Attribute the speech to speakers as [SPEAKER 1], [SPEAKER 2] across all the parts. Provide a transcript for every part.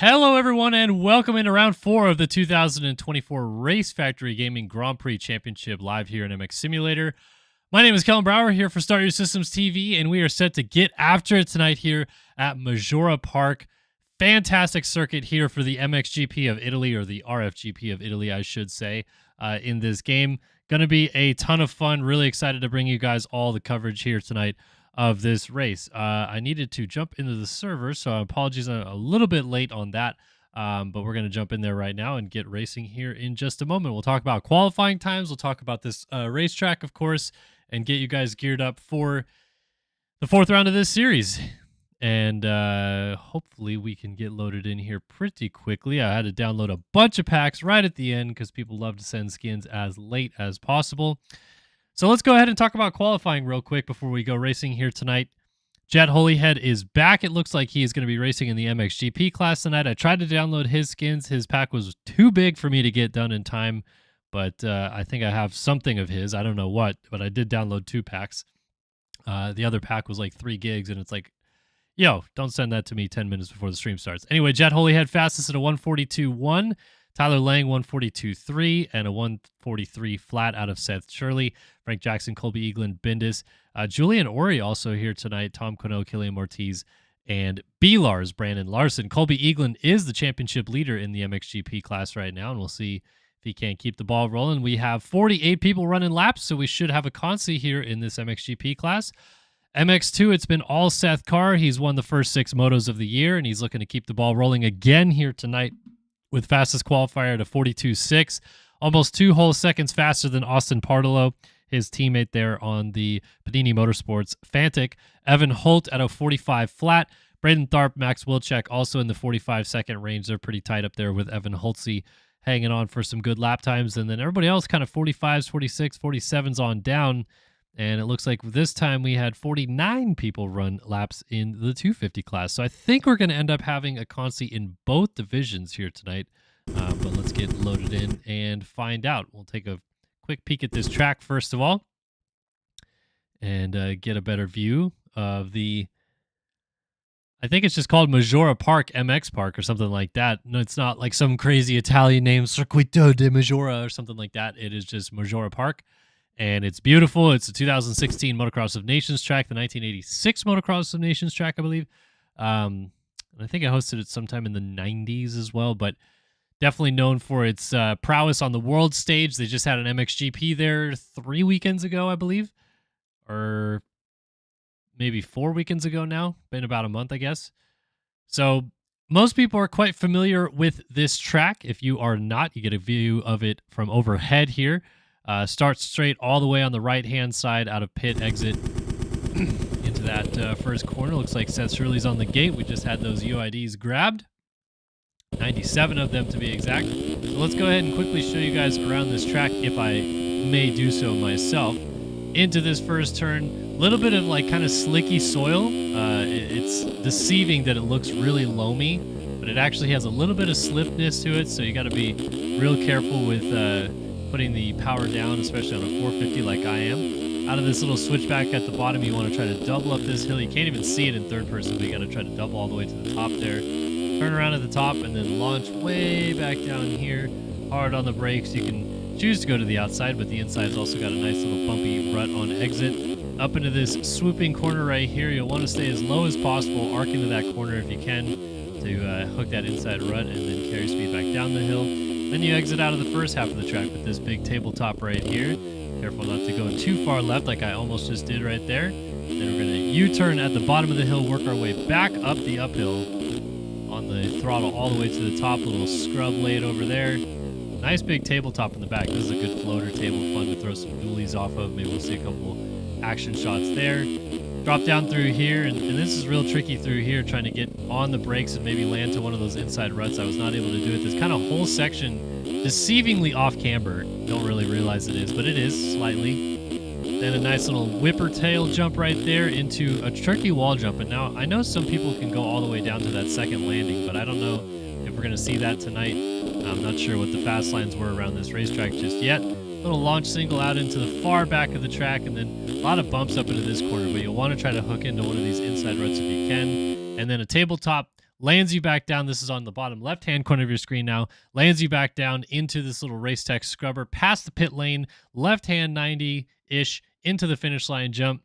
[SPEAKER 1] Hello, everyone, and welcome into round 4 of the 2024 Race Factory Gaming Grand Prix Championship live here in MX Simulator. My name is Kellen Brower here for Start Your Systems TV, and we are set to get after it tonight here at Majora Park. Fantastic circuit here for the MXGP of Italy, or the RFGP of Italy, I should say, in this game. Going to be a ton of fun. Really excited to bring you guys all the coverage here tonight of this race. I needed to jump into the server, so apologies, I'm a little bit late on that, but we're going to jump in there right now and get racing here in just a moment. We'll talk about qualifying times, we'll talk about this racetrack, of course, and get you guys geared up for the 4th round of this series. And hopefully we can get loaded in here pretty quickly. I had to download a bunch of packs right at the end because people love to send skins as late as possible. So let's go ahead and talk about qualifying real quick before we go racing here tonight. Jet Holyhead is back. It looks like he is going to be racing in the MXGP class tonight. I tried to download his skins. His pack was too big for me to get done in time, but I think I have something of his. I don't know what, but I did download 2 packs. The other pack was like 3 gigs, and it's like, yo, don't send that to me 10 minutes before the stream starts. Anyway, Jet Holyhead fastest at a 142.1. Tyler Lang 142.3 and a 143 flat out of Seth Shirley. Frank Jackson, Colby Eaglin, Bendis. Julian Ori also here tonight. Tom Quino, Killian Ortiz, and B-Lars, Brandon Larson. Colby Eaglin is the championship leader in the MXGP class right now, and we'll see if he can't keep the ball rolling. We have 48 people running laps, so we should have a consi here in this MXGP class. MX2, it's been all Seth Carr. He's won the first 6 motos of the year, and he's looking to keep the ball rolling again here tonight with fastest qualifier to 42.6, almost 2 whole seconds faster than Austin Partillo, his teammate there on the Panini Motorsports Fantic. Evan Holt at a 45 flat. Braden Tharp, Max Wilczek also in the 45-second range. They're pretty tight up there with Evan Holtzy hanging on for some good lap times. And then everybody else kind of 45s, 46, 47s on down. And it looks like this time we had 49 people run laps in the 250 class. So I think we're going to end up having a consi in both divisions here tonight. But let's get loaded in and find out. We'll take a quick peek at this track first of all and get a better view of the, I think it's just called Majora Park, MX Park or something like that. No, it's not like some crazy Italian name, Circuito de Majora or something like that. It is just Majora Park. And it's beautiful. It's a 2016 Motocross of Nations track, the 1986 Motocross of Nations track, I believe. And I think I hosted it sometime in the 90s as well, but definitely known for its prowess on the world stage. They just had an MXGP there 3 weekends ago, I believe, or maybe 4 weekends ago now. Been about a month, I guess. So most people are quite familiar with this track. If you are not, you get a view of it from overhead here. Starts straight all the way on the right-hand side out of pit exit into that first corner. Looks like Seth Shirley's on the gate. We just had those UIDs grabbed. 97 of them to be exact. So let's go ahead and quickly show you guys around this track, if I may do so myself. Into this first turn, a little bit of like kind of slicky soil. It's deceiving that it looks really loamy, but it actually has a little bit of slipness to it, so you got to be real careful with putting the power down, especially on a 450 like I am. Out of this little switchback at the bottom, you want to try to double up this hill. You can't even see it in third person, but you got to try to double all the way to the top there. Turn around at the top and then launch way back down here. Hard on the brakes. You can choose to go to the outside, but the inside's also got a nice little bumpy rut on exit. Up into this swooping corner right here. You'll want to stay as low as possible, arc into that corner if you can to hook that inside rut and then carry speed back down the hill. Then you exit out of the first half of the track with this big tabletop right here. Careful not to go too far left like I almost just did right there. Then we're going to U-turn at the bottom of the hill, work our way back up the uphill on the throttle all the way to the top. A little scrub laid over there. Nice big tabletop in the back. This is a good floater table, fun to throw some dualies off of. Maybe we'll see a couple action shots there. Drop down through here, and this is real tricky through here, trying to get on the brakes and maybe land to one of those inside ruts. I was not able to do it. This kind of whole section, deceivingly off camber. Don't really realize it is, but it is slightly. Then a nice little whipper tail jump right there into a tricky wall jump. And now I know some people can go all the way down to that second landing, but I don't know if we're going to see that tonight. I'm not sure what the fast lines were around this racetrack just yet. Little launch single out into the far back of the track, and then a lot of bumps up into this corner, but you'll want to try to hook into one of these inside ruts if you can. And then a tabletop lands you back down. This is on the bottom left-hand corner of your screen now. Lands you back down into this little race tech scrubber, past the pit lane, left-hand 90-ish, into the finish line jump,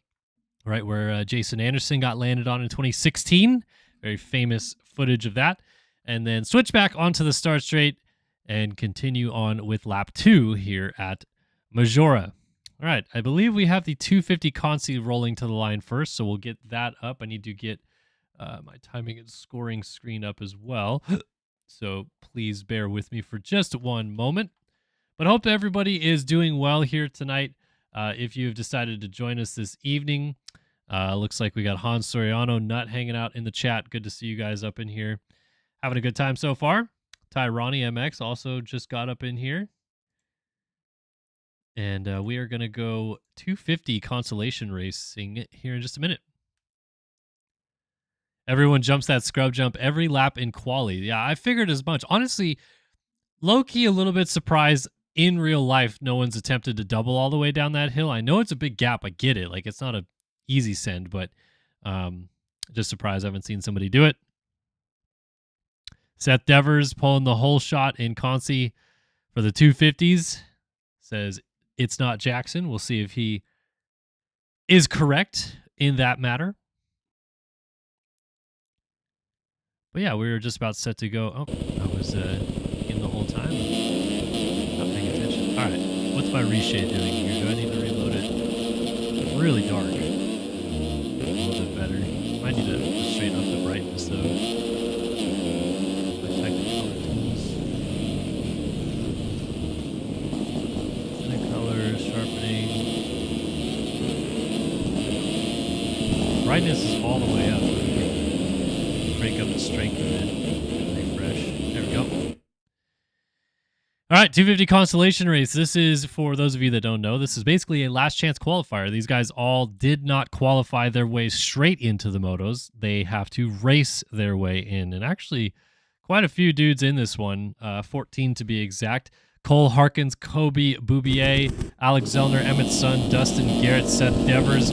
[SPEAKER 1] right where Jason Anderson got landed on in 2016. Very famous footage of that. And then switch back onto the start straight and continue on with lap 2 here at Majora. All right, I believe we have the 250 Consi rolling to the line first, so we'll get that up. I need to get my timing and scoring screen up as well. So please bear with me for just one moment. But hope everybody is doing well here tonight. If you've decided to join us this evening, looks like we got Hans Soriano Nut hanging out in the chat. Good to see you guys up in here. Having a good time so far. Ty Ronnie MX also just got up in here. And we are going to go 250 Consolation Racing here in just a minute. Everyone jumps that scrub jump every lap in quali. Yeah, I figured as much. Honestly, low-key a little bit surprised in real life no one's attempted to double all the way down that hill. I know it's a big gap. I get it. Like, it's not a easy send, but just surprised I haven't seen somebody do it. Seth Devers pulling the whole shot in Consi for the 250s. Says it's not Jackson. We'll see if he is correct in that matter. But yeah, we were just about set to go. Oh, I was in the whole time. Not paying attention. All right, what's my reshade doing here? Do I need to reload it? It's really dark. A little bit better. Might need to straighten up the brightness though. Brightness is all the way up. Break up the strength of it. Refresh. There we go. All right, 250 Consolation Race. This is, for those of you that don't know, this is basically a last chance qualifier. These guys all did not qualify their way straight into the motos. They have to race their way in. And actually, quite a few dudes in this one, 14 to be exact. Cole Harkins, Kobe Boubier, Alex Zellner, Emmett Sun, Dustin Garrett, Seth Devers,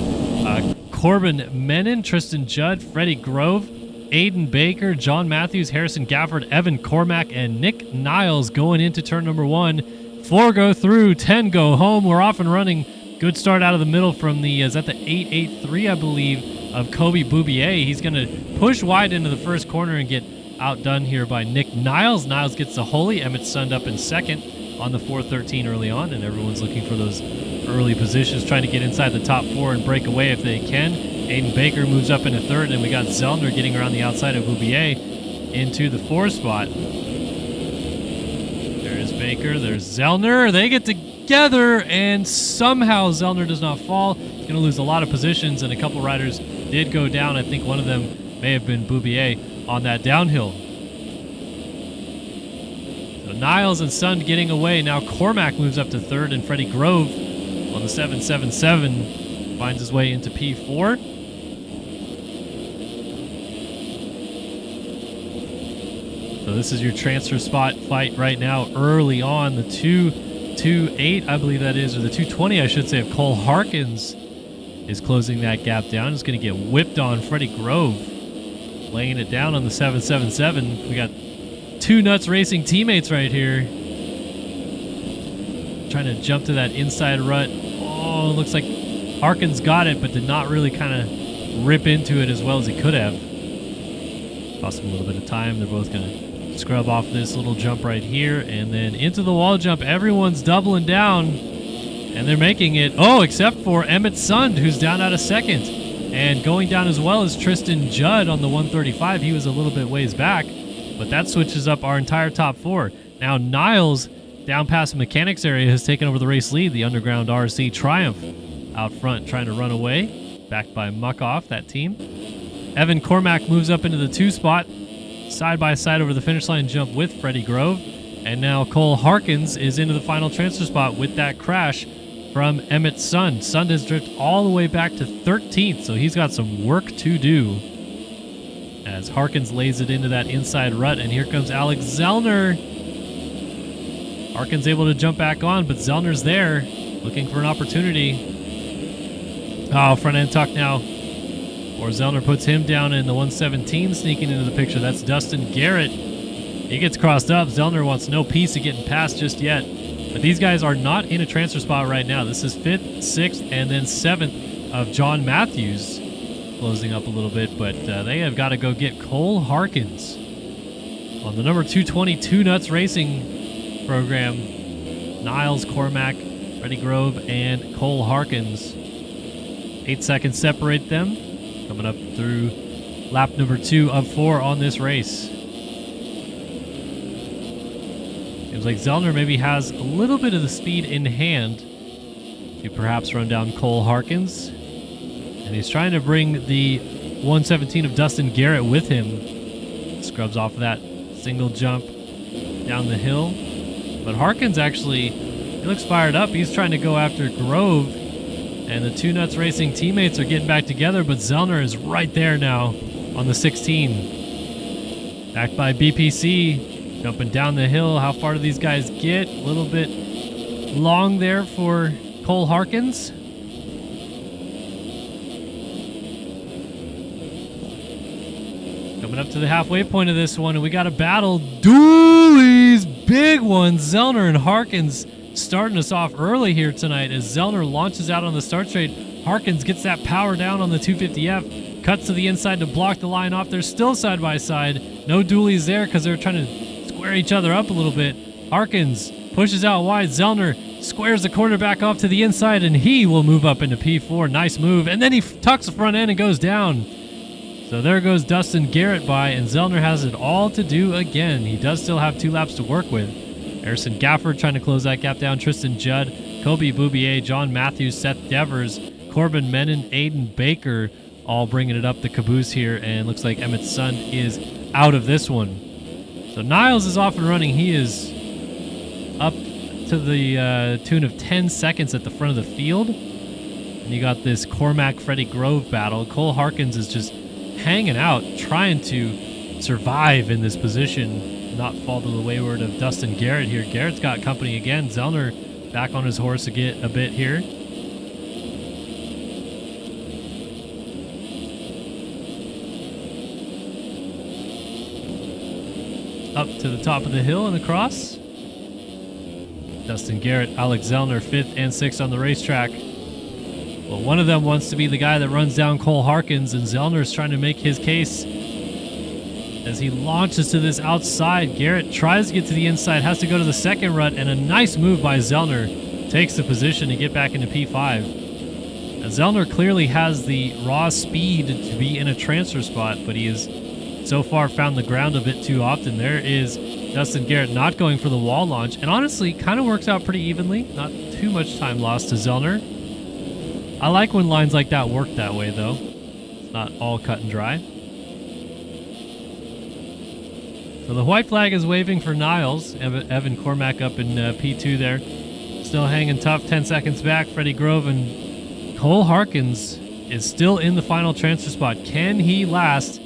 [SPEAKER 1] Corbin Menon, Tristan Judd, Freddie Grove, Aiden Baker, John Matthews, Harrison Gafford, Evan Cormack, and Nick Niles going into turn number 1. 4 go through, 10 go home. We're off and running. Good start out of the middle from the, is that the 883, I believe, of Kobe Boubier. He's going to push wide into the first corner and get outdone here by Nick Niles. Niles gets the Holy. Emmett Sund up in second on the 413 early on, and everyone's looking for those early positions, trying to get inside the top 4 and break away if they can. Aiden Baker moves up into third, and we got Zellner getting around the outside of Boubier into the 4 spot. There's Baker, there's Zellner. They get together, and somehow Zellner does not fall. He's going to lose a lot of positions, and a couple riders did go down. I think one of them may have been Boubier on that downhill. So Niles and Sund getting away. Now Cormack moves up to third, and Freddie Grove on the 777 finds his way into P4. So this is your transfer spot fight right now early on. The 228, I believe that is, or the 220, I should say, of Cole Harkins is closing that gap down. It's going to get whipped on. Freddie Grove laying it down on the 777. We got 2 Nuts Racing teammates right here. Trying to jump to that inside rut. Oh, looks like Harkins got it, but did not really kind of rip into it as well as he could have. Cost him a little bit of time. They're both going to scrub off this little jump right here, and then into the wall jump. Everyone's doubling down, and they're making it. Oh, except for Emmett Sund, who's down out of second. And going down as well as Tristan Judd on the 135. He was a little bit ways back, but that switches up our entire top 4. Now Niles, down past the mechanics area, has taken over the race lead. The Underground RC Triumph out front trying to run away, backed by Muckoff, that team. Evan Cormack moves up into the 2 spot, side by side over the finish line jump with Freddie Grove. And now Cole Harkins is into the final transfer spot with that crash from Emmett Sund. Sund has drifted all the way back to 13th, so he's got some work to do as Harkins lays it into that inside rut. And here comes Alex Zellner. Harkins able to jump back on, but Zellner's there looking for an opportunity. Oh, front end tuck now. Or Zellner puts him down in the 117, sneaking into the picture. That's Dustin Garrett. He gets crossed up. Zellner wants no piece of getting past just yet. But these guys are not in a transfer spot right now. This is 5th, 6th, and then 7th of John Matthews. Closing up a little bit, but they have got to go get Cole Harkins on the number 222 Nuts Racing program. Niles, Cormac, Freddie Grove, and Cole Harkins. 8 seconds separate them. Coming up through lap number 2 of 4 on this race. Seems like Zellner maybe has a little bit of the speed in hand to perhaps run down Cole Harkins. And he's trying to bring the 117 of Dustin Garrett with him. Scrubs off of that single jump down the hill. But Harkins actually, he looks fired up. He's trying to go after Grove. And the 2 Nuts Racing teammates are getting back together, but Zellner is right there now on the 16. Backed by BPC, jumping down the hill. How far do these guys get? A little bit long there for Cole Harkins. Coming up to the halfway point of this one, and we got a battle. Doolies, big one. Zellner and Harkins starting us off early here tonight as Zellner launches out on the start straight. Harkins gets that power down on the 250F, cuts to the inside to block the line off. They're still side by side. No dualies there because they're trying to square each other up a little bit. Harkins pushes out wide. Zellner squares the corner back off to the inside, and he will move up into P4. Nice move. And then he tucks the front end and goes down. So there goes Dustin Garrett by, and Zellner has it all to do again. He does still have 2 laps to work with. Harrison Gafford trying to close that gap down. Tristan Judd, Kobe Boubier, John Matthews, Seth Devers, Corbin Menon, Aiden Baker, all bringing it up the caboose here. And looks like Emmett's son is out of this one. So Niles is off and running. He is up to the tune of 10 seconds at the front of the field. And you got this Cormac-Freddie Grove battle. Cole Harkins is just hanging out, trying to survive in this position. Not fall to the wayward of Dustin Garrett here. Garrett's got company again. Zellner back on his horse a bit here. Up to the top of the hill and across. Dustin Garrett, Alex Zellner, 5th and 6th on the racetrack. Well, one of them wants to be the guy that runs down Cole Harkins, and Zellner's trying to make his case as he launches to this outside. Garrett tries to get to the inside, has to go to the second rut, and a nice move by Zellner takes the position to get back into P5. Now, Zellner clearly has the raw speed to be in a transfer spot, but he has so far found the ground a bit too often. There is Dustin Garrett not going for the wall launch, and honestly, kind of works out pretty evenly. Not too much time lost to Zellner. I like when lines like that work that way, though. It's not all cut and dry. So the white flag is waving for Niles. Evan Cormac up in P2 there. Still hanging tough, 10 seconds back. Freddie Grove and Cole Harkins is still in the final transfer spot. Can he last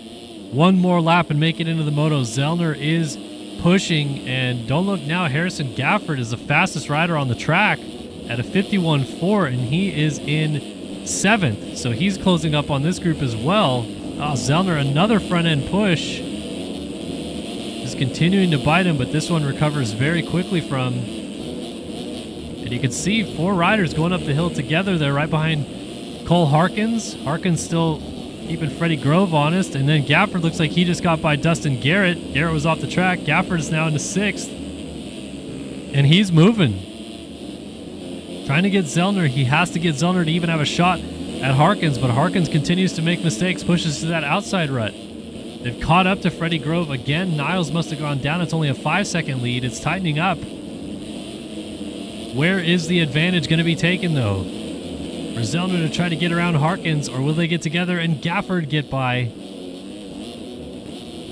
[SPEAKER 1] one more lap and make it into the moto? Zellner is pushing, and don't look now, Harrison Gafford is the fastest rider on the track at a 51.4, and he is in 7th. So he's closing up on this group as well. Oh, Zellner, another front end push. Just continuing to bite him, but this one recovers very quickly from. And you can see 4 riders going up the hill together there right behind Cole Harkins. Harkins still keeping Freddie Grove honest, and then Gafford looks like he just got by Dustin Garrett. Garrett was off the track. Gafford is now into 6th. And he's moving. Trying to get Zellner. He has to get Zellner to even have a shot at Harkins, but Harkins continues to make mistakes, pushes to that outside rut. They've caught up to Freddie Grove again. Niles must have gone down. It's only a 5-second lead. It's tightening up. Where is the advantage going to be taken, though? For Zellner to try to get around Harkins, or will they get together and Gafford get by?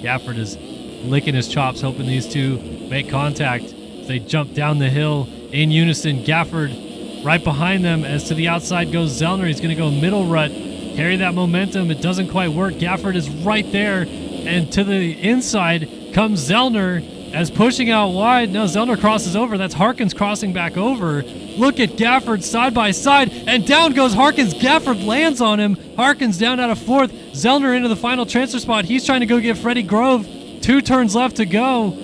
[SPEAKER 1] Gafford is licking his chops, hoping these two make contact. They jump down the hill in unison. Gafford right behind them. As to the outside goes Zellner. He's going to go middle rut, carry that momentum. It doesn't quite work. Gafford is right there, and to the inside comes Zellner. as pushing out wide. No, Zellner crosses over. That's Harkins crossing back over. Look at Gafford side by side, and down goes Harkins. Gafford lands on him. Harkins down out of fourth. Zellner into the final transfer spot. He's trying to go get Freddie Grove. 2 turns left to go.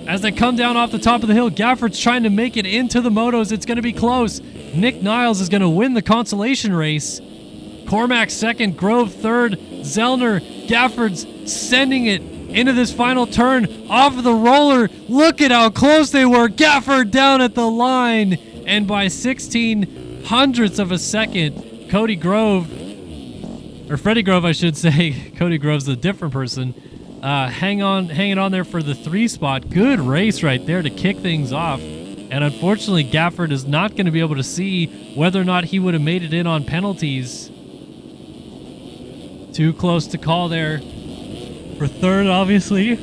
[SPEAKER 1] As they come down off the top of the hill, Gafford's trying to make it into the motos. It's going to be close. Nick Niles is going to win the consolation race. Cormac second, Grove third, Zellner, Gafford's sending it into this final turn off of the roller. Look at how close they were. Gafford down at the line, and by 16 hundredths of a second, Freddie Grove, I should say. Cody Grove's a different person. Hanging on there for the 3 spot. Good race right there to kick things off. And unfortunately, Gafford is not going to be able to see whether or not he would have made it in on penalties. Too close to call there for third, obviously.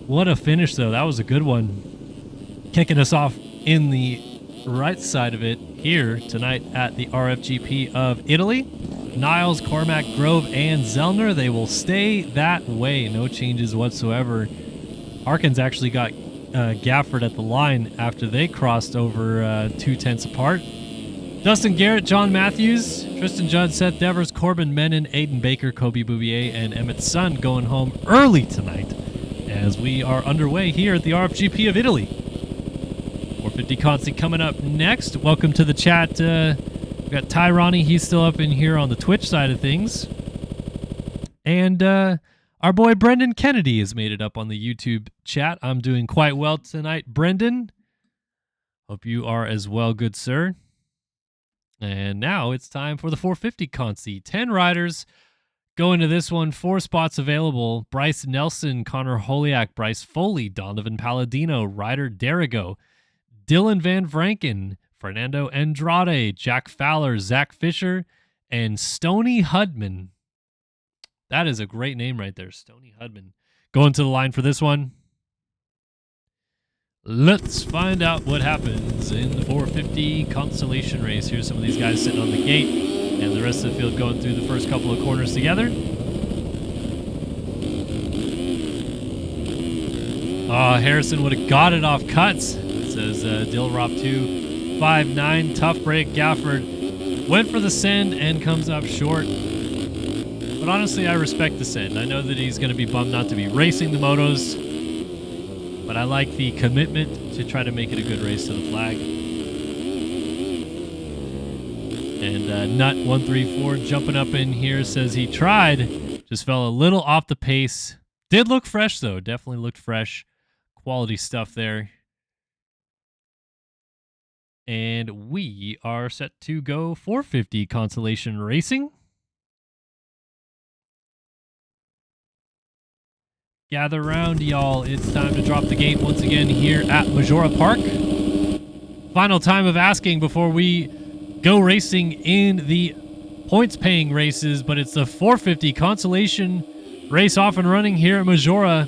[SPEAKER 1] What a finish, though. That was a good one. Kicking us off in the right side of it here tonight at the RFGP of Italy. Niles, Cormac, Grove, and Zellner, they will stay that way. No changes whatsoever. Harkins actually got Gafford at the line after they crossed over 2 tenths apart. Dustin Garrett, John Matthews, Tristan Judd, Seth Devers, Corbin Menon, Aiden Baker, Kobe Bouvier, and Emmett Sun going home early tonight as we are underway here at the RFGP of Italy. 450 Consi coming up next. Welcome to the chat. We've got Ty Ronnie. He's still up in here on the Twitch side of things. And our boy Brendan Kennedy has made it up on the YouTube chat. I'm doing quite well tonight, Brendan. Hope you are as well, good sir. And now it's time for the 450 Consi. 10 riders going to this one. 4 spots available. Bryce Nelson, Connor Holiak, Bryce Foley, Donovan Palladino, Ryder Derigo, Dylan Van Vranken, Fernando Andrade, Jack Fowler, Zach Fisher, and Stoney Hudman. That is a great name right there, Stoney Hudman. Going to the line for this one. Let's find out what happens in the 450 Consolation Race. Here's some of these guys sitting on the gate, and the rest of the field going through the first couple of corners together. Harrison would have got it off cuts. It says Dilrop 259, tough break. Gafford went for the send and comes up short. But honestly, I respect the send. I know that he's going to be bummed not to be racing the motos, but I like the commitment to try to make it a good race to the flag. And Nut134 jumping up in here says he tried, just fell a little off the pace. Did look fresh, though. Definitely looked fresh. Quality stuff there. And we are set to go 450 Consolation Racing. Gather round, y'all. It's time to drop the gate once again here at Majora Park. Final time of asking before we go racing in the points-paying races, but it's the 450 Consolation Race off and running here at Majora.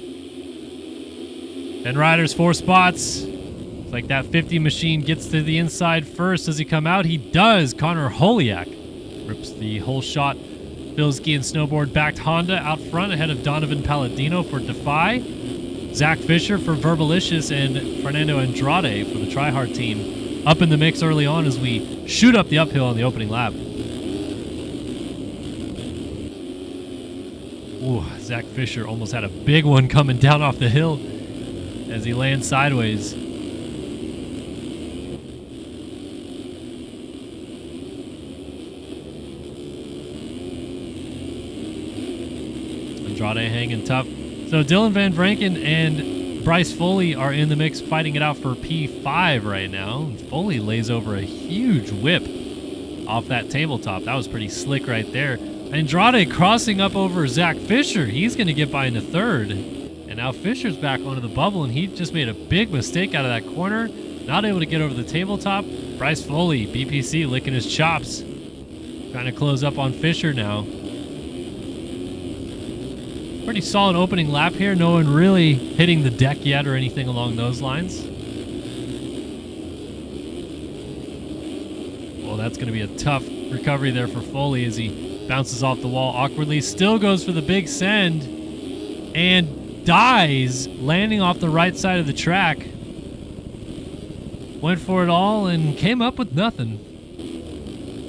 [SPEAKER 1] 10 riders, 4 spots. Looks like that 50 machine gets to the inside first. Does he come out? He does. Connor Holiak rips the whole shot. Phil Ski and Snowboard backed Honda out front ahead of Donovan Palladino for Defy. Zach Fisher for Verbalicious and Fernando Andrade for the Tryhard team. Up in the mix early on as we shoot up the uphill on the opening lap. Ooh, Zach Fisher almost had a big one coming down off the hill as he lands sideways. Andrade hanging tough. So Dylan Van Vranken and Bryce Foley are in the mix fighting it out for P5 right now. Foley lays over a huge whip off that tabletop. That was pretty slick right there. Andrade crossing up over Zach Fisher. He's going to get by into third. And now Fisher's back onto the bubble, and he just made a big mistake out of that corner. Not able to get over the tabletop. Bryce Foley, BPC, licking his chops. Trying to close up on Fisher now. Pretty solid opening lap here. No one really hitting the deck yet or anything along those lines. Well, that's going to be a tough recovery there for Foley as he bounces off the wall awkwardly. Still goes for the big send. And dies, landing off the right side of the track. Went for it all and came up with nothing.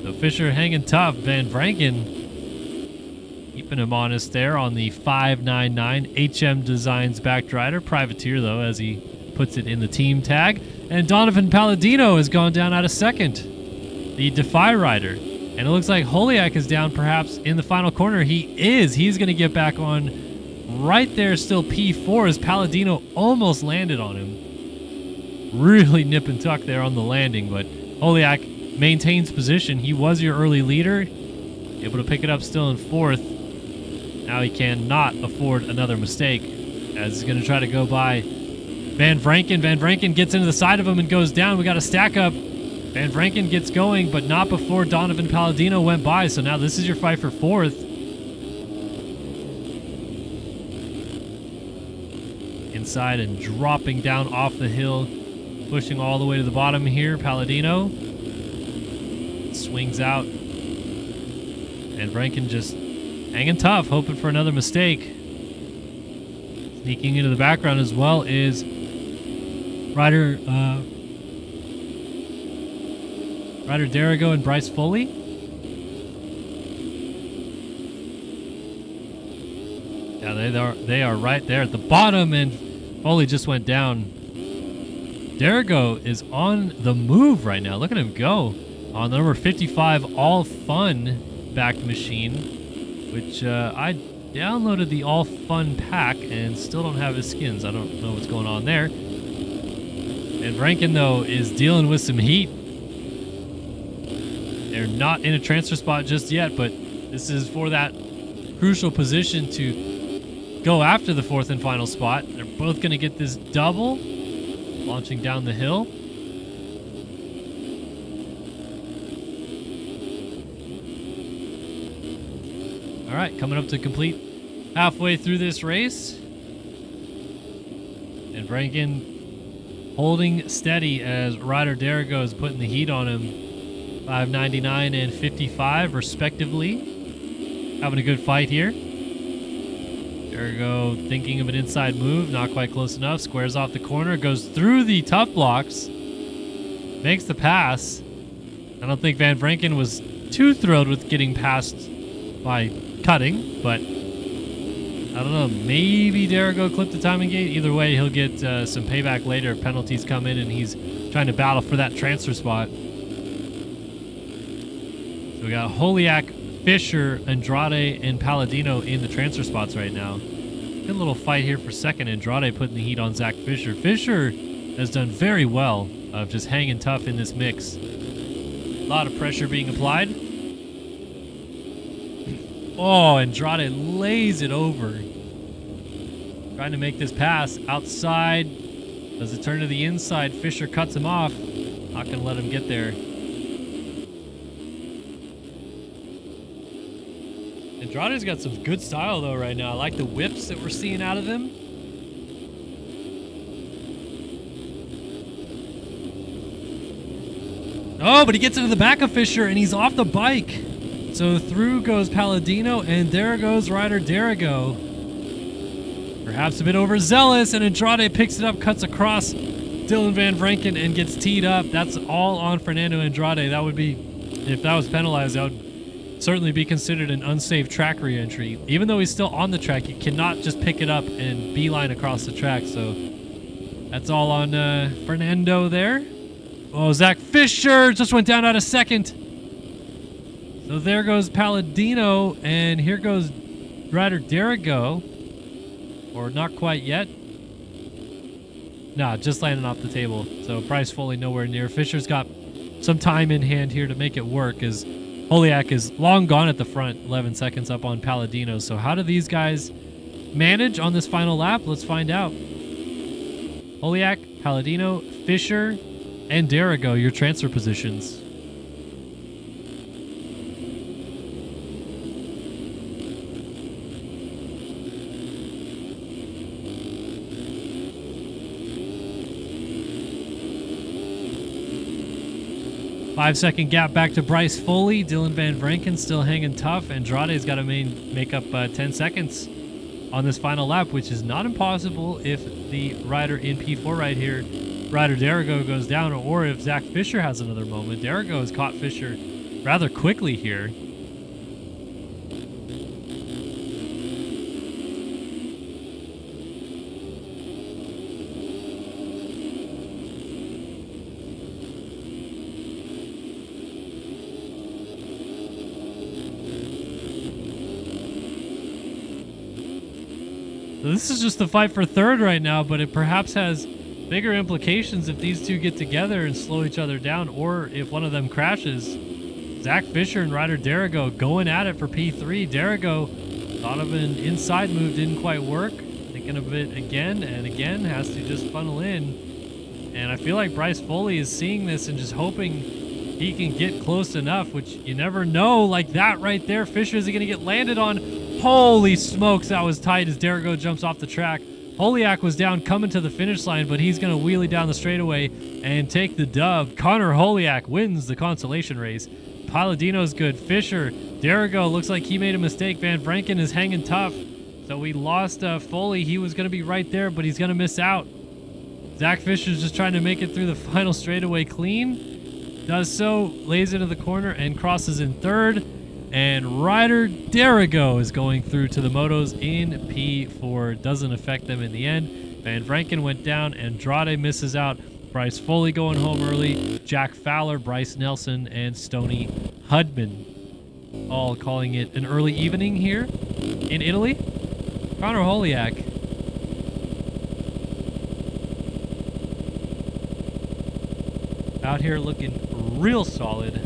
[SPEAKER 1] So Fisher hanging tough. Van Vranken keeping him honest there on the 599 HM Designs backed rider. Privateer, though, as he puts it in the team tag. And Donovan Palladino has gone down out of second, the Defy rider. And it looks like Holiak is down perhaps in the final corner. He is. He's going to get back on right there, still P4, as Palladino almost landed on him. Really nip and tuck there on the landing, but Holiak maintains position. He was your early leader, able to pick it up still in fourth. Now he cannot afford another mistake, as he's going to try to go by Van Vranken. Van Vranken gets into the side of him and goes down. We got a stack up. Van Vranken gets going, but not before Donovan Palladino went by. So now this is your fight for fourth. Inside and dropping down off the hill, pushing all the way to the bottom here. Palladino swings out. And Vranken just hanging tough, hoping for another mistake. Sneaking into the background as well is Ryder Derigo and Bryce Foley. Yeah, they are right there at the bottom, and Foley just went down. Derigo is on the move right now. Look at him go on the number 55 All Fun backed machine, which I downloaded the All Fun pack and still don't have his skins. I don't know what's going on there. And Vranken, though, is dealing with some heat. They're not in a transfer spot just yet, but this is for that crucial position to go after the fourth and final spot. They're both going to get this double, launching down the hill. All right, coming up to complete halfway through this race. And Vranken holding steady as Ryder Derigo is putting the heat on him. 599 and 55 respectively. Having a good fight here. Derigo thinking of an inside move, not quite close enough. Squares off the corner, goes through the tough blocks, makes the pass. I don't think Van Vranken was too thrilled with getting past by cutting, but I don't know, maybe Derigo clipped the timing gate. Either way, he'll get some payback later if penalties come in and he's trying to battle for that transfer spot. So we got Holiak, Fisher, Andrade, and Palladino in the transfer spots right now. Good little fight here for second. Andrade putting the heat on Zach Fisher. Fisher has done very well of just hanging tough in this mix. A lot of pressure being applied. Oh, Andrade lays it over. Trying to make this pass outside. Does it turn to the inside? Fisher cuts him off. Not going to let him get there. Andrade's got some good style, though, right now. I like the whips that we're seeing out of him. Oh, but he gets into the back of Fisher, and he's off the bike. So through goes Palladino, and there goes Ryder Derigo. Perhaps a bit overzealous, and Andrade picks it up, cuts across Dylan Van Vranken, and gets teed up. That's all on Fernando Andrade. That would be, if that was penalized, that would certainly be considered an unsafe track re-entry. Even though he's still on the track, you cannot just pick it up and beeline across the track. So that's all on Fernando there. Oh, Zach Fisher just went down out of second. So there goes Palladino, and here goes Ryder Derigo. Or not quite yet. Nah, just landing off the table. So Bryce Foley nowhere near. Fisher's got some time in hand here to make it work, as Holiak is long gone at the front, 11 seconds up on Palladino. So how do these guys manage on this final lap? Let's find out. Holiak, Palladino, Fisher, and Derigo, your transfer positions. Five-second gap back to Bryce Foley. Dylan Van Vranken still hanging tough. Andrade's got to make up 10 seconds. on this final lap, which is not impossible if the rider in P4 right here, Ryder Derigo, goes down, or if Zach Fisher has another moment. Derigo has caught Fisher rather quickly here. So this is just the fight for third right now, but it perhaps has bigger implications if these two get together and slow each other down, or if one of them crashes. Zach Fisher and Ryder Derigo going at it for P3. Derigo thought of an inside move, didn't quite work. Thinking of it again and again, has to just funnel in. And I feel like Bryce Foley is seeing this and just hoping he can get close enough, which you never know. Like that right there, Fisher, is he going to get landed on? Holy smokes, that was tight as Derigo jumps off the track. Holiak was down coming to the finish line, but he's going to wheelie down the straightaway and take the dub. Connor Holiak wins the consolation race. Palladino's good. Fisher, Derigo looks like he made a mistake. Van Vranken is hanging tough. So we lost Foley. He was going to be right there, but he's going to miss out. Zach Fisher's just trying to make it through the final straightaway clean. Does so, lays into the corner and crosses in third. And Ryder Derigo is going through to the motos in P4. Doesn't affect them in the end. Van Vranken went down. Andrade misses out. Bryce Foley going home early. Jack Fowler, Bryce Nelson, and Stoney Hudman all calling it an early evening here in Italy. Connor Holiak out here looking real solid.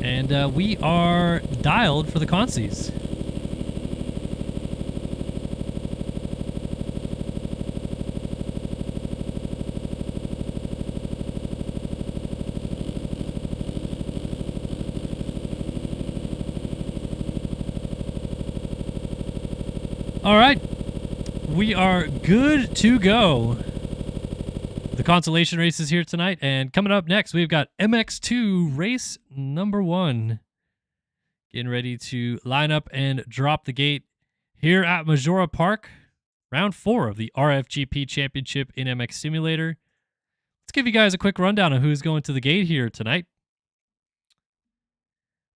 [SPEAKER 1] And we are dialed for the consies. All right, we are good to go. The consolation race is here tonight, and coming up next, we've got MX2 Race number 1. Getting ready to line up and drop the gate here at Majora Park. Round 4 of the RFGP Championship in MX Simulator. Let's give you guys a quick rundown of who's going to the gate here tonight.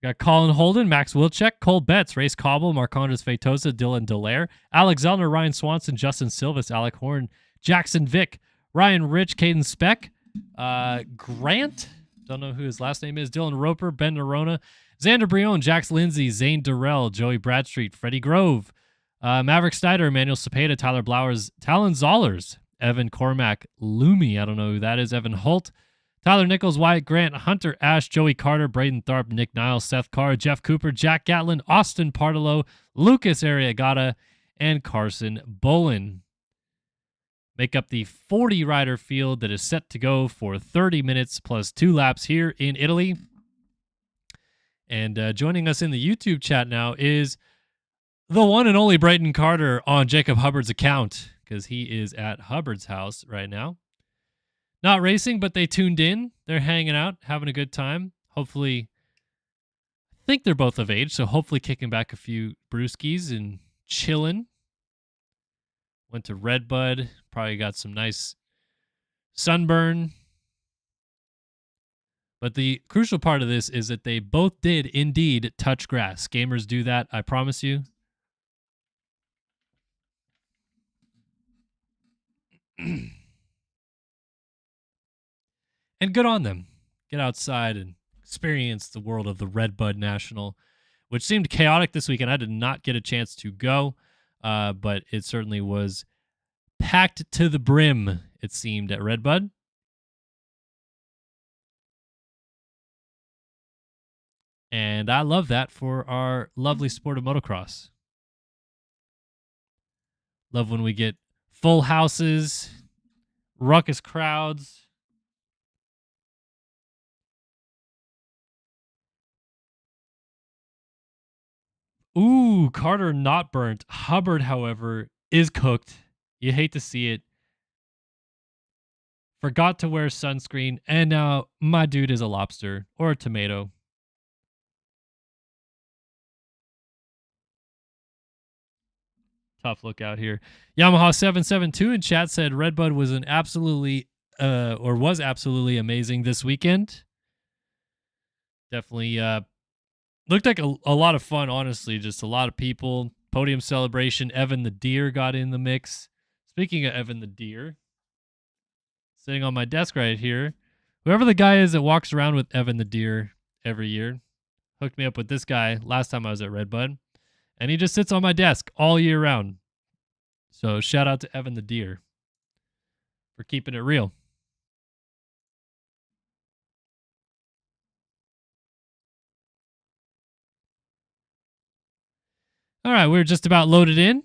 [SPEAKER 1] We got Colin Holden, Max Wilczek, Cole Betts, Race Cobble, Marc-Andres Feitosa, Dylan Delaire, Alex Zellner, Ryan Swanson, Justin Silvas, Alec Horn, Jackson Vick, Ryan Rich, Caden Speck, Grant, don't know who his last name is, Dylan Roper, Ben Nerona, Xander Brion, Jax Lindsay, Zane Durrell, Joey Bradstreet, Freddie Grove, Maverick Snyder, Emmanuel Cepeda, Tyler Blowers, Talon Zollers, Evan Cormack, Loomy, I don't know who that is, Evan Holt, Tyler Nichols, Wyatt Grant, Hunter Ash, Joey Carter, Braden Tharp, Nick Niles, Seth Carr, Jeff Cooper, Jack Gatlin, Austin Partolo, Lucas Arriagata, and Carson Bolin. Make up the 40 rider field that is set to go for 30 minutes plus 2 laps here in Italy. And joining us in the YouTube chat now is the one and only Brayton Carter on Jacob Hubbard's account, because he is at Hubbard's house right now. Not racing, but they tuned in. They're hanging out, having a good time. Hopefully, I think they're both of age, so hopefully kicking back a few brewskis and chilling. Went to Redbud, probably got some nice sunburn. But the crucial part of this is that they both did indeed touch grass. Gamers do that, I promise you. And good on them. Get outside and experience the world of the Redbud National, which seemed chaotic this weekend. I did not get a chance to go, but it certainly was packed to the brim, it seemed, at Redbud. And I love that for our lovely sport of motocross. Love when we get full houses, ruckus crowds. Ooh, Carter not burnt. Hubbard, however, is cooked. You hate to see it. Forgot to wear sunscreen, and now my dude is a lobster or a tomato. Tough look out here. Yamaha 772 in chat said Redbud was an absolutely was absolutely amazing this weekend. Definitely looked like a lot of fun, honestly. Just a lot of people. Podium celebration. Evan the Deer got in the mix. Speaking of Evan the Deer, sitting on my desk right here, whoever the guy is that walks around with Evan the Deer every year hooked me up with this guy last time I was at Redbud. And he just sits on my desk all year round. So shout out to Evan the Deer for keeping it real. All right, we're just about loaded in.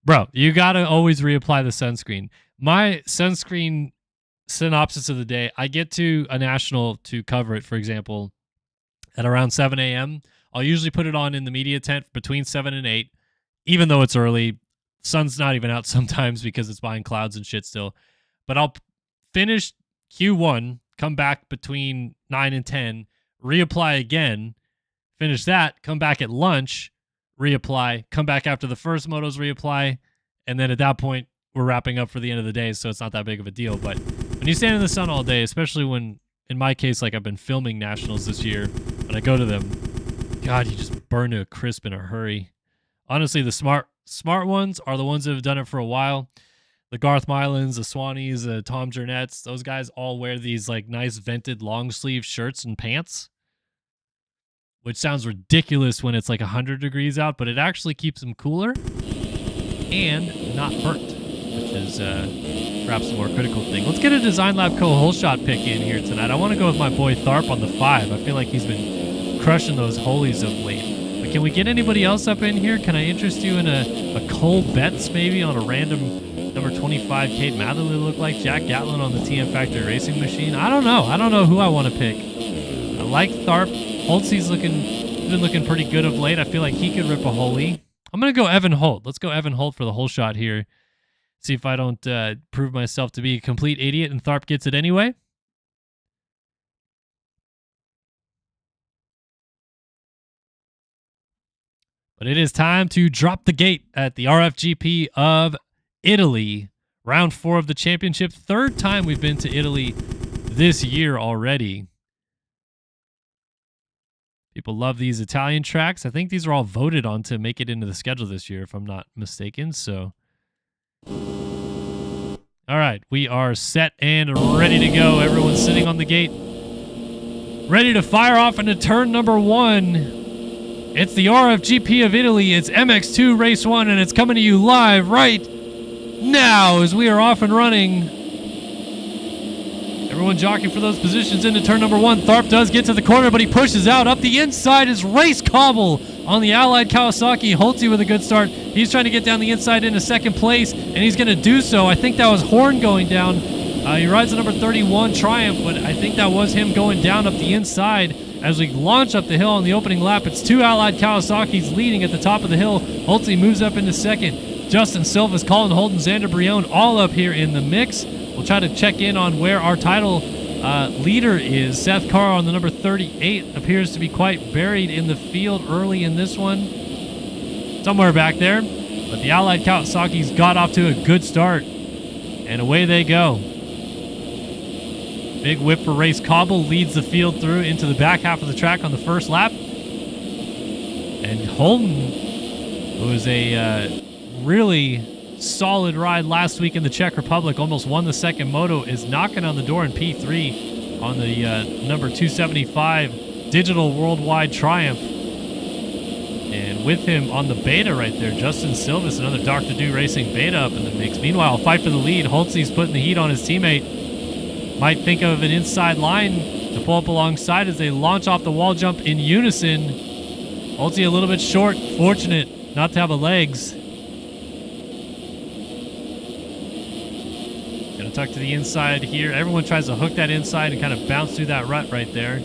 [SPEAKER 1] Bro, you got to always reapply the sunscreen. My sunscreen synopsis of the day, I get to a national to cover it, for example, at around 7 a.m. I'll usually put it on in the media tent between 7 and 8, even though it's early. Sun's not even out sometimes because it's behind clouds and shit still. But I'll finish Q1, come back between 9 and 10, reapply again, finish that, come back at lunch, reapply, come back after the first motos, reapply, and then at that point, we're wrapping up for the end of the day, so it's not that big of a deal. But when you stand in the sun all day, especially when, in my case, like I've been filming nationals this year, when I go to them, God, you just burn to a crisp in a hurry. Honestly, the smart ones are the ones that have done it for a while. The Garth Mylans, the Swannies, the Tom Jernets, those guys all wear these like nice vented long sleeve shirts and pants, which sounds ridiculous when it's like 100 degrees out, but it actually keeps them cooler and not burnt, which is perhaps the more critical thing. Let's get a Design Lab Co. hole shot pick in here tonight. I want to go with my boy Tharp on the 5. I feel like he's been crushing those holies of late. But can we get anybody else up in here? Can I interest you in a Cole Betts maybe on a random number 25 Kate Matherly look like? Jack Gatlin on the TM Factory Racing Machine? I don't know. I don't know who I want to pick. I like Tharp. Holtzy's been looking pretty good of late. I feel like he could rip a holie. I'm going to go Evan Holt. Let's go Evan Holt for the whole shot here. See if I don't prove myself to be a complete idiot and Tharp gets it anyway. But it is time to drop the gate at the RFGP of Italy. Round 4 of the championship. Third time we've been to Italy this year already. People love these Italian tracks. I think these are all voted on to make it into the schedule this year, if I'm not mistaken. So, all right, we are set and ready to go. Everyone's sitting on the gate, ready to fire off into turn number 1. It's the RFGP of Italy. It's MX2 Race 1, and it's coming to you live right now as we are off and running. Everyone jockeying for those positions into turn number 1. Tharp does get to the corner, but he pushes out. Up the inside is Race Cobble on the Allied Kawasaki. Holtzy with a good start. He's trying to get down the inside into second place, and he's going to do so. I think that was Horn going down. He rides the number 31 Triumph, but I think that was him going down up the inside. As we launch up the hill on the opening lap, it's 2 Allied Kawasaki's leading at the top of the hill. Holtzy moves up into second. Justin Silva's, Colin Holden, Xander Brion all up here in the mix. We'll try to check in on where our title leader is. Seth Carr on the number 38 appears to be quite buried in the field early in this one. Somewhere back there. But the Allied Kawasaki's got off to a good start. And away they go. Big whip for Race Cobble, leads the field through into the back half of the track on the first lap. And Holden, who was a really solid ride last week in the Czech Republic, almost won the second moto, is knocking on the door in P3 on the number 275 Digital Worldwide Triumph. And with him on the beta right there, Justin Silvis, another Dr. Do Racing beta up in the mix. Meanwhile, fight for the lead. Holtzy's putting the heat on his teammate. Might think of an inside line to pull up alongside as they launch off the wall jump in unison. Holtzy a little bit short. Fortunate not to have a legs. Gonna tuck to the inside here. Everyone tries to hook that inside and kind of bounce through that rut right there.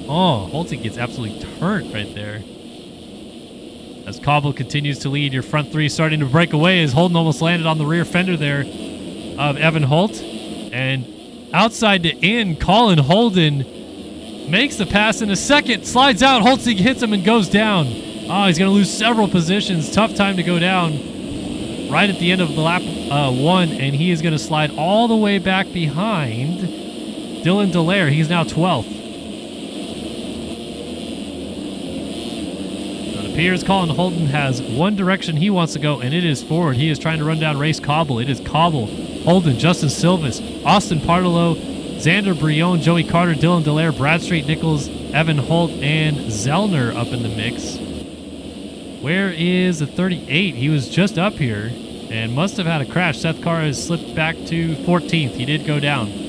[SPEAKER 1] Oh, Holton gets absolutely turned right there. As Cobble continues to lead, your front three starting to break away as Holden almost landed on the rear fender there of Evan Holt. And outside to in, Colin Holden makes the pass in a second, slides out, Holtzig hits him and goes down. Oh, he's going to lose several positions. Tough time to go down right at the end of the lap one, and he is going to slide all the way back behind Dylan Dallaire. He's now 12th. Appears Colin Holden has one direction he wants to go, and it is forward. He is trying to run down Race Cobble. It is Cobble, Holden, Justin Silvis, Austin Partolo, Xander Brion, Joey Carter, Dylan Dallaire, Bradstreet, Nichols, Evan Holt, and Zellner up in the mix. Where is the 38? He was just up here and must have had a crash. Seth Carr has slipped back to 14th. He did go down.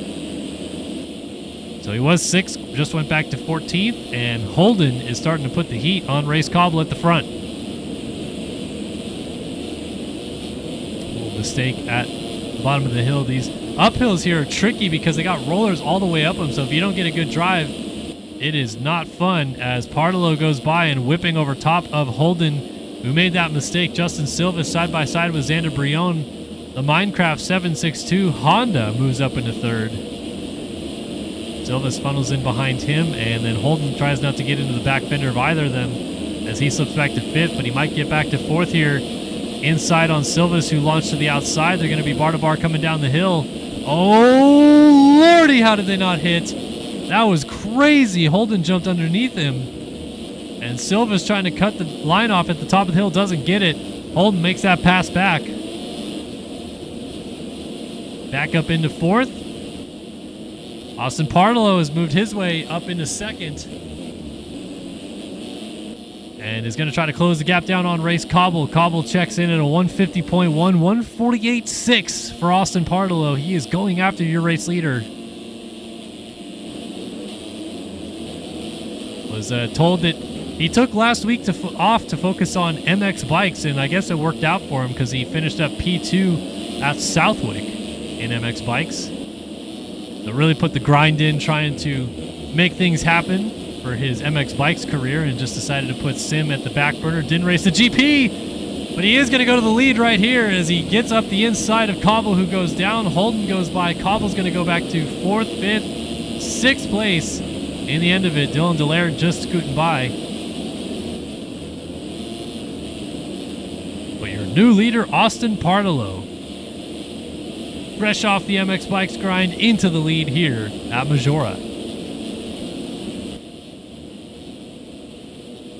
[SPEAKER 1] So he was 6th, just went back to 14th, and Holden is starting to put the heat on Race Cobble at the front. Little mistake at the bottom of the hill. These uphills here are tricky because they got rollers all the way up them, so if you don't get a good drive, it is not fun as Partolo goes by and whipping over top of Holden, who made that mistake. Justin Silva side by side with Xander Brion. The Minecraft 762 Honda moves up into 3rd. Silvis funnels in behind him, and then Holden tries not to get into the back fender of either of them as he slips back to 5th, but he might get back to 4th here. Inside on Silvis, who launched to the outside. They're going to be bar to bar coming down the hill. Oh, Lordy, how did they not hit? That was crazy. Holden jumped underneath him, and Silvis trying to cut the line off at the top of the hill, doesn't get it. Holden makes that pass back. Back up into 4th. Austin Partolo has moved his way up into 2nd and is going to try to close the gap down on Race Cobble. Cobble checks in at a 150.1, 148.6 for Austin Partolo. He is going after your race leader. Was told that he took last week off to focus on MX bikes, and I guess it worked out for him because he finished up P2 at Southwick in MX bikes. So really put the grind in, trying to make things happen for his MX Bikes career, and just decided to put Sim at the back burner. Didn't race the GP, but he is going to go to the lead right here as he gets up the inside of Cobble, who goes down. Holden goes by. Cobble's going to go back to 4th, 5th, 6th place. In the end of it, Dylan Dallaire just scooting by. But your new leader, Austin Partolo, fresh off the MX Bikes grind, into the lead here at Majora.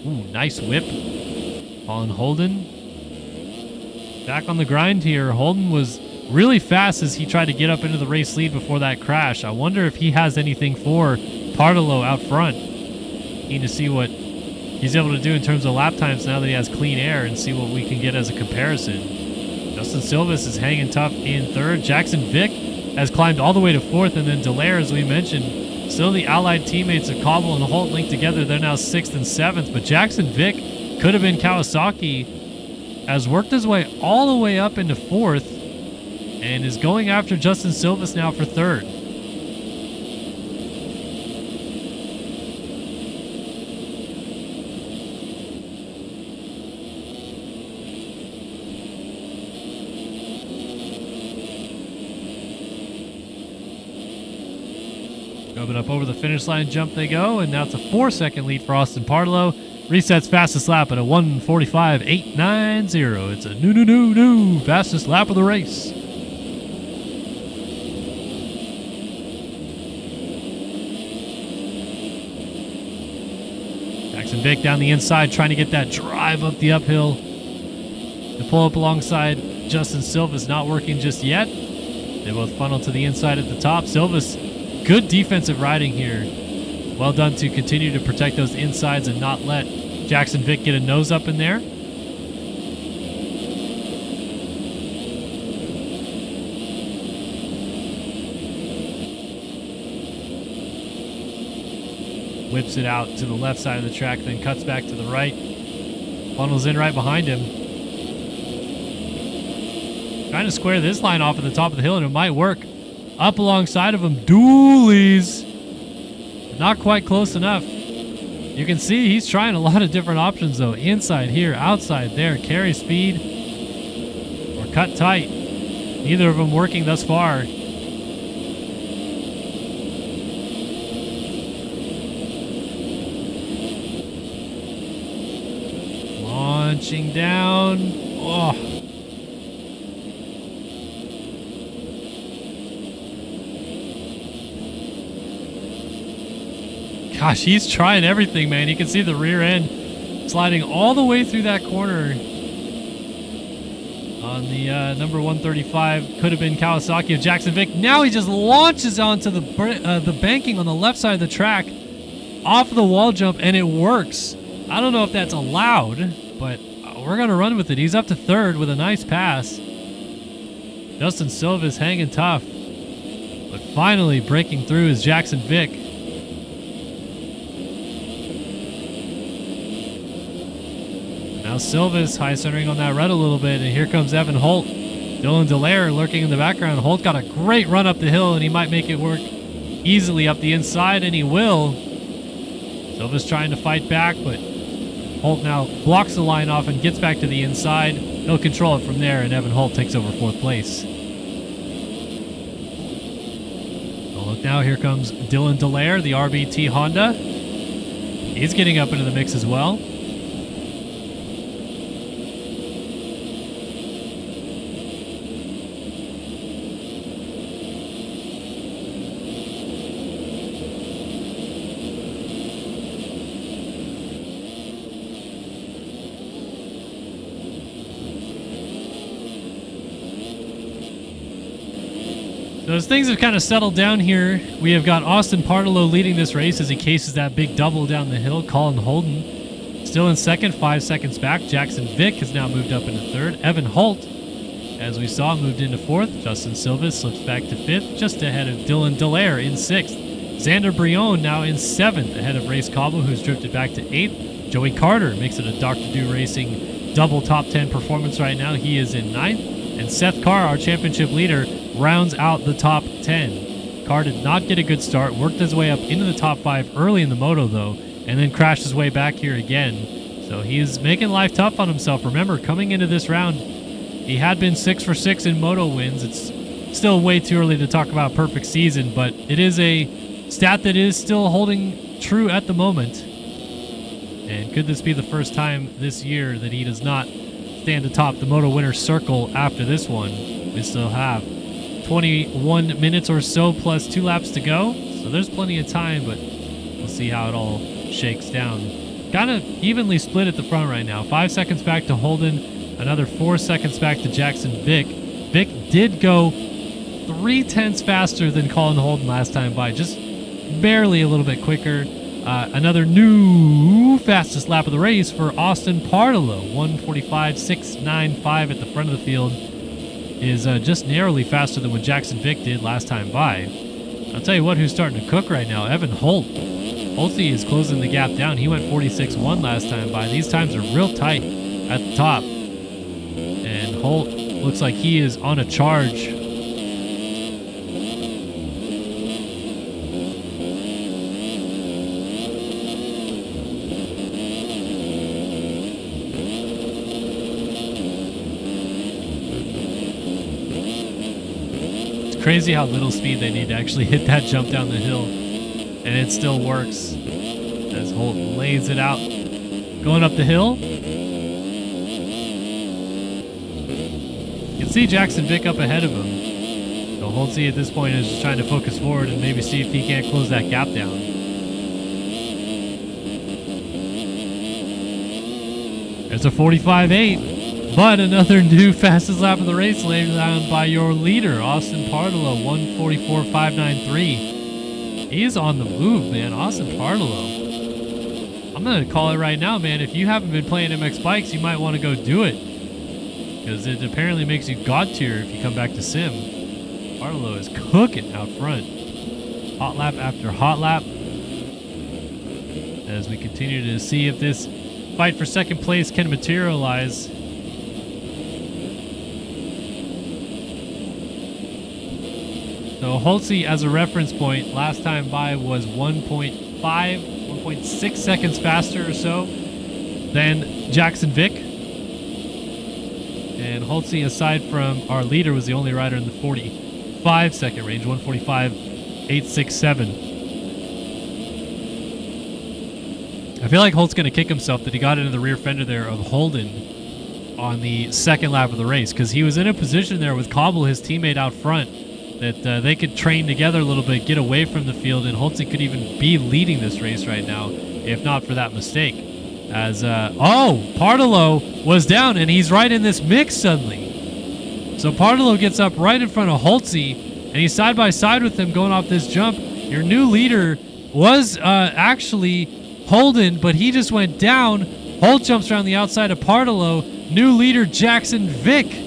[SPEAKER 1] Ooh, nice whip on Holden. Back on the grind here. Holden was really fast as he tried to get up into the race lead before that crash. I wonder if he has anything for Partolo out front. Keen to see what he's able to do in terms of lap times now that he has clean air, and see what we can get as a comparison. Justin Silvis is hanging tough in 3rd. Jackson Vick has climbed all the way to 4th, and then Dallaire, as we mentioned, still the allied teammates of Cobble and Holt linked together. They're now 6th and 7th, but Jackson Vick could have been Kawasaki, has worked his way all the way up into 4th, and is going after Justin Silvis now for 3rd. Coming up over the finish line jump they go, and now it's a 4-second lead for Austin Partolo. Resets fastest lap at a 1:45.890. It's a new fastest lap of the race. Jackson Vick down the inside, trying to get that drive up the uphill to pull up alongside Justin Silvis. Not working just yet. They both funnel to the inside at the top. Silvis, good defensive riding here. Well done to continue to protect those insides and not let Jackson Vick get a nose up in there. Whips it out to the left side of the track, then cuts back to the right. Funnels in right behind him. Trying to square this line off at the top of the hill, and it might work. Up alongside of him, dualies. Not quite close enough. You can see he's trying a lot of different options, though. Inside here, outside there, carry speed, or cut tight. Neither of them working thus far. Launching down. Oh. Gosh, he's trying everything, man. You can see the rear end sliding all the way through that corner on the number 135. Could have been Kawasaki of Jackson Vick. Now he just launches onto the banking on the left side of the track off the wall jump, and it works. I don't know if that's allowed, but we're going to run with it. He's up to third with a nice pass. Justin Silva's hanging tough, but finally breaking through is Jackson Vick. Now Silva's high centering on that red a little bit, and here comes Evan Holt. Dylan Delaire lurking in the background. Holt got a great run up the hill, and he might make it work easily up the inside, and he will. Silva's trying to fight back, but Holt now blocks the line off and gets back to the inside. He'll control it from there, and Evan Holt takes over fourth place. Oh, look now, here comes Dylan Delaire, the RBT Honda. He's getting up into the mix as well. So as things have kind of settled down here, we have got Austin Partlow leading this race as he cases that big double down the hill. Colin Holden still in second, 5 seconds back. Jackson Vick has now moved up into third. Evan Holt, as we saw, moved into fourth. Justin Silva slips back to fifth, just ahead of Dylan Delaire in sixth. Xander Brion now in seventh, ahead of Race Cabo, who's drifted back to eighth. Joey Carter makes it a Dr. Do Racing double top 10 performance right now. He is in ninth. And Seth Carr, our championship leader, rounds out the top 10. Carr did not get a good start, worked his way up into the top 5 early in the moto, though, and then crashed his way back here again. So he's making life tough on himself. Remember, coming into this round, he had been 6 for 6 in moto wins. It's still way too early to talk about perfect season, but it is a stat that is still holding true at the moment. And could this be the first time this year that he does not stand atop the Moto Winner's Circle after this one? We still have 21 minutes or so plus 2 laps to go, so there's plenty of time, but we'll see how it all shakes down. Kind of evenly split at the front right now. 5 seconds back to Holden, another 4 seconds back to Jackson Vick. Vick did go 0.3 faster than Colin Holden last time by, just barely a little bit quicker. Another new fastest lap of the race for Austin Partlow. 1:45.695 at the front of the field is just narrowly faster than what Jackson Vick did last time by. I'll tell you what, who's starting to cook right now, Evan Holt. Holtzy is closing the gap down. He went 46.1 last time by. These times are real tight at the top. And Holt looks like he is on a charge. Crazy how little speed they need to actually hit that jump down the hill, and it still works as Holt lays it out going up the hill. You can see Jackson Vick up ahead of him, so Holtzy at this point is just trying to focus forward and maybe see if he can't close that gap down. There's a 45.8. But another new fastest lap of the race laid down by your leader, Austin Partlow, 1:44.593. He's on the move, man. Austin Partlow. I'm going to call it right now, man. If you haven't been playing MX bikes, you might want to go do it, because it apparently makes you God tier if you come back to Sim. Partlow is cooking out front. Hot lap after hot lap. As we continue to see if this fight for second place can materialize. So Holtzy, as a reference point, last time by was 1.6 seconds faster or so than Jackson Vick. And Holtzy, aside from our leader, was the only rider in the 45-second range, 1:45.867. I feel like Holt's going to kick himself that he got into the rear fender there of Holden on the second lap of the race, because he was in a position there with Cobble, his teammate, out front, that they could train together a little bit, get away from the field, and Holtzy could even be leading this race right now, if not for that mistake. As, Partillo was down, and he's right in this mix suddenly. So Partillo gets up right in front of Holtzy, and he's side by side with him going off this jump. Your new leader was actually Holden, but he just went down. Holt jumps around the outside of Partillo. New leader Jackson Vick,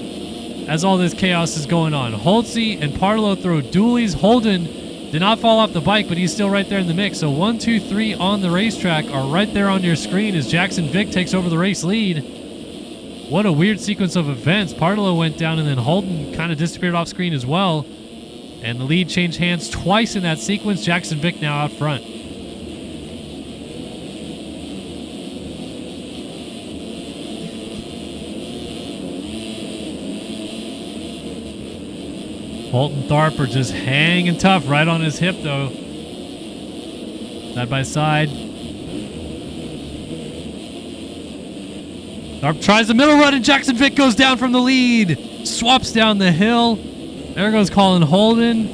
[SPEAKER 1] as all this chaos is going on. Holtzy and Partillo throw dualies. Holden did not fall off the bike, but he's still right there in the mix. So 1, 2, 3 on the racetrack are right there on your screen as Jackson Vick takes over the race lead. What a weird sequence of events. Partillo went down, and then Holden kind of disappeared off screen as well. And the lead changed hands twice in that sequence. Jackson Vick now out front. Holt and Tharp are just hanging tough right on his hip, though. Side by side. Tharp tries the middle run, and Jackson Vick goes down from the lead. Swaps down the hill. There goes Colin Holden.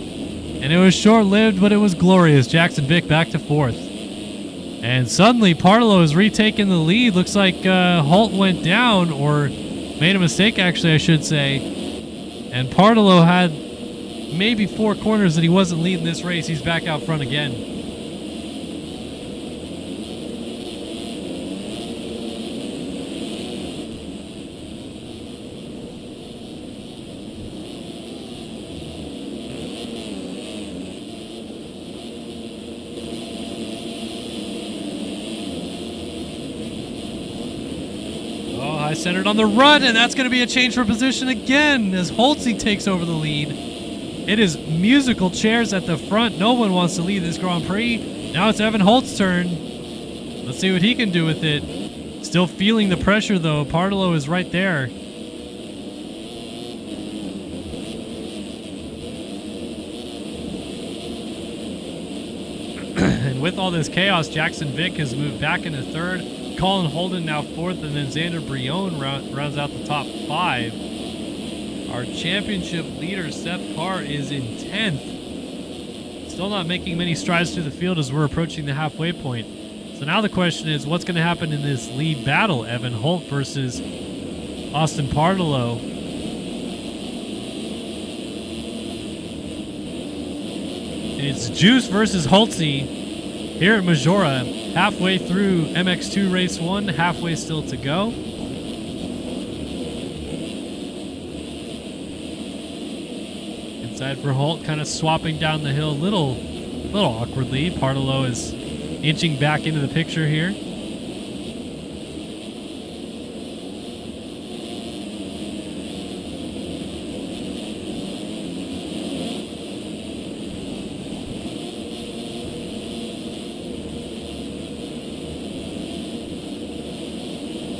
[SPEAKER 1] And it was short-lived, but it was glorious. Jackson Vick back to fourth. And suddenly, Partillo is retaking the lead. Looks like Holt went down, or made a mistake, actually, I should say. And Partillo had maybe 4 corners that he wasn't leading this race. He's back out front again. Oh, high centered on the run, and that's going to be a change for position again as Holtzy takes over the lead. It is musical chairs at the front. No one wants to lead this Grand Prix. Now it's Evan Holt's turn. Let's see what he can do with it. Still feeling the pressure, though. Partillo is right there. And with all this chaos, Jackson Vick has moved back into third. Colin Holden now fourth, and then Xander Brion rounds out the top 5. Our championship leader, Seth Carr, is in 10th. Still not making many strides through the field as we're approaching the halfway point. So now the question is, what's going to happen in this lead battle? Evan Holt versus Austin Partillo. It's Juice versus Holtzy here at Majora. Halfway through MX2 Race 1, halfway still to go. Inside for Holt, kind of swapping down the hill a little awkwardly. Partillo is inching back into the picture here.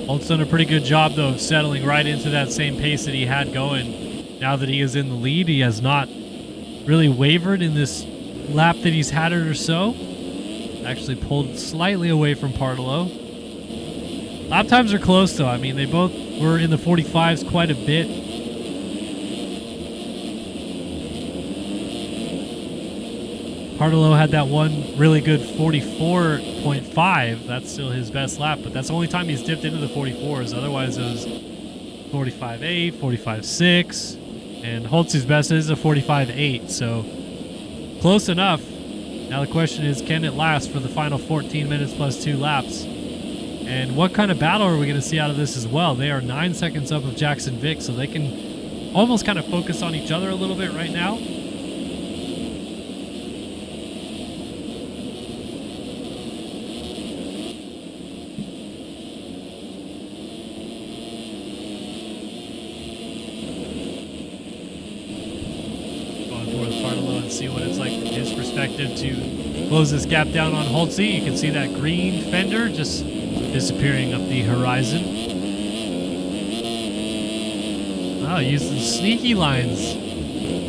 [SPEAKER 1] Holt's done a pretty good job, though, of settling right into that same pace that he had going. Now that he is in the lead, he has not really wavered in this lap that he's had it or so. Actually pulled slightly away from Partillo. Lap times are close, though. I mean, they both were in the 45s quite a bit. Partillo had that one really good 44.5. That's still his best lap, but that's the only time he's dipped into the 44s. Otherwise, it was 45.8, 45.6, and Holtzy's best is a 45.8, so close enough. Now the question is, can it last for the final 14 minutes plus 2 laps? And what kind of battle are we going to see out of this as well? They are 9 seconds up of Jackson Vick, so they can almost kind of focus on each other a little bit right now. Let's see what it's like from his perspective to close this gap down on Holtzy. You can see that green fender just disappearing up the horizon. Oh, using sneaky lines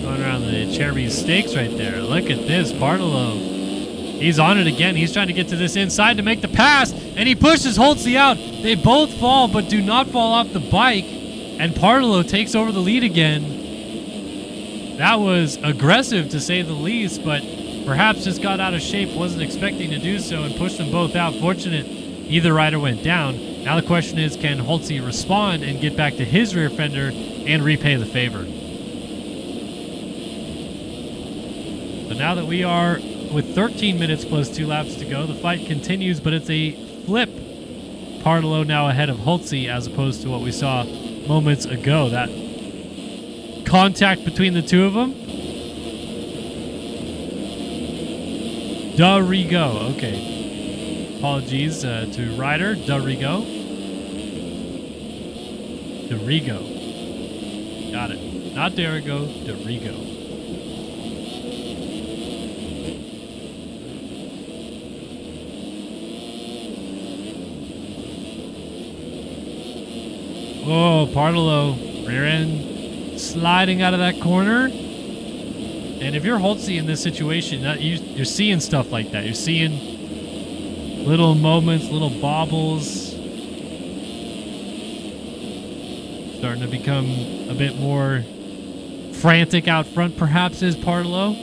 [SPEAKER 1] going around the Cherby stakes right there. Look at this, Bartolo. He's on it again. He's trying to get to this inside to make the pass, and he pushes Holtzy out. They both fall, but do not fall off the bike, and Bartolo takes over the lead again. That was aggressive, to say the least, but perhaps just got out of shape, wasn't expecting to do so, and pushed them both out. Fortunate, either rider went down. Now the question is, can Holtzy respond and get back to his rear fender and repay the favor? But now that we are with 13 minutes plus 2 laps to go, the fight continues, but it's a flip. Bartolo now ahead of Holtzy as opposed to what we saw moments ago. That contact between the two of them. Darigo. Okay. Apologies to rider. Darigo. Darigo. Got it. Not Darigo. Darigo. Oh, Bartolo. Rear end sliding out of that corner. And if you're Holtzy in this situation, you're seeing stuff like that. You're seeing little moments, little bobbles. Starting to become a bit more frantic out front, perhaps, is Bartolo.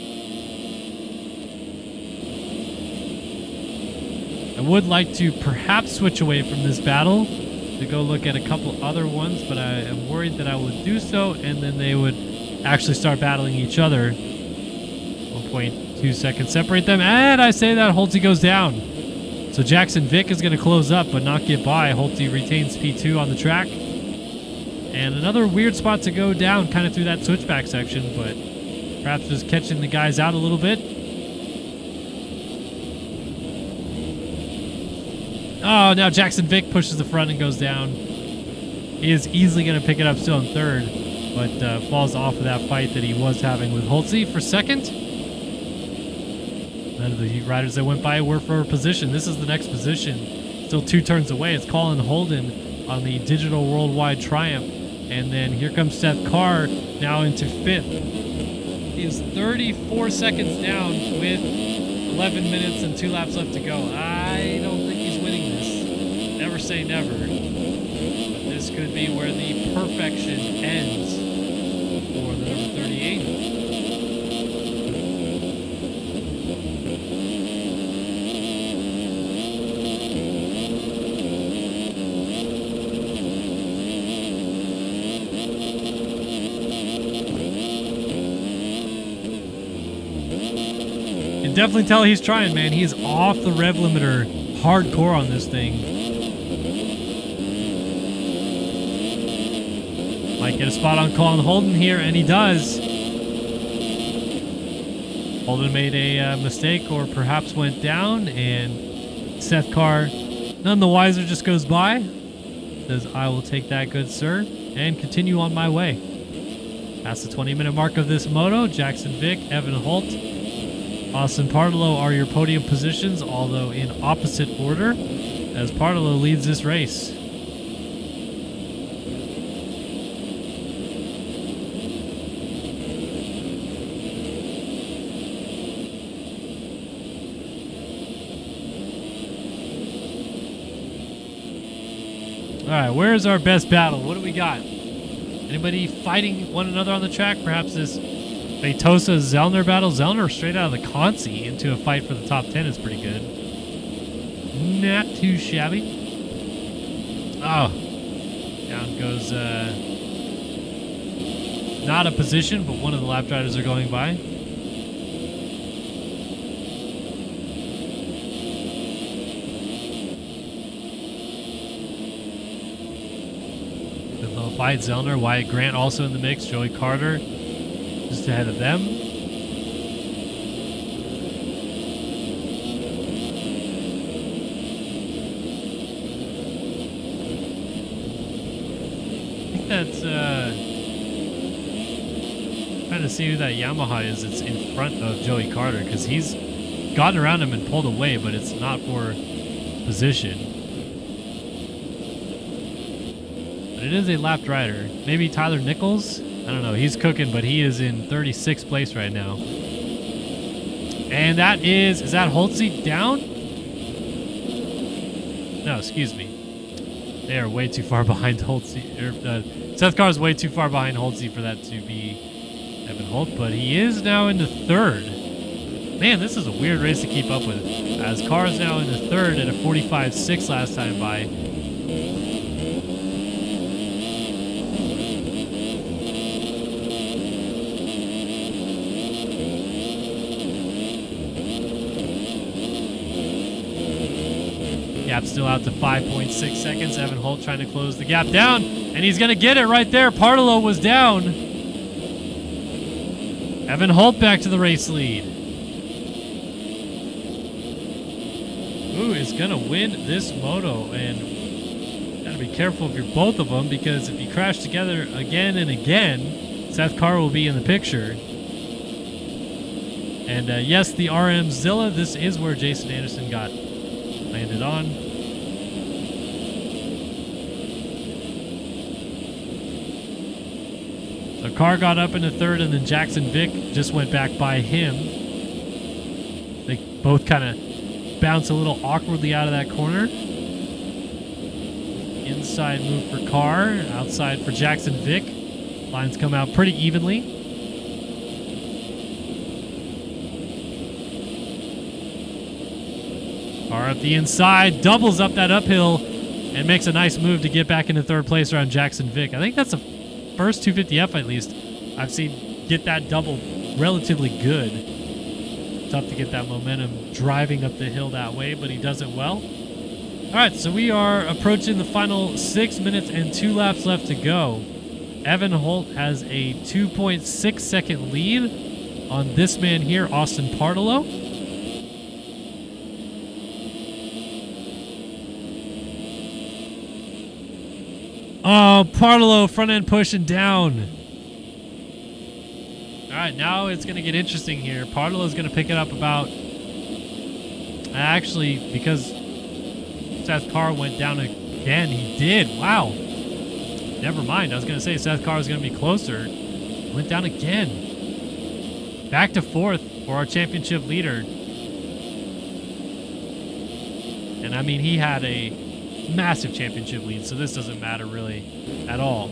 [SPEAKER 1] I would like to perhaps switch away from this battle to go look at a couple other ones, but I am worried that I would do so, and then they would actually start battling each other. 1.2 seconds separate them, and I say that Holtzy goes down. So Jackson Vick is going to close up, but not get by. Holtzy retains P2 on the track. And another weird spot to go down, kind of through that switchback section, but perhaps just catching the guys out a little bit. Oh, now Jackson Vick pushes the front and goes down. He is easily going to pick it up still in third, but falls off of that fight that he was having with Holtzy for second. None of the riders that went by were for position. This is the next position. Still 2 turns away. It's Colin Holden on the Digital Worldwide Triumph. And then here comes Seth Carr now into 5th. He is 34 seconds down with 11 minutes and 2 laps left to go. I don't think he's winning this. Never say never. But this could be where the perfection ends for the number 38. You can definitely tell he's trying, man. He's off the rev limiter hardcore on this thing. Might get a spot on Colin Holden here, and he does. Holden made a mistake or perhaps went down, and Seth Carr, none the wiser, just goes by. Says, I will take that, good sir, and continue on my way. Past the 20-minute mark of this moto, Jackson Vick, Evan Holt, Austin Bartolo are your podium positions, although in opposite order, as Bartolo leads this race. All right, where's our best battle? What do we got? Anybody fighting one another on the track? Perhaps this Beitosa-Zellner battle. Zellner straight out of the Consi into a fight for the top 10 is pretty good. Not too shabby. Oh. Down goes not a position, but one of the lap drivers are going by. Good little fight. Zellner, Wyatt Grant also in the mix. Joey Carter just ahead of them. I think that's Trying to see who that Yamaha is that's in front of Joey Carter, because he's gotten around him and pulled away, but it's not for position. But it is a lapped rider. Maybe Tyler Nichols? I don't know. He's cooking, but he is in 36th place right now. And that is that Holtze down? No, excuse me. They are way too far behind Holtze. Seth Carr's way too far behind Holtze for that to be Evan Holt, but he is now into third. Man, this is a weird race to keep up with. As Carr's now into third at a 45.6 last time by. Gap still out to 5.6 seconds. Evan Holt trying to close the gap down, and he's going to get it right there. Partolo was down. Evan Holt back to the race lead. Who is going to win this moto? And got to be careful if you're both of them, because if you crash together again and again, Seth Carr will be in the picture. And yes, the RM Zilla, this is where Jason Anderson got landed on. So Carr got up into third, and then Jackson Vick just went back by him. They both kind of bounce a little awkwardly out of that corner. Inside move for Carr, outside for Jackson Vick. Lines come out pretty evenly. Carr up the inside, doubles up that uphill, and makes a nice move to get back into third place around Jackson Vick. I think that's the first 250F at least I've seen get that double relatively good. Tough to get that momentum driving up the hill that way, but he does it well. All right, so we are approaching the final 6 minutes and 2 laps left to go. Evan Holt has a 2.6 second lead on this man here, Austin Partolo. Oh, Partolo front end pushing down. All right, now it's going to get interesting here. Partolo is going to pick it up about... Actually, because Seth Carr went down again, he did. Wow. Never mind. I was going to say Seth Carr is going to be closer. Went down again. Back to fourth for our championship leader. And, I mean, he had a massive championship lead, so this doesn't matter really at all.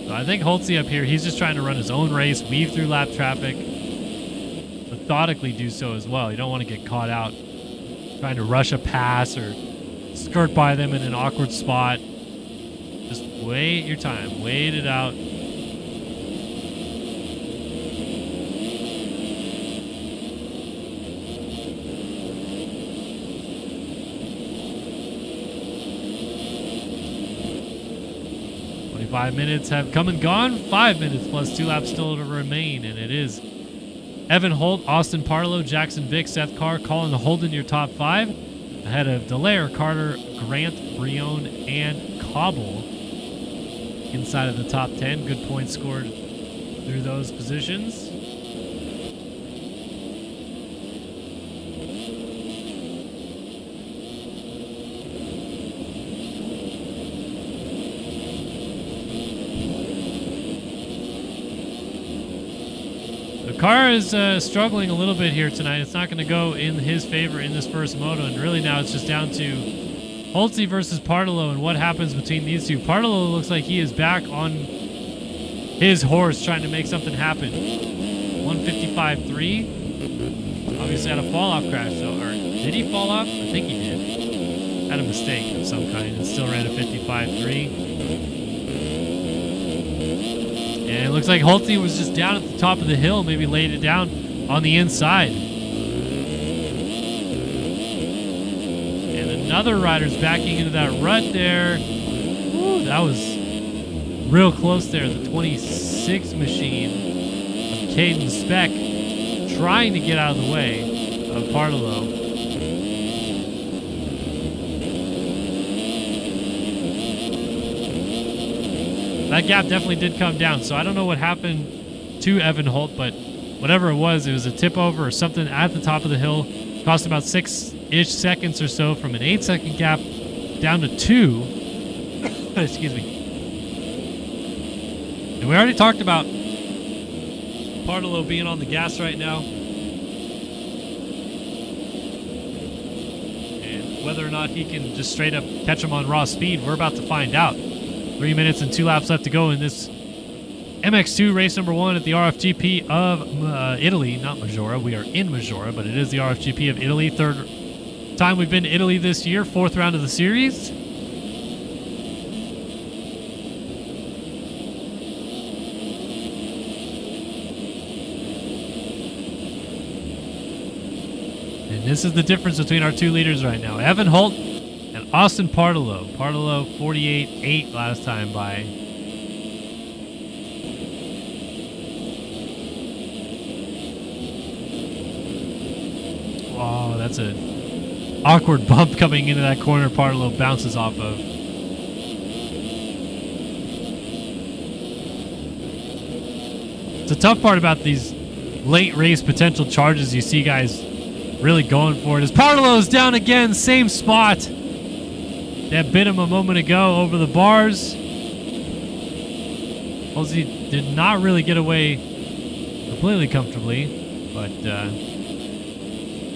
[SPEAKER 1] So I think Holtze up here, he's just trying to run his own race, weave through lap traffic, methodically do so as well. You don't want to get caught out trying to rush a pass or skirt by them in an awkward spot. Just wait your time. Wait it out. Minutes have come and gone. 5 minutes plus 2 laps still to remain, and it is Evan Holt, Austin Partolo, Jackson Vick, Seth Carr, Colin Holden your top 5, ahead of Dallaire, Carter, Grant, Brion, and Cobble inside of the top 10. Good points scored through those positions. Carr is struggling a little bit here tonight. It's not going to go in his favor in this first moto, and really now it's just down to Holtze versus Partolo and what happens between these two. Partolo looks like he is back on his horse trying to make something happen. 155.3. Obviously had a fall-off crash, though. Or did he fall off? I think he did. Had a mistake of some kind and still ran a 55.3. And it looks like Holtze was just down at the top of the hill, maybe laid it down on the inside. And another rider's backing into that rut there. Ooh, that was real close there. The 26 machine of Caden Speck trying to get out of the way of Partallo. That gap definitely did come down, so I don't know what happened to Evan Holt, but whatever it was a tip over or something at the top of the hill. Cost about 6-ish seconds or so from an 8-second gap down to 2. Excuse me. And we already talked about Partallo being on the gas right now. And whether or not he can just straight up catch him on raw speed, we're about to find out. 3 minutes and 2 laps left to go in this MX2 race number 1 at the RFGP of Italy. Not Maggiora. We are in Maggiora, but it is the RFGP of Italy. Third time we've been to Italy this year. 4th round of the series. And this is the difference between our two leaders right now. Evan Holt and Austin Partallo. Partallo 48.8 last time by. Oh, that's an awkward bump coming into that corner Partallo bounces off of. It's a tough part about these late race potential charges. You see guys really going for it. As Partallo's down again, same spot that bit him a moment ago over the bars. Ozzy did not really get away completely comfortably, but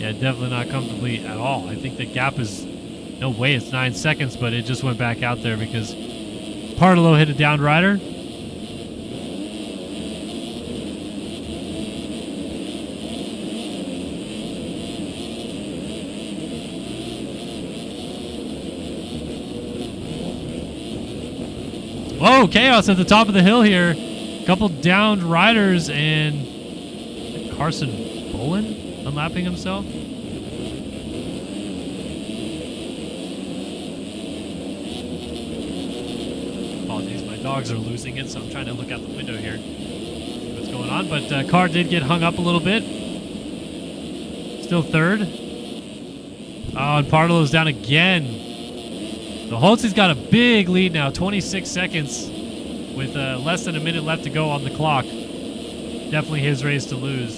[SPEAKER 1] yeah, definitely not comfortably at all. I think the gap is, no way it's 9 seconds, but it just went back out there because Partallo hit a down rider. Whoa, chaos at the top of the hill here. Couple downed riders and Carson Bolin unlapping himself. Apologies, my dogs are losing it, so I'm trying to look out the window here. See what's going on, but car did get hung up a little bit. Still third. Oh, and Partallo's down again. So Holtzy's got a big lead now, 26 seconds with less than a minute left to go on the clock. Definitely his race to lose.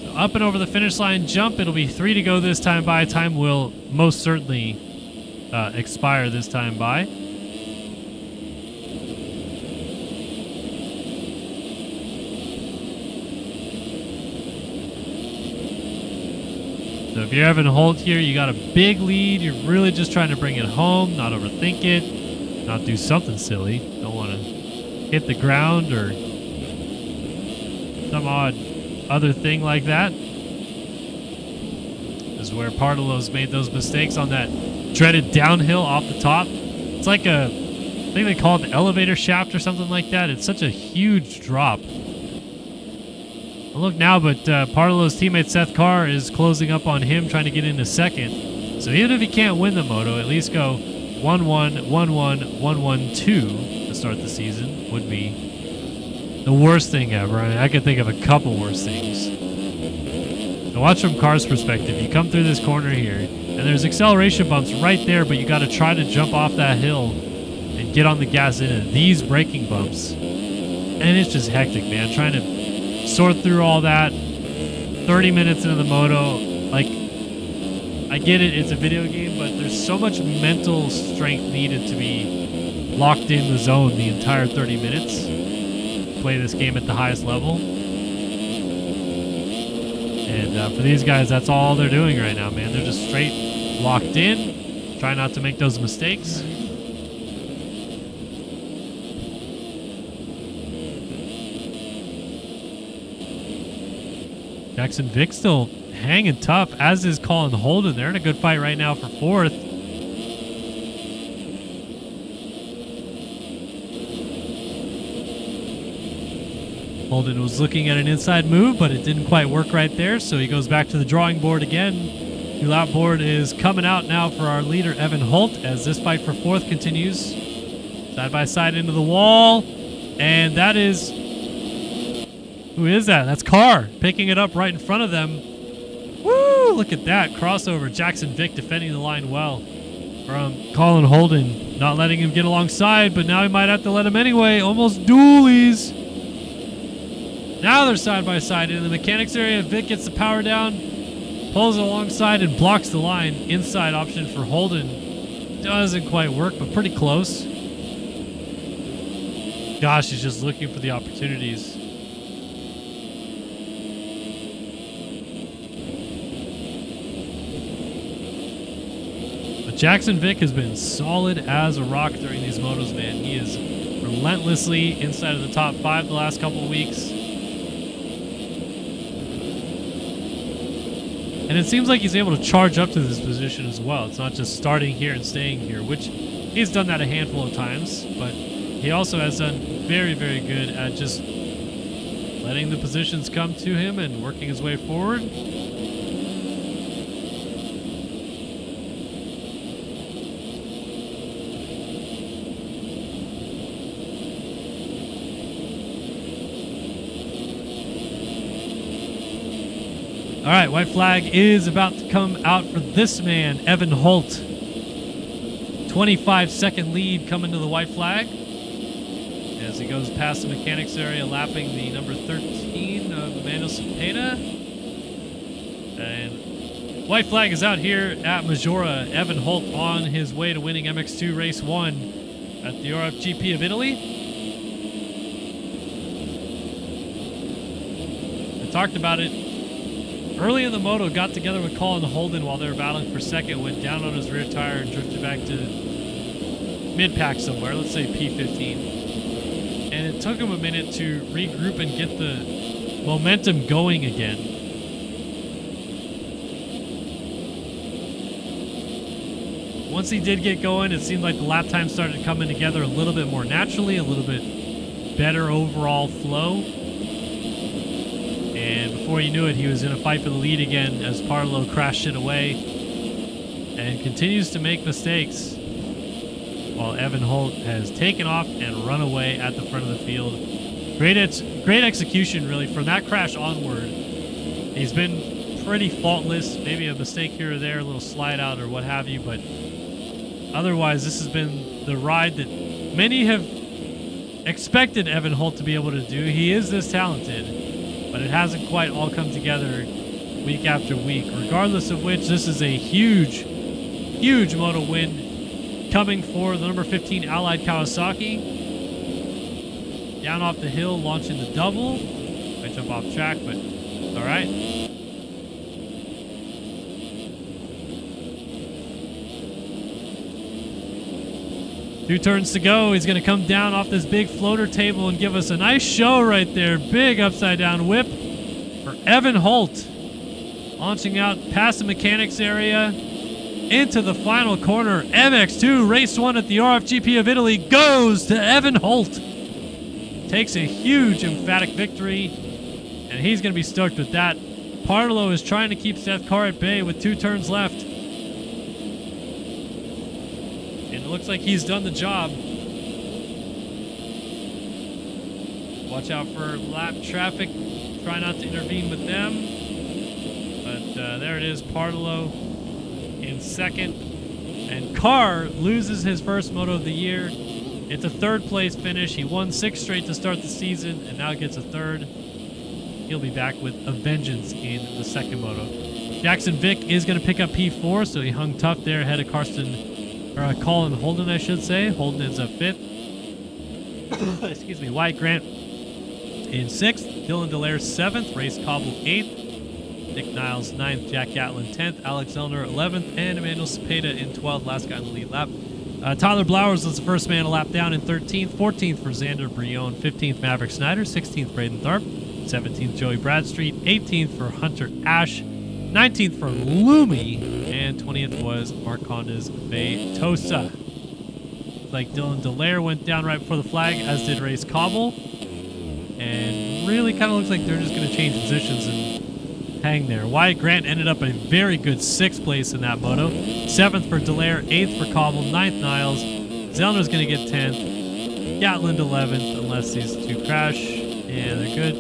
[SPEAKER 1] So up and over the finish line jump. It'll be 3 to go this time by. Time will most certainly expire this time by. So if you're Evan Holt here, you got a big lead. You're really just trying to bring it home, not overthink it, not do something silly. Don't want to hit the ground or some odd other thing like that. This is where Partallo's made those mistakes on that dreaded downhill off the top. It's like I think they call it the elevator shaft or something like that. It's such a huge drop. Look now, but Partallo's teammate Seth Carr is closing up on him, trying to get into second. So even if he can't win the moto, at least go 1-1, 1-1, 1-1-2 to start the season would be the worst thing ever. I mean, I could think of a couple worse things. Now watch from Carr's perspective. You come through this corner here, and there's acceleration bumps right there, but you got to try to jump off that hill and get on the gas into these braking bumps. And it's just hectic, man, trying to sort through all that. 30 minutes into the moto. Like, I get it, it's a video game, but there's so much mental strength needed to be locked in the zone the entire 30 minutes. Play this game at the highest level. And for these guys, that's all they're doing right now, man. They're just straight locked in. Try not to make those mistakes. Jackson Vick still hanging tough, as is Colin Holden. They're in a good fight right now for 4th. Holden was looking at an inside move, but it didn't quite work right there, so he goes back to the drawing board again. New lap board is coming out now for our leader, Evan Holt, as this fight for 4th continues. Side by side into the wall. And that is... Who is that? That's Carr picking it up right in front of them. Woo! Look at that. Crossover. Jackson Vick defending the line well from Colin Holden. Not letting him get alongside, but now he might have to let him anyway. Almost dualies. Now they're side by side in the mechanics area. Vick gets the power down, pulls it alongside, and blocks the line. Inside option for Holden. Doesn't quite work, but pretty close. Gosh, he's just looking for the opportunities. But Jackson Vick has been solid as a rock during these motos, man. He is relentlessly inside of the top 5 the last couple of weeks. And it seems like he's able to charge up to this position as well. It's not just starting here and staying here, which he's done that a handful of times, but he also has done very, very good at just letting the positions come to him and working his way forward. All right, white flag is about to come out for this man, Evan Holt. 25-second lead coming to the white flag as he goes past the mechanics area, lapping the number 13 of Emmanuel Cepeda. And white flag is out here at Maggiora. Evan Holt on his way to winning MX2 Race 1 at the RFGP of Italy. I talked about it early in the moto, got together with Colin Holden while they were battling for second, went down on his rear tire and drifted back to mid-pack somewhere, let's say P15. And it took him a minute to regroup and get the momentum going again. Once he did get going, it seemed like the lap time started coming together a little bit more naturally, a little bit better overall flow. And before you knew it, he was in a fight for the lead again as Parlo crashed it away and continues to make mistakes while Evan Holt has taken off and run away at the front of the field. Great execution, really, from that crash onward. He's been pretty faultless, maybe a mistake here or there, a little slide out or what have you, but otherwise this has been the ride that many have expected Evan Holt to be able to do. He is this talented, but it hasn't quite all come together week after week. Regardless of which, this is a huge, huge moto win coming for the number 15 Allied Kawasaki. Down off the hill, launching the double. I jump off track, but all right. 2 turns to go. He's going to come down off this big floater table and give us a nice show right there. Big upside down whip for Evan Holt. Launching out past the mechanics area into the final corner. MX2 Race 1 at the RFGP of Italy goes to Evan Holt. Takes a huge emphatic victory, and he's going to be stoked with that. Parlo is trying to keep Seth Carr at bay with 2 turns left. It looks like he's done the job. Watch out for lap traffic. Try not to intervene with them. But there it is, Parlo in second. And Carr loses his first moto of the year. It's a 3rd place finish. He won 6 straight to start the season and now gets a 3rd. He'll be back with a vengeance in the 2nd moto. Jackson Vick is going to pick up P4, so he hung tough there ahead of Colin Holden, I should say. Holden ends up 5th. Excuse me. Wyatt Grant in 6th. Dylan Delaire 7th. Race Cobble 8th. Nick Niles 9th. Jack Gatlin 10th. Alex Zellner 11th. And Emmanuel Cepeda in 12th. Last guy on the lead lap. Tyler Blowers was the first man a lap down in 13th. 14th for Xander Brion. 15th Maverick Snyder. 16th Braden Tharp. 17th Joey Bradstreet. 18th for Hunter Ash. 19th for Lumi. And 20th was Marcondes Vetosa. Like Dylan Delaire went down right before the flag, as did Race Cobble. And really kind of looks like they're just going to change positions and hang there. Wyatt Grant ended up a very good 6th place in that moto. 7th for Delaire, 8th for Cobble, 9th Niles. Zellner's going to get 10th. Gatland 11th, unless these two crash, and they're good.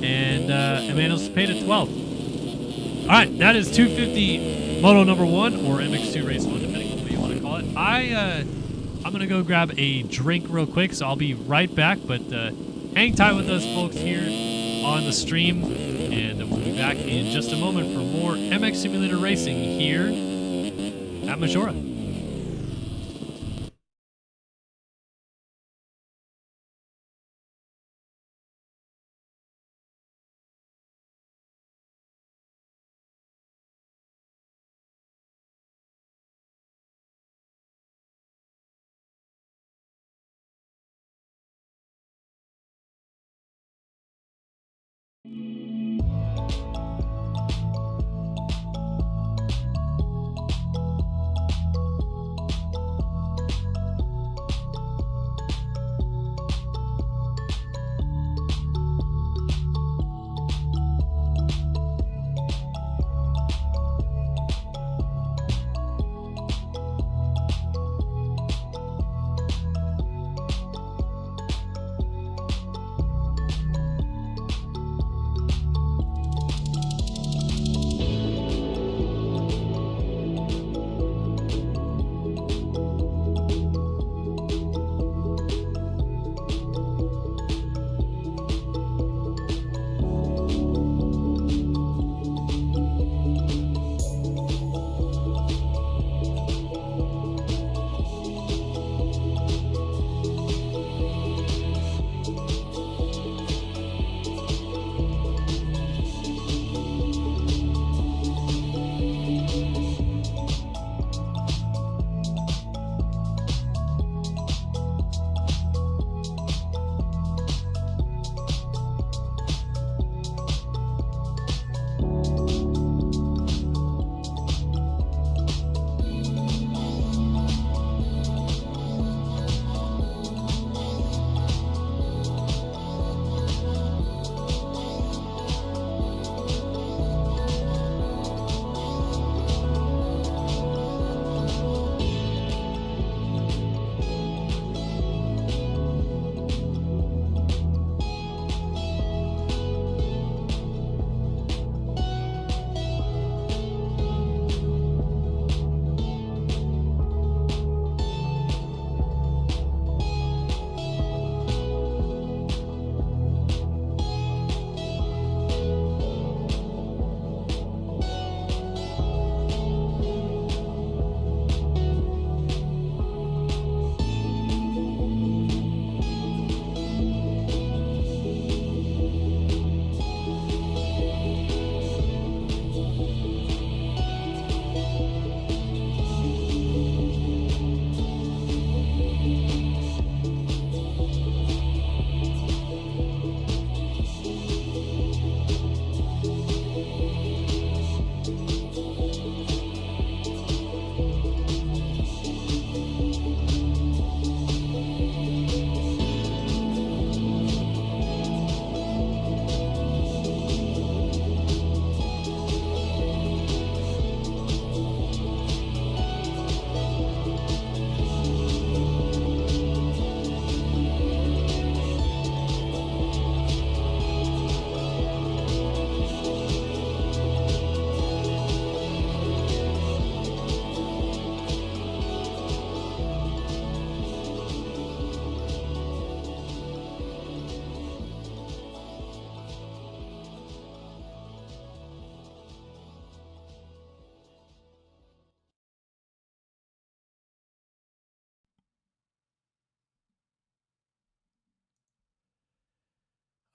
[SPEAKER 1] And Emmanuel's paid at 12. All right, that is 250 Moto number 1, or MX2 Race 1, depending on what you want to call it. I'm gonna go grab a drink real quick, so I'll be right back. But hang tight with us, folks, here on the stream, and we'll be back in just a moment for more MX Simulator Racing here at Majora.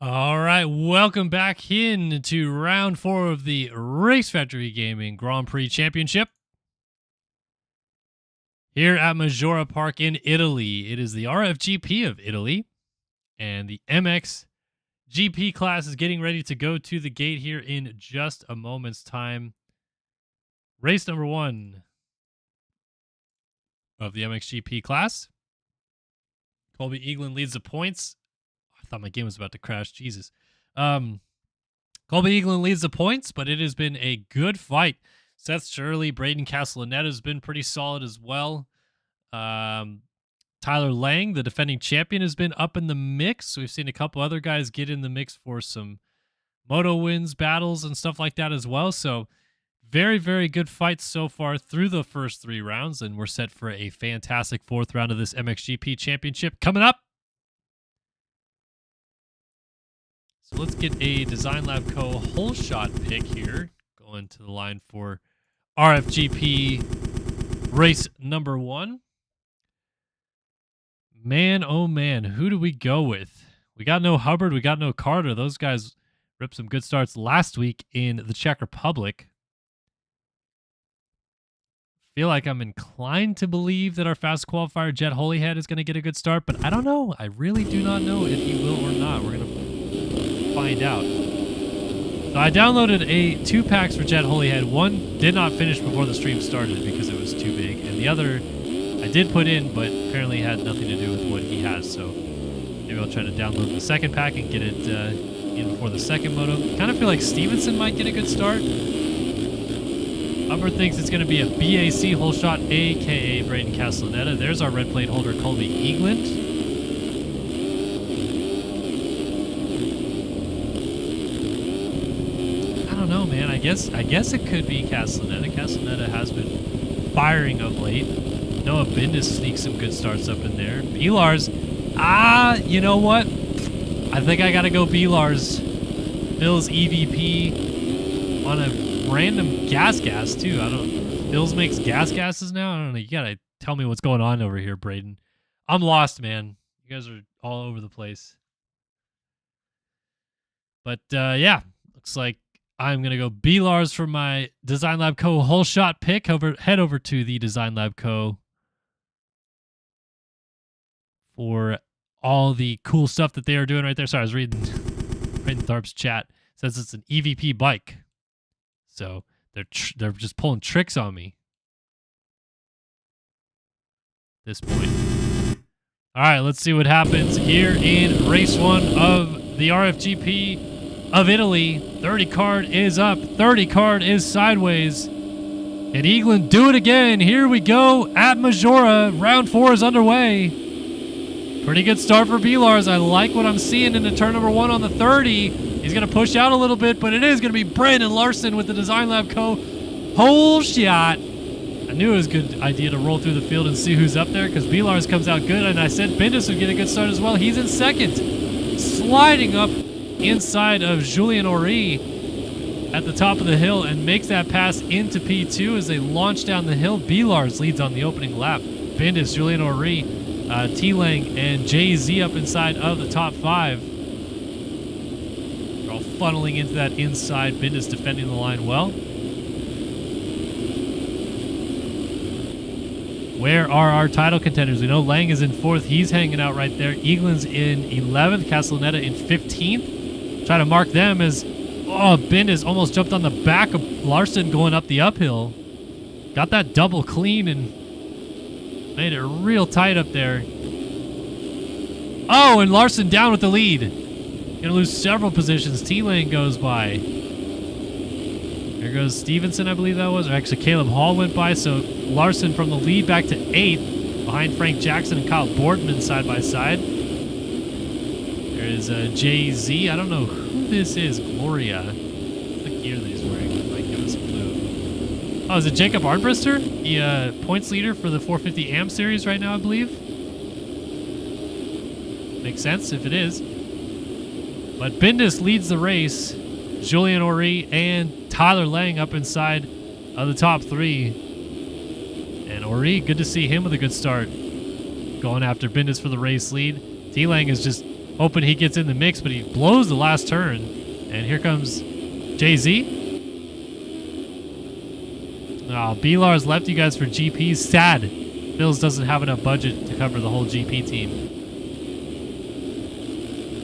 [SPEAKER 1] All right, welcome back in to round 4 of the Race Factory Gaming Grand Prix Championship here at Majora Park in Italy. It is the RFGP of Italy, and the MXGP class is getting ready to go to the gate here in just a moment's time. Race number 1 of the MXGP class. Colby Eaglin leads the points. I thought my game was about to crash. Jesus. Colby Eaglin leads the points, but it has been a good fight. Seth Shirley, Braden Castellaneta has been pretty solid as well. Tyler Lang, the defending champion, has been up in the mix. We've seen a couple other guys get in the mix for some moto wins, battles, and stuff like that as well. So very, very good fights so far through the first 3 rounds, and we're set for a fantastic 4th round of this MXGP Championship coming up. So let's get a Design Lab Co. whole shot pick here. Going to the line for RFGP race number 1. Man, oh man, who do we go with? We got no Hubbard, we got no Carter. Those guys ripped some good starts last week in the Czech Republic. Feel like I'm inclined to believe that our fast qualifier Jet Holyhead is going to get a good start, but I don't know. I really do not know if he will or not. We're going to find out. So I downloaded 2 packs for Jet Holyhead. One did not finish before the stream started because it was too big, and the other I did put in, but apparently had nothing to do with what he has. So maybe I'll try to download the second pack and get it in before the second moto. Kind of feel like Stevenson might get a good start. Hubbard thinks it's going to be a BAC whole shot, a.k.a. Braden Castellaneta. There's our red plate holder, Colby Eagland. I don't know, man. I guess it could be Castellaneta. Castellaneta has been firing of late. Noah Bindis sneaks some good starts up in there. B-Lars. You know what? I think I got to go B-Lars. Bill's EVP on a random gas too. I don't. Bills makes gases now. I don't know. You gotta tell me what's going on over here, Braden. I'm lost, man. You guys are all over the place. But yeah, looks like I'm gonna go B-Lars for my Design Lab Co. whole shot pick. Head over to the Design Lab Co. for all the cool stuff that they are doing right there. Sorry, I was reading Tharp's chat. It says it's an EVP bike. So they're just pulling tricks on me at this point. All right, let's see what happens here in race 1 of the RFGP of Italy. 30 card is up. 30 card is sideways. And Eagland do it again. Here we go at Majora. Round 4 is underway. Pretty good start for B-Lars. I like what I'm seeing into turn number 1 on the 30. He's going to push out a little bit, but it is going to be Brandon Larson with the Design Lab Co. whole shot. I knew it was a good idea to roll through the field and see who's up there because B-Lars comes out good, and I said Bindis would get a good start as well. He's in second. Sliding up inside of Julien Ory at the top of the hill and makes that pass into P2 as they launch down the hill. B-Lars leads on the opening lap. Bindis, Julien Ory, T-Lang, and Jay-Z up inside of the top 5. They're all funneling into that inside. Bindis defending the line well. Where are our title contenders? We know Lang is in 4th. He's hanging out right there. Eagland's in 11th. Castellaneta in 15th. Try to mark them as... Oh, Bindis almost jumped on the back of Larson going up the uphill. Got that double clean and made it real tight up there. Oh, and Larson down with the lead. Gonna lose several positions. T-Lane goes by. There goes Stevenson, I believe that was. Or actually, Caleb Hall went by. So Larson from the lead back to 8th. Behind Frank Jackson and Kyle Boardman side by side. There is Jay-Z. I don't know who this is. Gloria. What's the gear that he's wearing? It might give us a clue. Oh, is it Jacob Arnbrister? The points leader for the 450 AM series right now, I believe. Makes sense if it is. But Bindis leads the race. Julien Ory and Tyler Lang up inside of the top 3. And Ory, good to see him with a good start. Going after Bindis for the race lead. T-Lang is just hoping he gets in the mix, but he blows the last turn. And here comes Jay-Z. Oh, B-Lars left you guys for GP. Sad. Bills doesn't have enough budget to cover the whole GP team.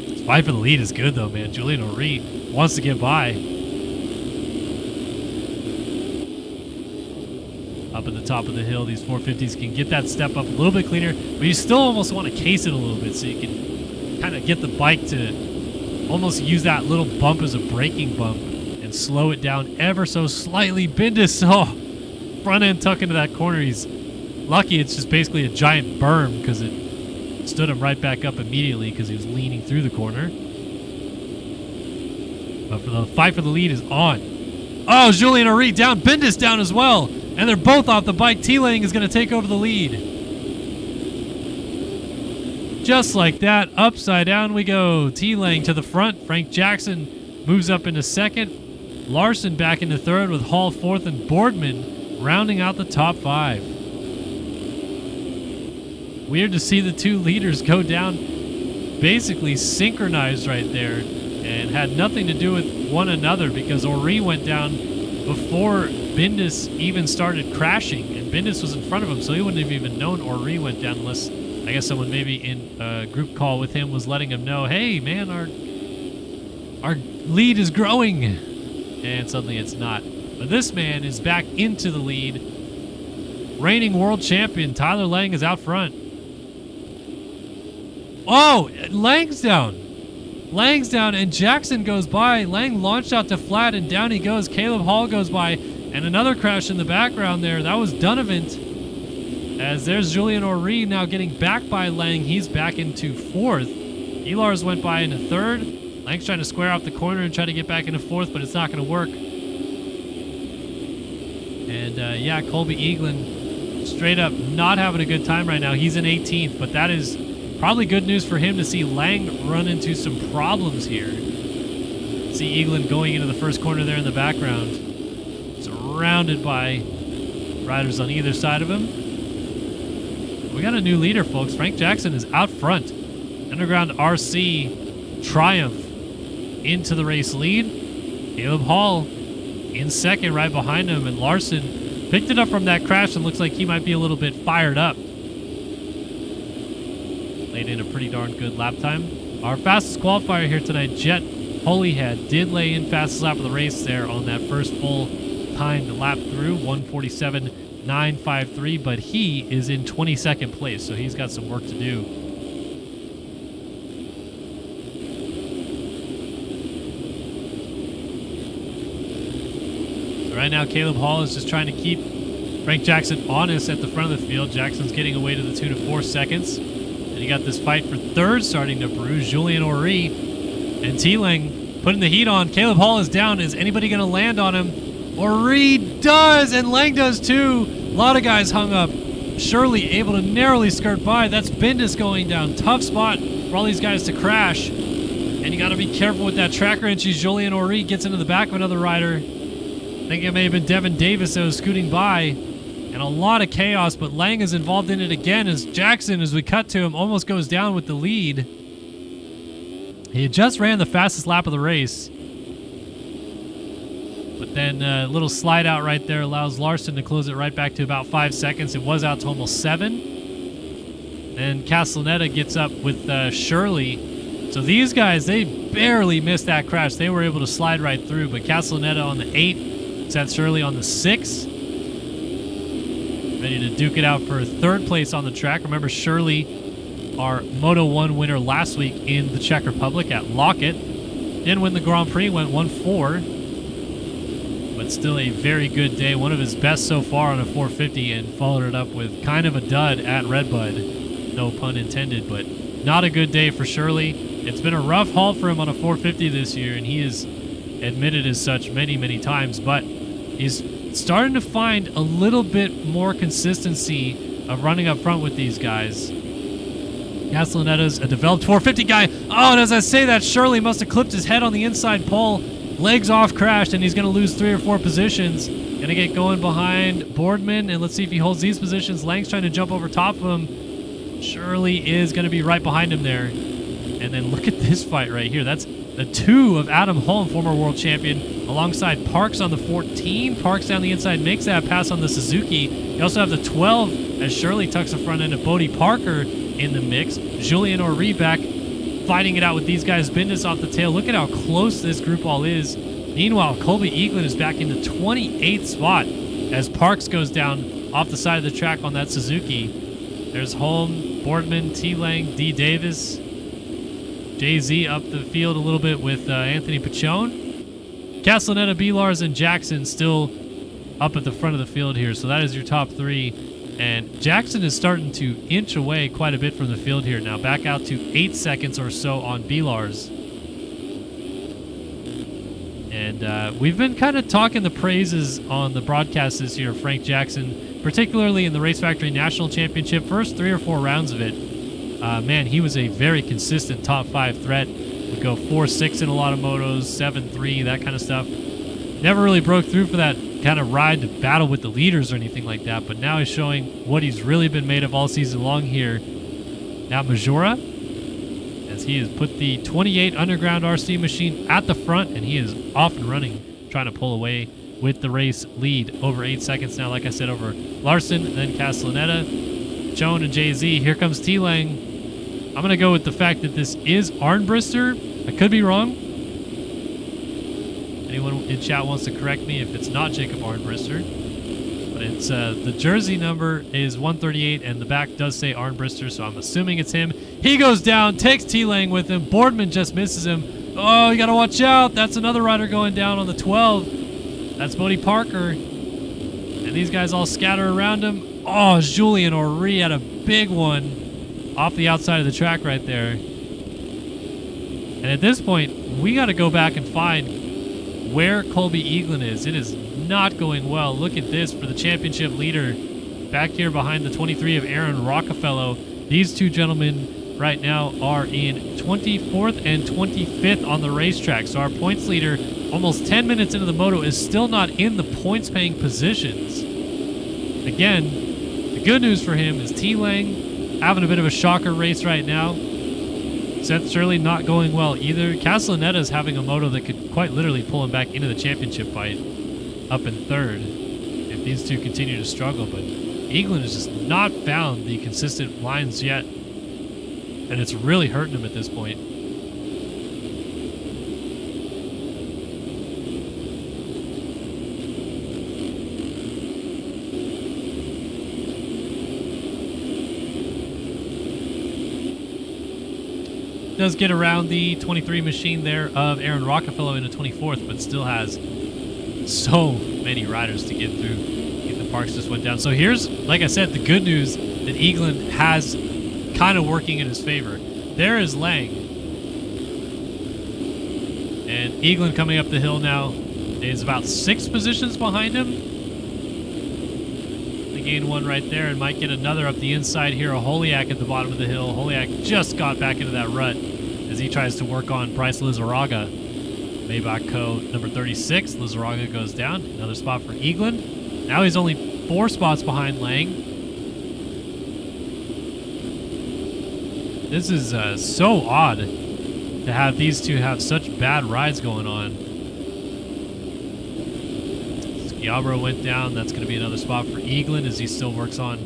[SPEAKER 1] This fight for the lead is good, though, man. Julien Ory wants to get by. Up at the top of the hill, these 450s can get that step up a little bit cleaner, but you still almost want to case it a little bit so you can kind of get the bike to almost use that little bump as a braking bump and slow it down ever so slightly. Bindis, front end tuck into that corner. He's lucky it's just basically a giant berm because it stood him right back up immediately because he was leaning through the corner. But for the fight for the lead is on. Oh, Julien Henry down. Bendis down as well. And they're both off the bike. T-Lang is going to take over the lead. Just like that, upside down we go. T-Lang to the front. Frank Jackson moves up into second. Larson back into third with Hall fourth and Boardman rounding out the top 5. Weird to see the two leaders go down basically synchronized right there and had nothing to do with one another because Henry went down before Bendis even started crashing, and Bendis was in front of him, so he wouldn't have even known Henry went down unless, I guess, someone maybe in a group call with him was letting him know, hey, man, our lead is growing, and suddenly it's not. But this man is back into the lead. Reigning world champion Tyler Lang is out front. Oh, Lang's down. Lang's down, and Jackson goes by. Lang launched out to flat, and down he goes. Caleb Hall goes by, and another crash in the background there. That was Donovan. As there's Julien Henry now getting back by Lang. He's back into fourth. Elars went by into third. Lang's trying to square off the corner and try to get back into fourth, but it's not going to work. And, yeah, Colby Eaglin straight up not having a good time right now. He's in 18th, but that is probably good news for him to see Lang run into some problems here. See Eaglin going into the first corner there in the background. Surrounded by riders on either side of him. We got a new leader, folks. Frank Jackson is out front. Underground RC Triumph into the race lead. Caleb Hall in second right behind him, and Larson picked it up from that crash and looks like he might be a little bit fired up. Laid in a pretty darn good lap time. Our fastest qualifier here tonight, Jet Holyhead, did lay in fastest lap of the race there on that first full timed lap through, 1:47.953, but he is in 22nd place, so he's got some work to do. So right now, Caleb Hall is just trying to keep Frank Jackson honest at the front of the field. Jackson's getting away to the tune of 4 seconds. And you got this fight for third starting to brew. Julien Henry and T-Lang putting the heat on. Caleb Hall is down. Is anybody going to land on him? Henry does, and Lang does too. A lot of guys hung up. Shirley able to narrowly skirt by. That's Bendis going down. Tough spot for all these guys to crash. And you got to be careful with that track wrench. Julien Henry gets into the back of another rider. I think it may have been Devin Davis that was scooting by. And a lot of chaos, but Lang is involved in it again as Jackson, as we cut to him, almost goes down with the lead. He had just ran the fastest lap of the race. But then a little slide out right there allows Larson to close it right back to about 5 seconds. It was out to almost 7. And Castellaneta gets up with Shirley. So these guys, they barely missed that crash. They were able to slide right through, but Castellaneta on the 8, Seth Shirley on the 6. Ready to duke it out for third place on the track. Remember, Shirley, our Moto 1 winner last week in the Czech Republic at Lockett, didn't win the Grand Prix, went 1-4. But still a very good day. One of his best so far on a 450, and followed it up with kind of a dud at Redbud. No pun intended, but not a good day for Shirley. It's been a rough haul for him on a 450 this year, and he has admitted as such many, many times, but he's starting to find a little bit more consistency of running up front with these guys. Castellaneta's a developed 450 guy. Oh, and as I say that, Shirley must have clipped his head on the inside pole. Legs off, crashed, and he's going to lose 3 or 4 positions. Going to get going behind Boardman, and let's see if he holds these positions. Lang's trying to jump over top of him. Shirley is going to be right behind him there. And then look at this fight right here. That's the 2 of Adam Holm, former world champion, alongside Parks on the 14. Parks down the inside makes that pass on the Suzuki. You also have the 12 as Shirley tucks the front end of Bodie Parker in the mix. Julien Henry back fighting it out with these guys. Bendis off the tail. Look at how close this group all is. Meanwhile, Colby Eaglin is back in the 28th spot as Parks goes down off the side of the track on that Suzuki. There's Holm, Boardman, T-Lang, D. Davis, Jay-Z up the field a little bit with Anthony Pachone. Castellaneta, B-Lars, and Jackson still up at the front of the field here. So that is your top 3. And Jackson is starting to inch away quite a bit from the field here now, back out to 8 seconds or so on B-Lars. And we've been kind of talking the praises on the broadcast this year of Frank Jackson, particularly in the Race Factory National Championship. First 3 or 4 rounds of it, man, he was a very consistent top 5 threat. Would go 4-6 in a lot of motos, 7-3, that kind of stuff. Never really broke through for that kind of ride to battle with the leaders or anything like that, but now he's showing what he's really been made of all season long here at Majora, as he has put the 28 Underground RC machine at the front, and he is off and running, trying to pull away with the race lead. Over 8 seconds now, like I said, over Larson, then Castellaneta, Joan, and Jay-Z. Here comes T-Lang. I'm going to go with the fact that this is Arnbrister. I could be wrong. Anyone in chat wants to correct me if it's not Jacob Arnbrister. But it's the jersey number is 138, and the back does say Arnbrister, so I'm assuming it's him. He goes down, takes T-Lang with him. Boardman just misses him. Oh, you got to watch out. That's another rider going down on the 12. That's Bodie Parker. And these guys all scatter around him. Oh, Julien Ory had a big one off the outside of the track right there. And at this point, we got to go back and find where Colby Eaglin is. It is not going well. Look at this for the championship leader back here behind the 23 of Aaron Rockefeller. These two gentlemen right now are in 24th and 25th on the racetrack. So our points leader, almost 10 minutes into the moto, is still not in the points paying positions. Again, the good news for him is T-Lang having a bit of a shocker race right now. Seth Shirley not going well either. Castellaneta is having a moto that could quite literally pull him back into the championship fight up in 3rd if these two continue to struggle. But Eaglin has just not found the consistent lines yet, and it's really hurting him at this point. Does get around the 23 machine there of Aaron Rockefeller in the 24th, but still has so many riders to get through. Ethan Parks just went down. So here's, like I said, the good news that Eaglin has kind of working in his favor. There is Lang. And Eaglin coming up the hill now is about 6 positions behind him. They gain 1 right there and might get another up the inside here. A Holiak at the bottom of the hill. Holiak just got back into that rut as he tries to work on Bryce Lizarraga. Maybach Co. number 36. Lizarraga goes down. Another spot for Eaglin. Now he's only 4 spots behind Lang. This is so odd to have these two have such bad rides going on. Schiabro went down. That's going to be another spot for Eaglin as he still works on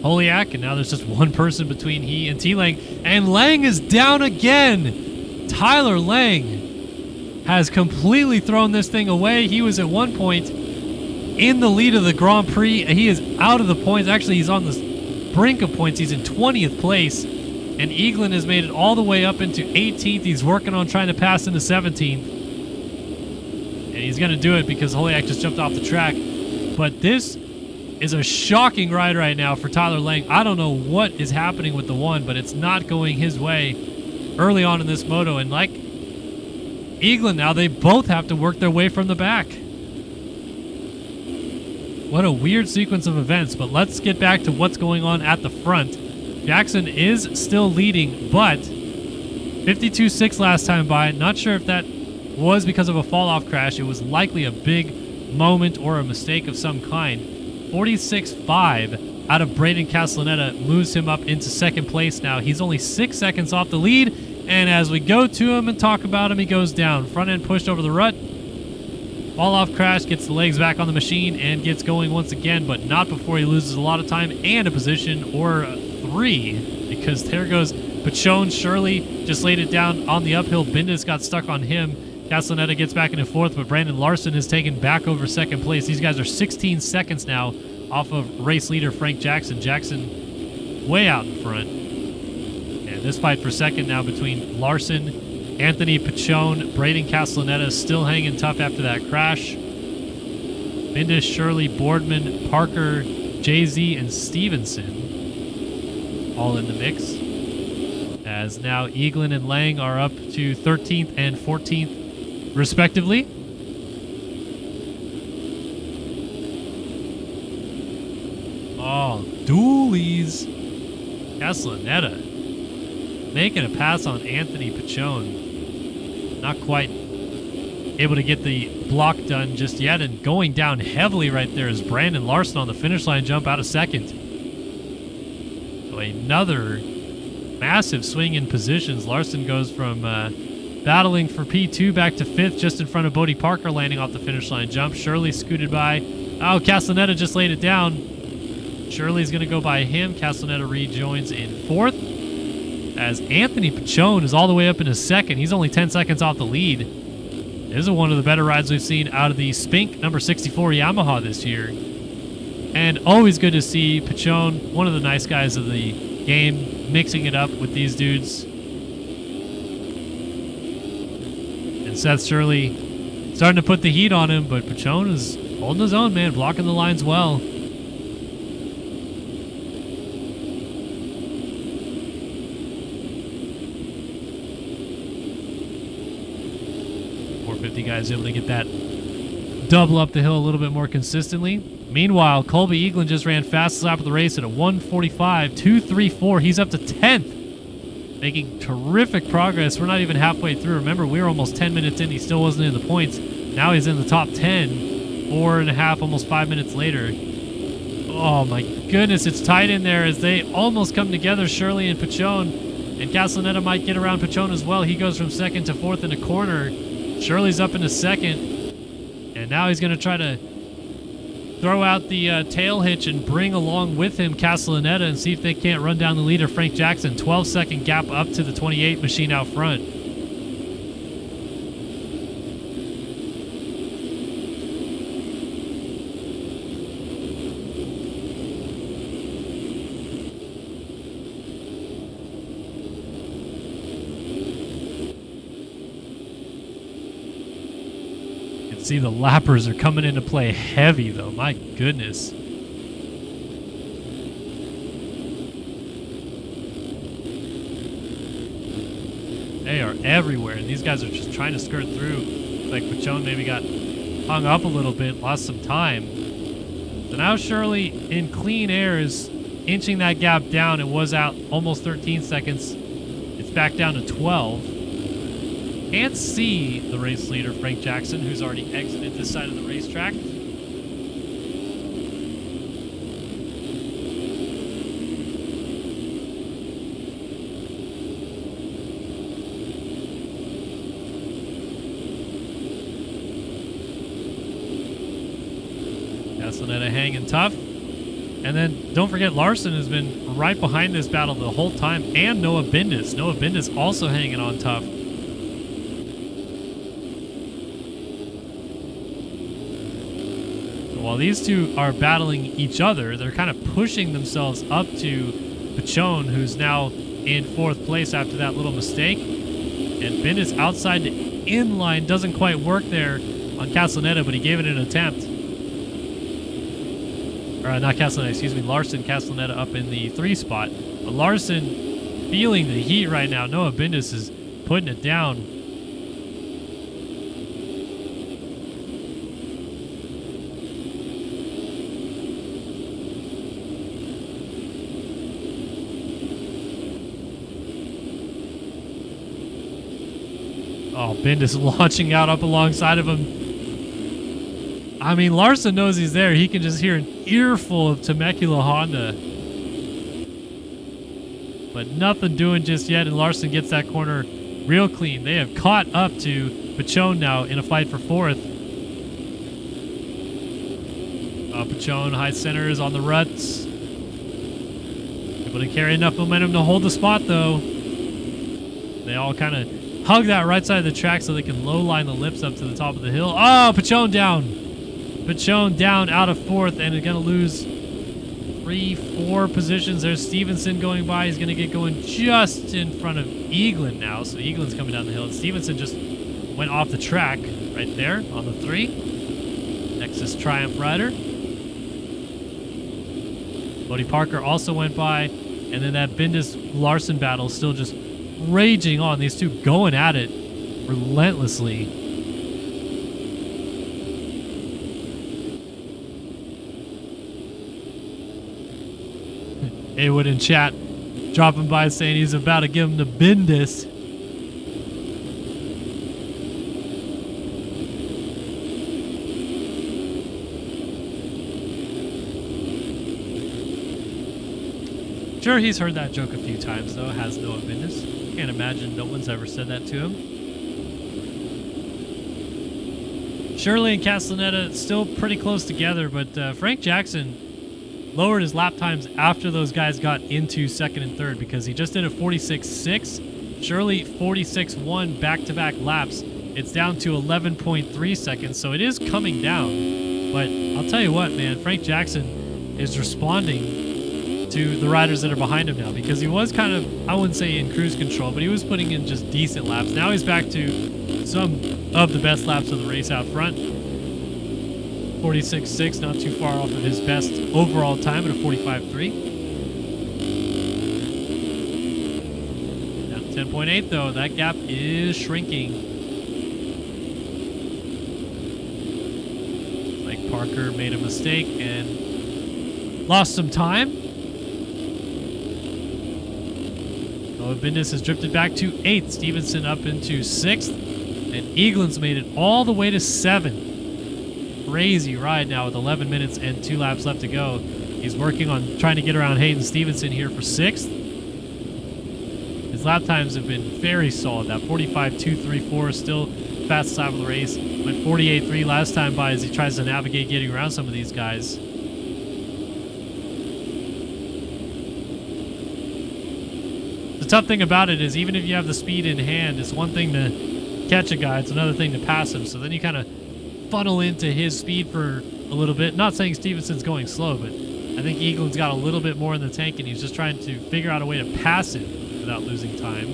[SPEAKER 1] Holiak. And now there's just 1 person between he and T-Lang. And Lang is down again. Tyler Lang has completely thrown this thing away. He was at one point in the lead of the Grand Prix. He is out of the points. Actually, he's on the brink of points. He's in 20th place. And Eaglin has made it all the way up into 18th. He's working on trying to pass into 17th. And he's going to do it because Holiak just jumped off the track. But this is a shocking ride right now for Tyler Lang. I don't know what is happening with the one, but it's not going his way early on in this moto. And like Eaglin now, they both have to work their way from the back. What a weird sequence of events, but let's get back to what's going on at the front. Jackson is still leading, but 52.6 last time by. Not sure if that was because of a fall-off crash. It was likely a big moment or a mistake of some kind. 46.5 out of Braden Castellaneta moves him up into 2nd place now. He's only 6 seconds off the lead, and as we go to him and talk about him, he goes down. Front end pushed over the rut. Fall-off crash, gets the legs back on the machine, and gets going once again, but not before he loses a lot of time and a position or 3, because there goes Pachon. Shirley just laid it down on the uphill. Bindis got stuck on him. Castellaneta gets back into 4th, but Brandon Larson is taken back over 2nd place. These guys are 16 seconds now off of race leader Frank Jackson. Jackson way out in front. And this fight for 2nd now between Larson, Anthony Pachon, Braden Castellaneta still hanging tough after that crash. Bindis, Shirley, Boardman, Parker, Jay-Z and Stevenson all in the mix. As now Eaglin and Lang are up to 13th and 14th respectively. Oh, dualies. Castellaneta making a pass on Anthony Pachone. Not quite able to get the block done just yet, and going down heavily right there is Brandon Larson on the finish line jump out of second. So another massive swing in positions. Larson goes from battling for P2 back to 5th, just in front of Bodie Parker landing off the finish line jump. Shirley scooted by. Oh, Castellaneta just laid it down. Shirley's going to go by him. Castellaneta rejoins in 4th. As Anthony Pachone is all the way up in his 2nd. He's only 10 seconds off the lead. This is one of the better rides we've seen out of the Spink number 64 Yamaha this year. And always good to see Pachone, one of the nice guys of the game, mixing it up with these dudes. And Seth Shirley starting to put the heat on him, but Pachone is holding his own, man, blocking the lines well. 450 guys able to get that double up the hill a little bit more consistently. Meanwhile, Colby Eaglin just ran fastest lap of the race at a 1:45.234. He's up to 10th, making terrific progress. We're not even halfway through. Remember, we were almost 10 minutes in. He still wasn't in the points. Now he's in the top 10, 4.5, almost 5 minutes later. Oh my goodness, it's tight in there as they almost come together, Shirley and Pachone. And Castellaneta might get around Pachone as well. He goes from 2nd to 4th in a corner. Shirley's up into 2nd. And now he's going to try to throw out the tail hitch and bring along with him Castellaneta and see if they can't run down the leader, Frank Jackson. 12-second gap up to the 28 machine out front. See, the lappers are coming into play heavy, though. My goodness. They are everywhere, and these guys are just trying to skirt through. Like Pachone maybe got hung up a little bit, lost some time. So now Shirley in clean air is inching that gap down. It was out almost 13 seconds. It's back down to 12. Can't see the race leader, Frank Jackson, who's already exited this side of the racetrack. Castellaneta hanging tough. And then don't forget, Larson has been right behind this battle the whole time, and Noah Bindis. Noah Bindis also hanging on tough. While these two are battling each other, they're kind of pushing themselves up to Pachone, who's now in 4th place after that little mistake. And Bindis outside the inline doesn't quite work there on Castellaneta, but he gave it an attempt. Or not Castellaneta, excuse me, Larson. Castellaneta up in the 3 spot. But Larson feeling the heat right now. Noah Bindis is putting it down. Oh, Bindis launching out up alongside of him. I mean, Larson knows he's there. He can just hear an earful of Temecula Honda. But nothing doing just yet, and Larson gets that corner real clean. They have caught up to Pachone now in a fight for 4th. Pachone, high center, is on the ruts. Able to carry enough momentum to hold the spot, though. They all kind of hug that right side of the track so they can low line the lips up to the top of the hill. Oh, Pachone down. Pachone down out of 4th, and is going to lose 3-4 positions. There's Stevenson going by. He's going to get going just in front of Eaglin now. So Eaglin's coming down the hill. And Stevenson just went off the track right there on the 3. Nexus Triumph rider. Bodie Parker also went by, and then that Bindis-Larson battle still just raging on. These two going at it relentlessly. Haywood in chat dropping by saying he's about to give him the Bindis. Sure, he's heard that joke a few times, though. Has Noah Bindis. Can't imagine no one's ever said that to him. Shirley and Castellaneta still pretty close together, but Frank Jackson lowered his lap times after those guys got into second and third because he just did a 46.6. Shirley 46.1 back-to-back laps. It's down to 11.3 seconds, so it is coming down. But I'll tell you what, man, Frank Jackson is responding to the riders that are behind him now, because he was kind of, I wouldn't say in cruise control, but he was putting in just decent laps. Now he's back to some of the best laps of the race out front. 46.6, not too far off of his best overall time at a 45.3. Down to 10.8 though, that gap is shrinking. Like Parker made a mistake and lost some time. Bindis has drifted back to 8th. Stevenson up into 6th. And Eaglin's made it all the way to 7th. Crazy ride now with 11 minutes and 2 laps left to go. He's working on trying to get around Hayden Stevenson here for 6th. His lap times have been very solid. That 45.234 is still fastest time of the race. Went 48.3 last time by as he tries to navigate getting around some of these guys. The tough thing about it is even if you have the speed in hand, it's one thing to catch a guy, it's another thing to pass him. So then you kind of funnel into his speed for a little bit. Not saying Stevenson's going slow, but I think Eaglin's got a little bit more in the tank and he's just trying to figure out a way to pass him without losing time.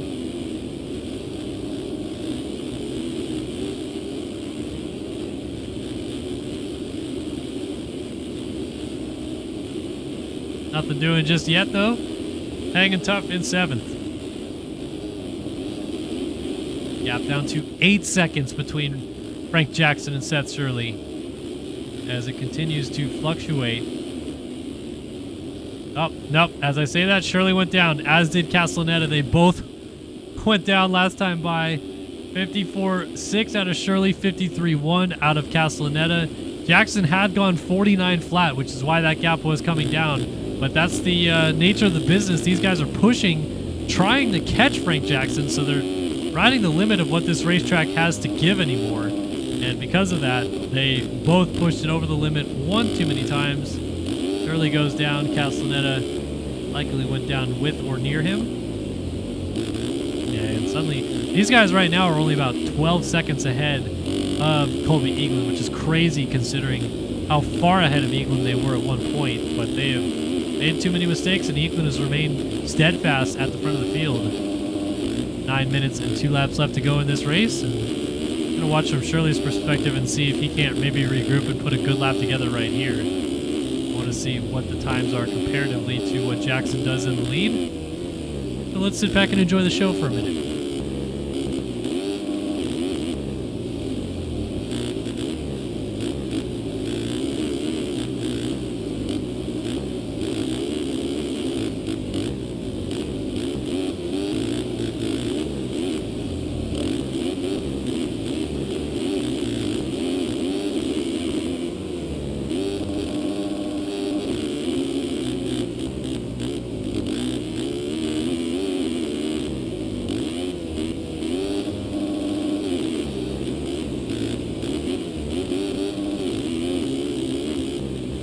[SPEAKER 1] Nothing doing just yet though. Hanging tough in 7th. Gap down to 8 seconds between Frank Jackson and Seth Shirley as it continues to fluctuate. Oh, nope. As I say that, Shirley went down, as did Castellaneta. They both went down last time by 54.6 out of Shirley, 53.1 out of Castellaneta. Jackson had gone 49 flat, which is why that gap was coming down. But that's the nature of the business. These guys are pushing, trying to catch Frank Jackson, so they're riding the limit of what this racetrack has to give anymore. And because of that, they both pushed it over the limit one too many times. Shirley goes down. Castellaneta likely went down with or near him. Yeah, and suddenly, these guys right now are only about 12 seconds ahead of Colby Eaglin, which is crazy considering how far ahead of Eaglin they were at one point. But they have made too many mistakes, and Eaglin has remained steadfast at the front of the field. 9 minutes and 2 laps left to go in this race. And I'm going to watch from Shirley's perspective and see if he can't maybe regroup and put a good lap together right here. I want to see what the times are comparatively to what Jackson does in the lead. So let's sit back and enjoy the show for a minute.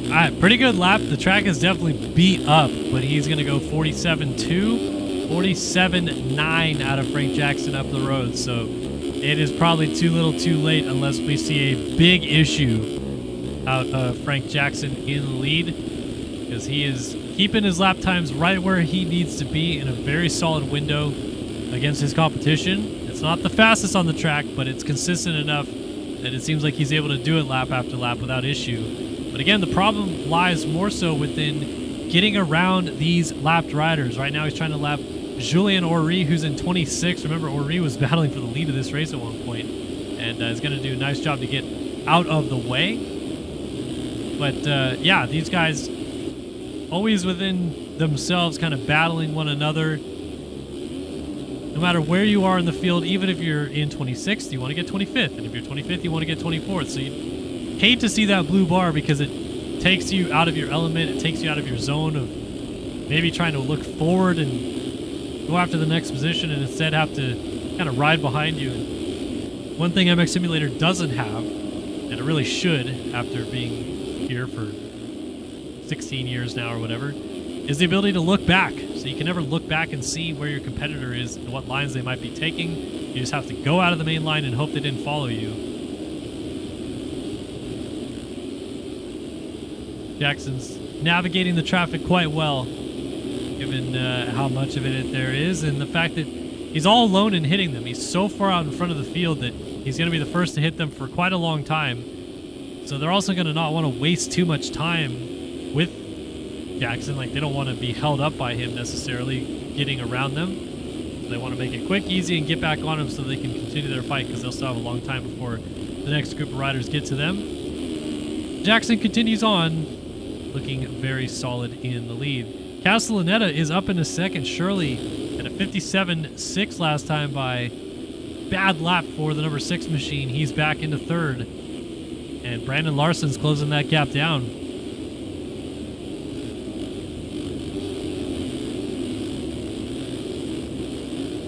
[SPEAKER 1] All right, pretty good lap. The track is definitely beat up, but he's going to go 47.2, 47.9 out of Frank Jackson up the road. So it is probably too little too late unless we see a big issue out of Frank Jackson in the lead, because he is keeping his lap times right where he needs to be in a very solid window against his competition. It's not the fastest on the track, but it's consistent enough that it seems like he's able to do it lap after lap without issue. But again, the problem lies more so within getting around these lapped riders. Right now he's trying to lap Julien Ory, who's in 26. Remember, Ory was battling for the lead of this race at one point, and is going to do a nice job to get out of the way. But yeah, these guys always within themselves, kind of battling one another. No matter where you are in the field, even if you're in 26th, you want to get 25th, and if you're 25th, you want to get 24th. So you hate to see that blue bar because it takes you out of your element. It takes you out of your zone of maybe trying to look forward and go after the next position, and instead have to kind of ride behind you. And one thing MX Simulator doesn't have, and it really should after being here for 16 years now or whatever, is the ability to look back. So you can never look back and see where your competitor is and what lines they might be taking. You just have to go out of the main line and hope they didn't follow you. Jackson's navigating the traffic quite well, given how much of it there is, and the fact that he's all alone in hitting them. He's so far out in front of the field that he's going to be the first to hit them for quite a long time. So they're also going to not want to waste too much time with Jackson. Like, they don't want to be held up by him necessarily getting around them. So they want to make it quick, easy, and get back on him so they can continue their fight, because they'll still have a long time before the next group of riders get to them. Jackson continues on, looking very solid in the lead. Castellaneta is up in a second. Shirley at a 57.6 last time by bad lap for the number 6 machine. He's back into third. And Brandon Larson's closing that gap down.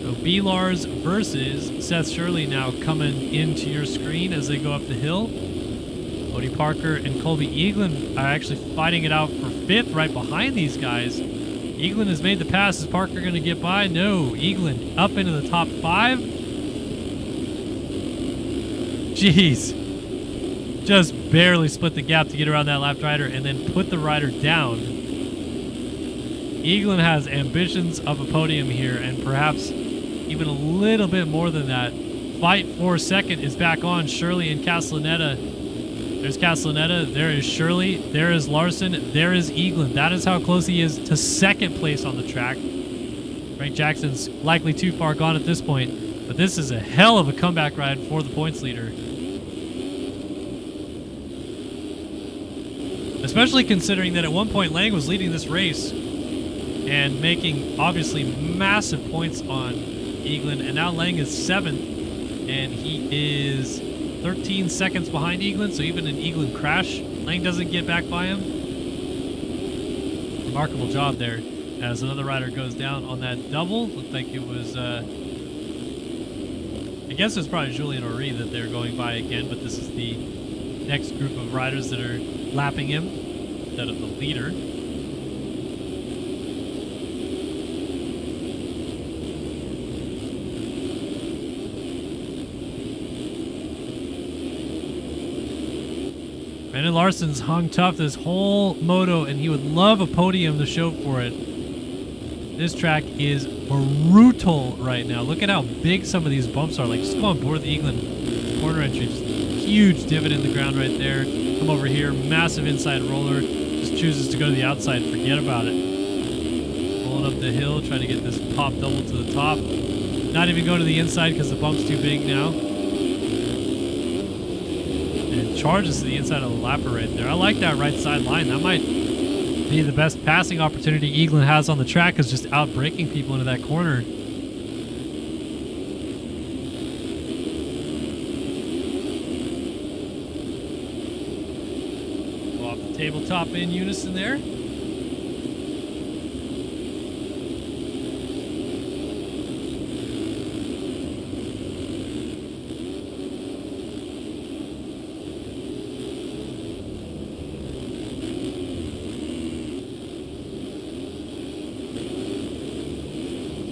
[SPEAKER 1] So B-Lars versus Seth Shirley now coming into your screen as they go up the hill. Cody Parker and Colby Eaglin are actually fighting it out for 5th right behind these guys. Eaglin has made the pass. Is Parker going to get by? No. Eaglin up into the top 5. Jeez. Just barely split the gap to get around that lapped rider and then put the rider down. Eaglin has ambitions of a podium here, and perhaps even a little bit more than that. Fight for second is back on. Shirley and Castellaneta. There's Castellaneta. There is Shirley. There is Larson. There is Eaglin. That is how close he is to second place on the track. Frank Jackson's likely too far gone at this point, but this is a hell of a comeback ride for the points leader. Especially considering that at one point Lang was leading this race and making obviously massive points on Eaglin, and now Lang is 7th, and he is 13 seconds behind Eaglin, so even an Eaglin crash, Lang doesn't get back by him. Remarkable job there as another rider goes down on that double. Looked like it was, I guess it was probably Julien Ory that they're going by again, but this is the next group of riders that are lapping him instead of the leader. Brandon Larson's hung tough this whole moto, and he would love a podium to show for it. This track is brutal right now. Look at how big some of these bumps are. Like, just go on board the Eaglin corner entry. Just huge divot in the ground right there. Come over here, massive inside roller. Just chooses to go to the outside. Forget about it. Pulling up the hill, trying to get this pop double to the top. Not even going to the inside because the bump's too big now. And charges to the inside of the lapper right there. I like that right side line. That might be the best passing opportunity Eaglin has on the track, is just out braking people into that corner. Go off the tabletop in unison there.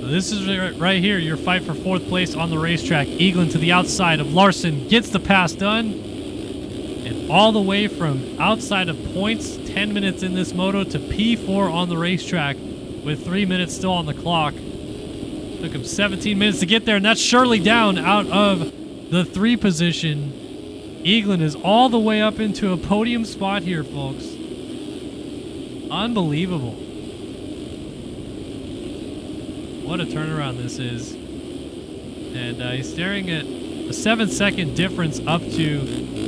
[SPEAKER 1] This is right here, your fight for 4th place on the racetrack. Eaglin to the outside of Larson, gets the pass done. And all the way from outside of points, 10 minutes in this moto, to P4 on the racetrack with 3 minutes still on the clock. Took him 17 minutes to get there, and that's Shirley down out of the 3 position. Eaglin is all the way up into a podium spot here, folks. Unbelievable. What a turnaround this is. And he's staring at a 7-second difference up to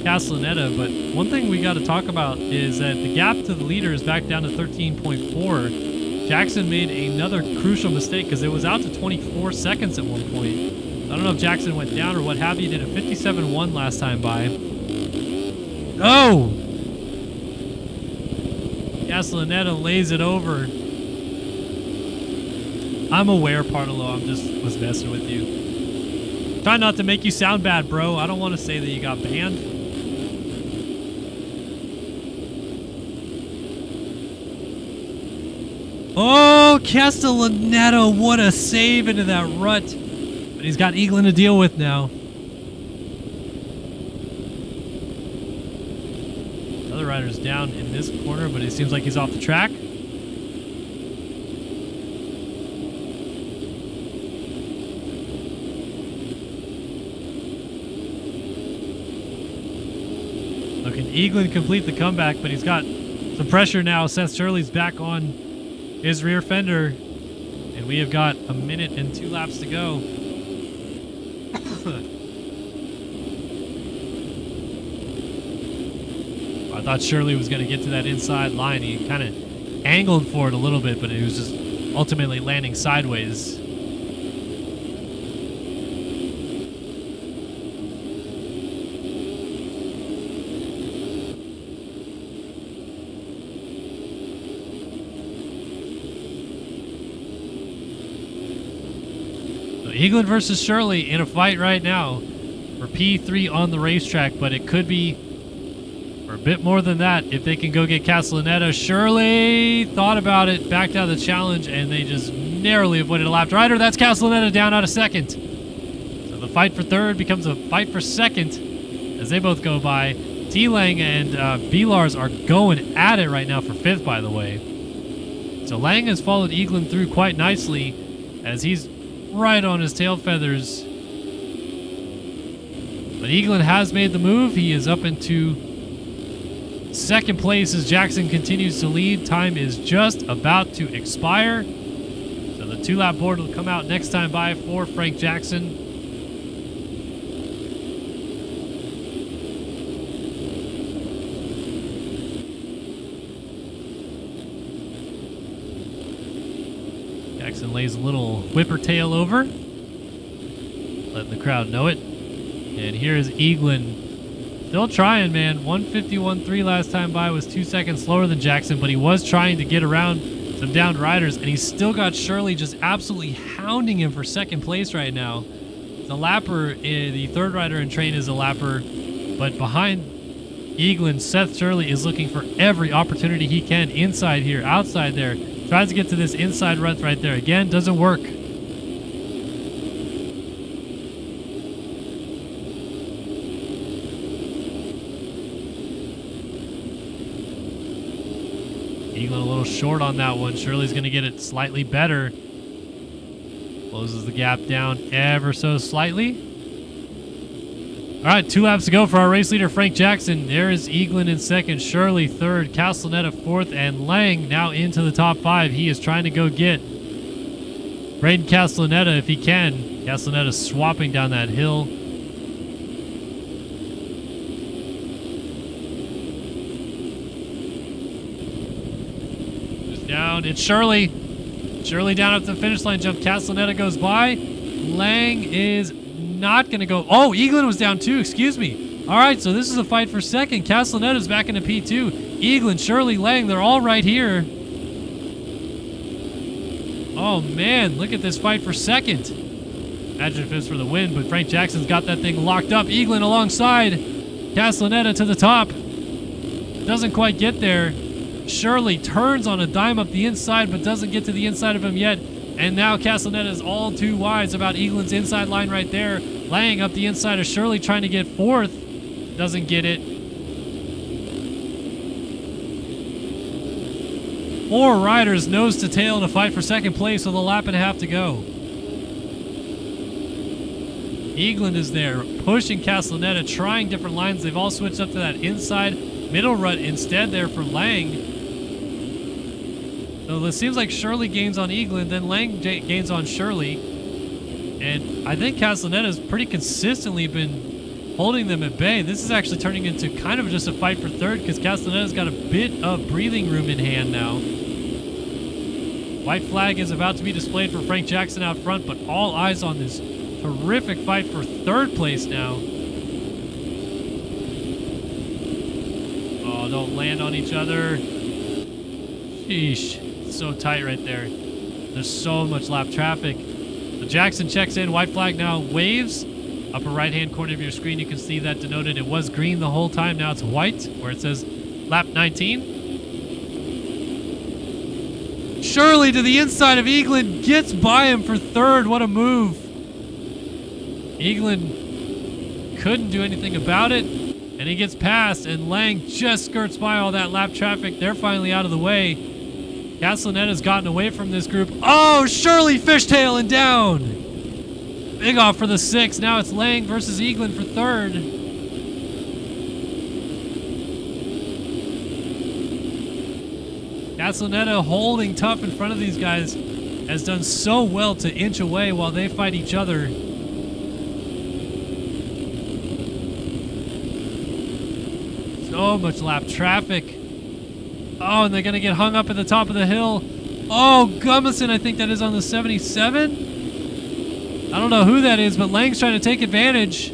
[SPEAKER 1] Castellaneta. But one thing we got to talk about is that the gap to the leader is back down to 13.4. Jackson made another crucial mistake because it was out to 24 seconds at one point. I don't know if Jackson went down or what have you. He did a 57.1 last time by. Oh! Castellaneta lays it over. I'm aware, Partolo. I'm just was messing with you. Try not to make you sound bad, bro. I don't want to say that you got banned. Oh, Castellaneta, what a save into that rut. But he's got Eaglin to deal with now. Other rider's down in this corner, but it seems like he's off the track. Can Eaglin complete the comeback, but he's got some pressure now. Seth Shirley's back on his rear fender, and we have got a minute and 2 laps to go. I thought Shirley was going to get to that inside line. He kind of angled for it a little bit, but it was just ultimately landing sideways. Eaglin versus Shirley in a fight right now for P3 on the racetrack, but it could be for a bit more than that if they can go get Castellaneta. Shirley thought about it, backed out of the challenge, and they just narrowly avoided a lapped rider. That's Castellaneta down out of second. So the fight for third becomes a fight for second as they both go by. T-Lang and B-Lars are going at it right now for fifth, by the way. So Lang has followed Eaglin through quite nicely as he's right on his tail feathers. But Eaglin has made the move. He is up into second place as Jackson continues to lead. Time is just about to expire. So the 2-lap board will come out next time by for Frank Jackson. Jackson lays a little whipper tail over, letting the crowd know it. And here is Eaglin, still trying, man. 151.3 last time by, was 2 seconds slower than Jackson, but he was trying to get around some downed riders, and he's still got Shirley just absolutely hounding him for second place right now. The lapper, the third rider in train is a lapper, but behind Eaglin, Seth Shirley is looking for every opportunity he can inside here, outside there. Tries to get to this inside rut right there. Again, doesn't work. Eaglin a little short on that one. Shirley's going to get it slightly better. Closes the gap down ever so slightly. All right, 2 laps to go for our race leader, Frank Jackson. There is Eaglin in second, Shirley third, Castellaneta fourth, and Lang now into the top 5. He is trying to go get Braden Castellaneta if he can. Castellaneta swapping down that hill. Just down. It's Shirley. Shirley down up to the finish line jump. Castellaneta goes by. Lang is not going to go. Oh, Eaglin was down too. Excuse me. All right, so this is a fight for second. Castellaneta's back into P2. Eaglin, Shirley, Lang, they're all right here. Oh, man, look at this fight for second. Imagine if it's for the win, but Frank Jackson's got that thing locked up. Eaglin alongside. Castellaneta to the top. Doesn't quite get there. Shirley turns on a dime up the inside, but doesn't get to the inside of him yet. And now Castellaneta is all too wise about Eaglin's inside line right there. Lang up the inside of Shirley trying to get fourth. Doesn't get it. 4 riders nose to tail in a fight for second place with a lap and a half to go. Eaglin is there, pushing Castellaneta, trying different lines. They've all switched up to that inside middle rut instead there for Lang. So it seems like Shirley gains on Eaglin, then Lang gains on Shirley. And I think Castellaneta's pretty consistently been holding them at bay. This is actually turning into kind of just a fight for third because Castellaneta's got a bit of breathing room in hand now. White flag is about to be displayed for Frank Jackson out front, but all eyes on this terrific fight for third place now. Oh, don't land on each other. Sheesh. So tight right there. There's so much lap traffic. So Jackson checks in. White flag now waves. Upper right-hand corner of your screen, you can see that denoted. It was green the whole time. Now it's white, where it says lap 19. Shirley to the inside of Eaglin. Gets by him for third. What a move. Eaglin couldn't do anything about it. And he gets past, and Lang just skirts by all that lap traffic. They're finally out of the way. Castellaneta's gotten away from this group. Oh, Shirley fishtailing down. Big off for the 6. Now it's Lang versus Eaglin for third. Castellaneta holding tough in front of these guys. Has done so well to inch away while they fight each other. So much lap traffic. Oh, and they're going to get hung up at the top of the hill. Oh, Gummison, I think that is on the 77. I don't know who that is, but Lang's trying to take advantage.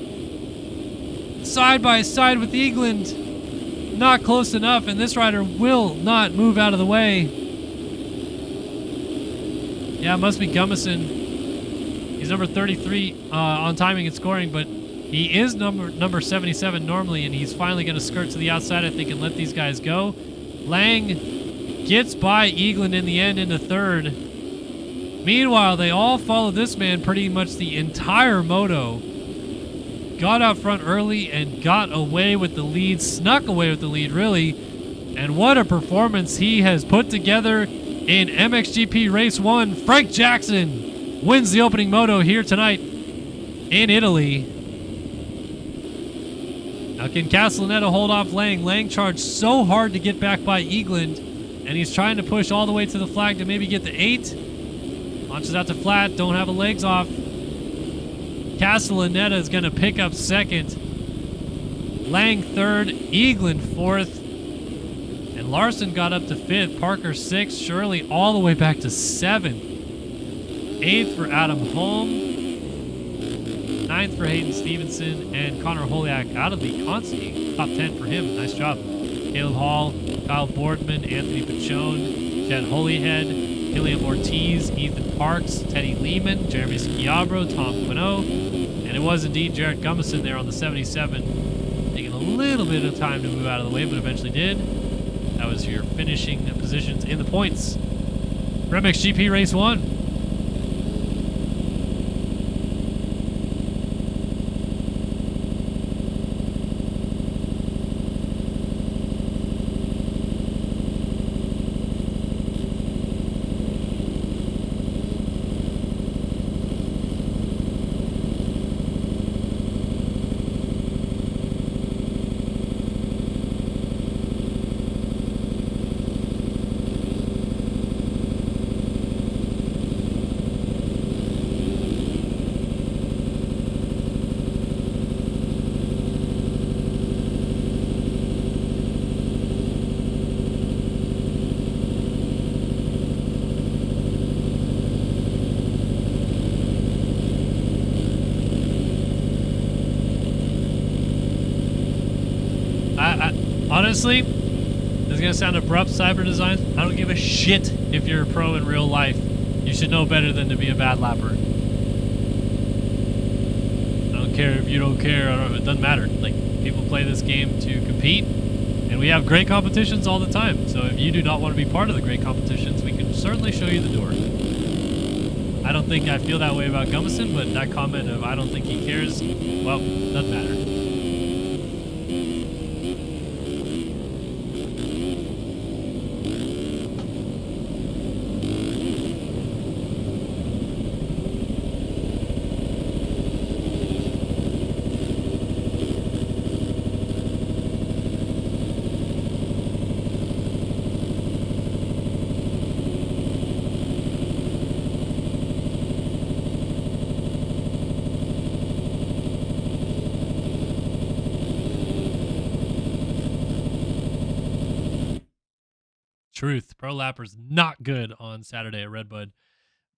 [SPEAKER 1] Side by side with Eaglin. Not close enough, and this rider will not move out of the way. Yeah, it must be Gummison. He's number 33 on timing and scoring, but he is number 77 normally, and he's finally going to skirt to the outside, I think, and let these guys go. Lang gets by Eaglin in the end into third. Meanwhile, they all follow this man pretty much the entire moto. Got out front early and got away with the lead, snuck away with the lead, really. And what a performance he has put together in MXGP Race 1. Frank Jackson wins the opening moto here tonight in Italy. Now can Castellaneta hold off Lang? Lang charged so hard to get back by Eaglin, and he's trying to push all the way to the flag to maybe get the 8. Launches out to flat, don't have the legs off. Castellaneta is going to pick up second. Lang third, Eaglin fourth. And Larson got up to fifth, Parker sixth, Shirley all the way back to seventh. Eighth for Adam Holm. Ninth for Hayden Stevenson, and Connor Holiak out of the Consi. Top 10 for him. Nice job. Caleb Hall, Kyle Boardman, Anthony Pachone, Chad Holyhead, Killiam Ortiz, Ethan Parks, Teddy Lehman, Jeremy Schiabro, Tom Quino, and it was indeed Jarrett Gummison there on the 77. Taking a little bit of time to move out of the way, but eventually did. That was your finishing positions in the points for MXGP Race 1. Honestly, this is going to sound abrupt, Cyber Design. I don't give a shit if you're a pro in real life. You should know better than to be a bad lapper. I don't care if you don't care. It doesn't matter. Like, people play this game to compete, and we have great competitions all the time. So if you do not want to be part of the great competitions, we can certainly show you the door. I don't think I feel that way about Gummison, but that comment of I don't think he cares, well, doesn't matter. truth. Pro Lapper's not good on Saturday at Redbud.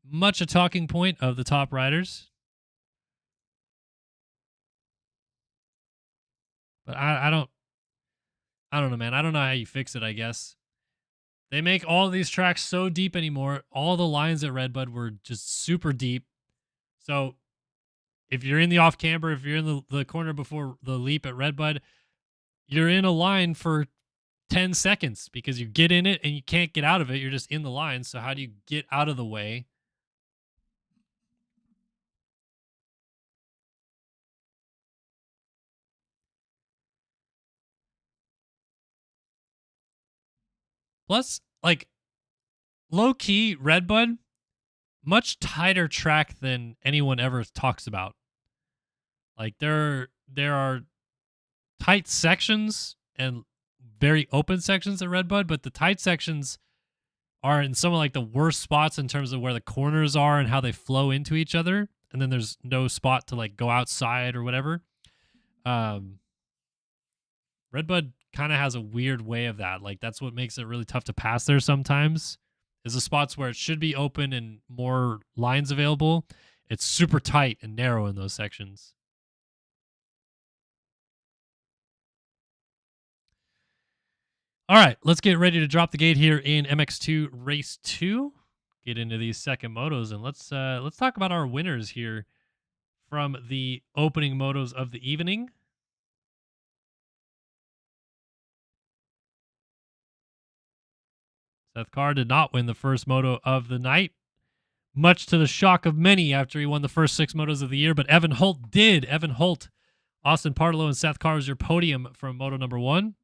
[SPEAKER 1] Much a talking point of the top riders. But I don't know, man. I don't know how you fix it, I guess. They make all of these tracks so deep anymore. All the lines at Redbud were just super deep. So if you're in the off camber, if you're in the corner before the leap at Redbud, you're in a line for 10 seconds because you get in it and you can't get out of it. You're just in the line. So how do you get out of the way? Plus, like, low key, Redbud, much tighter track than anyone ever talks about. Like, there are tight sections and very open sections at Redbud, but the tight sections are in some of like the worst spots in terms of where the corners are and how they flow into each other. And then there's no spot to like go outside or whatever. Redbud kind of has a weird way of that. Like, that's what makes it really tough to pass there sometimes, is the spots where it should be open and more lines available. It's super tight and narrow in those sections. All right, let's get ready to drop the gate here in MX2 Race 2. Get into these second motos, and let's talk about our winners here from the opening motos of the evening. Seth Carr did not win the first moto of the night, much to the shock of many after he won the first 6 motos of the year, but Evan Holt did. Evan Holt, Austin Partlow, and Seth Carr is your podium from moto number 1.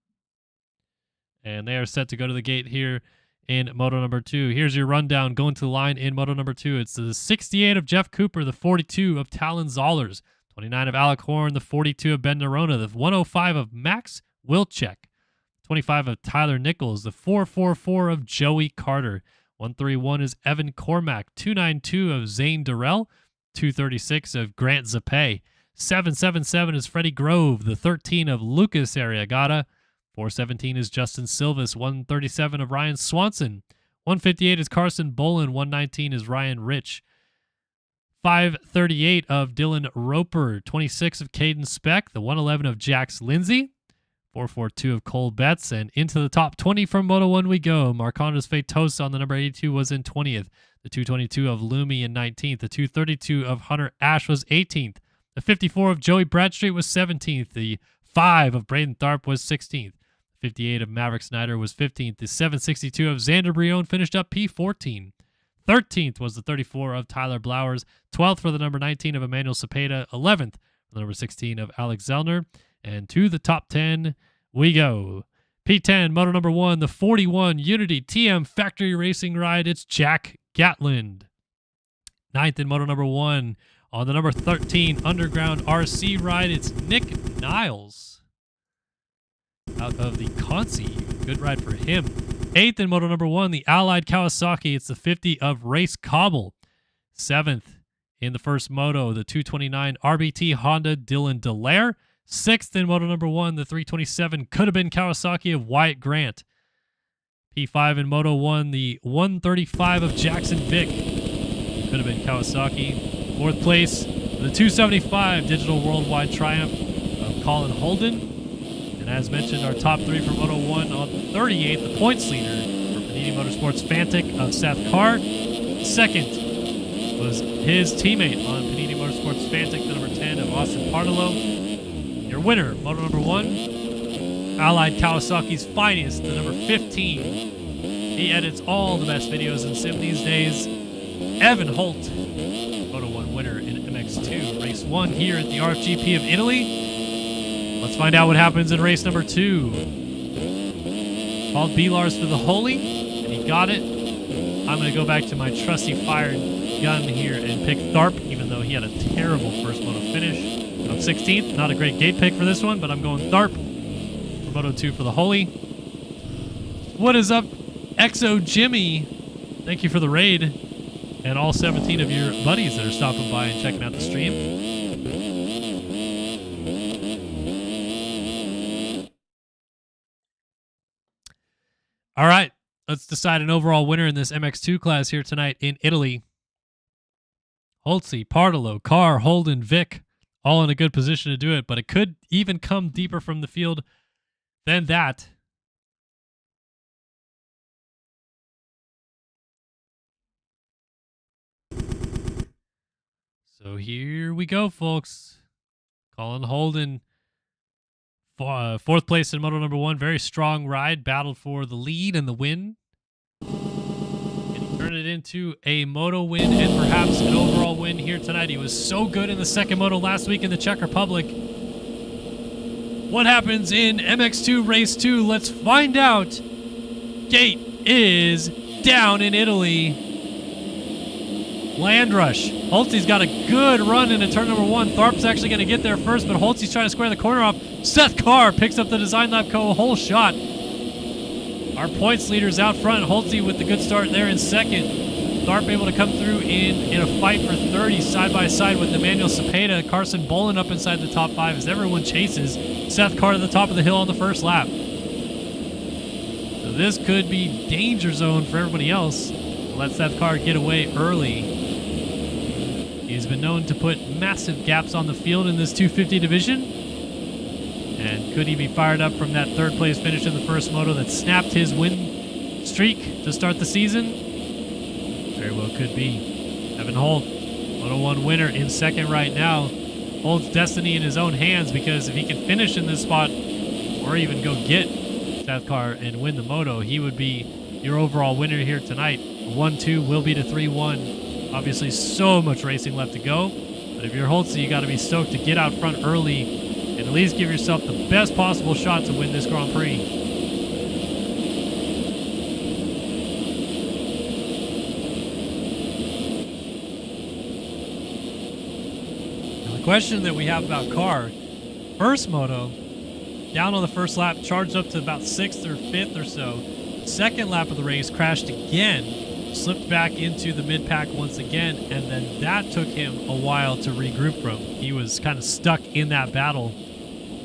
[SPEAKER 1] And they are set to go to the gate here in moto number 2. Here's your rundown going to the line in moto number 2. It's the 68 of Jeff Cooper, the 42 of Talon Zollers, 29 of Alec Horn, the 42 of Ben Nerona, the 105 of Max Wilczek, 25 of Tyler Nichols, the 444 of Joey Carter, 131 is Evan Cormack, 292 of Zane Durrell, 236 of Grant Zapay, 777 is Freddie Grove, the 13 of Lucas Arriagada, 417 is Justin Silvis, 137 of Ryan Swanson, 158 is Carson Bolin, 119 is Ryan Rich, 538 of Dylan Roper, 26 of Caden Speck, the 111 of Jax Lindsay, 442 of Cole Betts, and into the top 20 from Moto 1 we go. Marcondes Feitosa on the number 82 was in 20th, the 222 of Lumi in 19th, the 232 of Hunter Ash was 18th, the 54 of Joey Bradstreet was 17th, the 5 of Braden Tharp was 16th, 58 of Maverick Snyder was 15th. The 762 of Xander Brion finished up P14. 13th was the 34 of Tyler Blowers. 12th for the number 19 of Emmanuel Cepeda. 11th for the number 16 of Alex Zellner. And to the top 10 we go. P10, moto number 1, the 41 Unity TM Factory Racing Ride. It's Jack Gatland. 9th in moto number 1, on the number 13 Underground RC Ride, it's Nick Niles out of the Consi. Good ride for him. 8th in moto number 1, the Allied Kawasaki. It's the 50 of Race Cobble. 7th in the first moto, the 229 RBT Honda Dylan Delaire. 6th in moto number 1, the 327 could have been Kawasaki of Wyatt Grant. P5 in moto 1, the 135 of Jackson Vick. Could have been Kawasaki. 4th place, the 275 Digital Worldwide Triumph of Colin Holden. And as mentioned, our top 3 for Moto 1 on 38th, the points leader for Panini Motorsports Fantic of Seth Carr. 2nd was his teammate on Panini Motorsports Fantic, the number 10 of Austin Partlow. Your winner, Moto number 1, Allied Kawasaki's finest, the number 15. He edits all the best videos in sim these days. Evan Holt, Moto 1 winner in MX2 Race 1 here at the RFGP of Italy. Let's find out what happens in race number 2. Called B-Lars for the Holy, and he got it. I'm going to go back to my trusty fire gun here and pick Tharp, even though he had a terrible first moto finish. I'm 16th, not a great gate pick for this one, but I'm going Tharp for Moto 2 for the Holy. What is up, Exo Jimmy? Thank you for the raid, and all 17 of your buddies that are stopping by and checking out the stream. All right, let's decide an overall winner in this MX2 class here tonight in Italy. Holtzy, Partolo, Carr, Holden, Vic, all in a good position to do it, but it could even come deeper from the field than that. So here we go, folks. Colin Holden, fourth place in Moto number 1. Very strong ride. Battled for the lead and the win. And he turned it into a Moto win and perhaps an overall win here tonight. He was so good in the second Moto last week in the Czech Republic. What happens in MX2 Race 2? Let's find out. Gate is down in Italy. Land rush. Holtzy's got a good run into turn number 1. Tharp's actually going to get there first, but Holtzy's trying to square the corner off. Seth Carr picks up the Design Lab Co. whole shot. Our points leaders out front. Holtzy with the good start there in second. Tharp able to come through in a fight for 30 side by side with Emmanuel Cepeda. Carson Bolin up inside the top 5 as everyone chases Seth Carr to the top of the hill on the first lap. So this could be danger zone for everybody else. Let Seth Carr get away early. He's been known to put massive gaps on the field in this 250 division. And could he be fired up from that third place finish in the first moto that snapped his win streak to start the season? Very well could be. Evan Holt, Moto 1 winner in second right now. Holds destiny in his own hands because if he can finish in this spot or even go get Seth Carr and win the moto, he would be your overall winner here tonight. 1-2 will be to 3-1. Obviously, so much racing left to go. But if you're Holtzy, you got to be stoked to get out front early and at least give yourself the best possible shot to win this Grand Prix. Now, the question that we have about Carr, first moto, down on the first lap, charged up to about 6th or 5th or so. Second lap of the race, crashed again. Slipped back into the mid-pack once again, and then that took him a while to regroup from. He was kind of stuck in that battle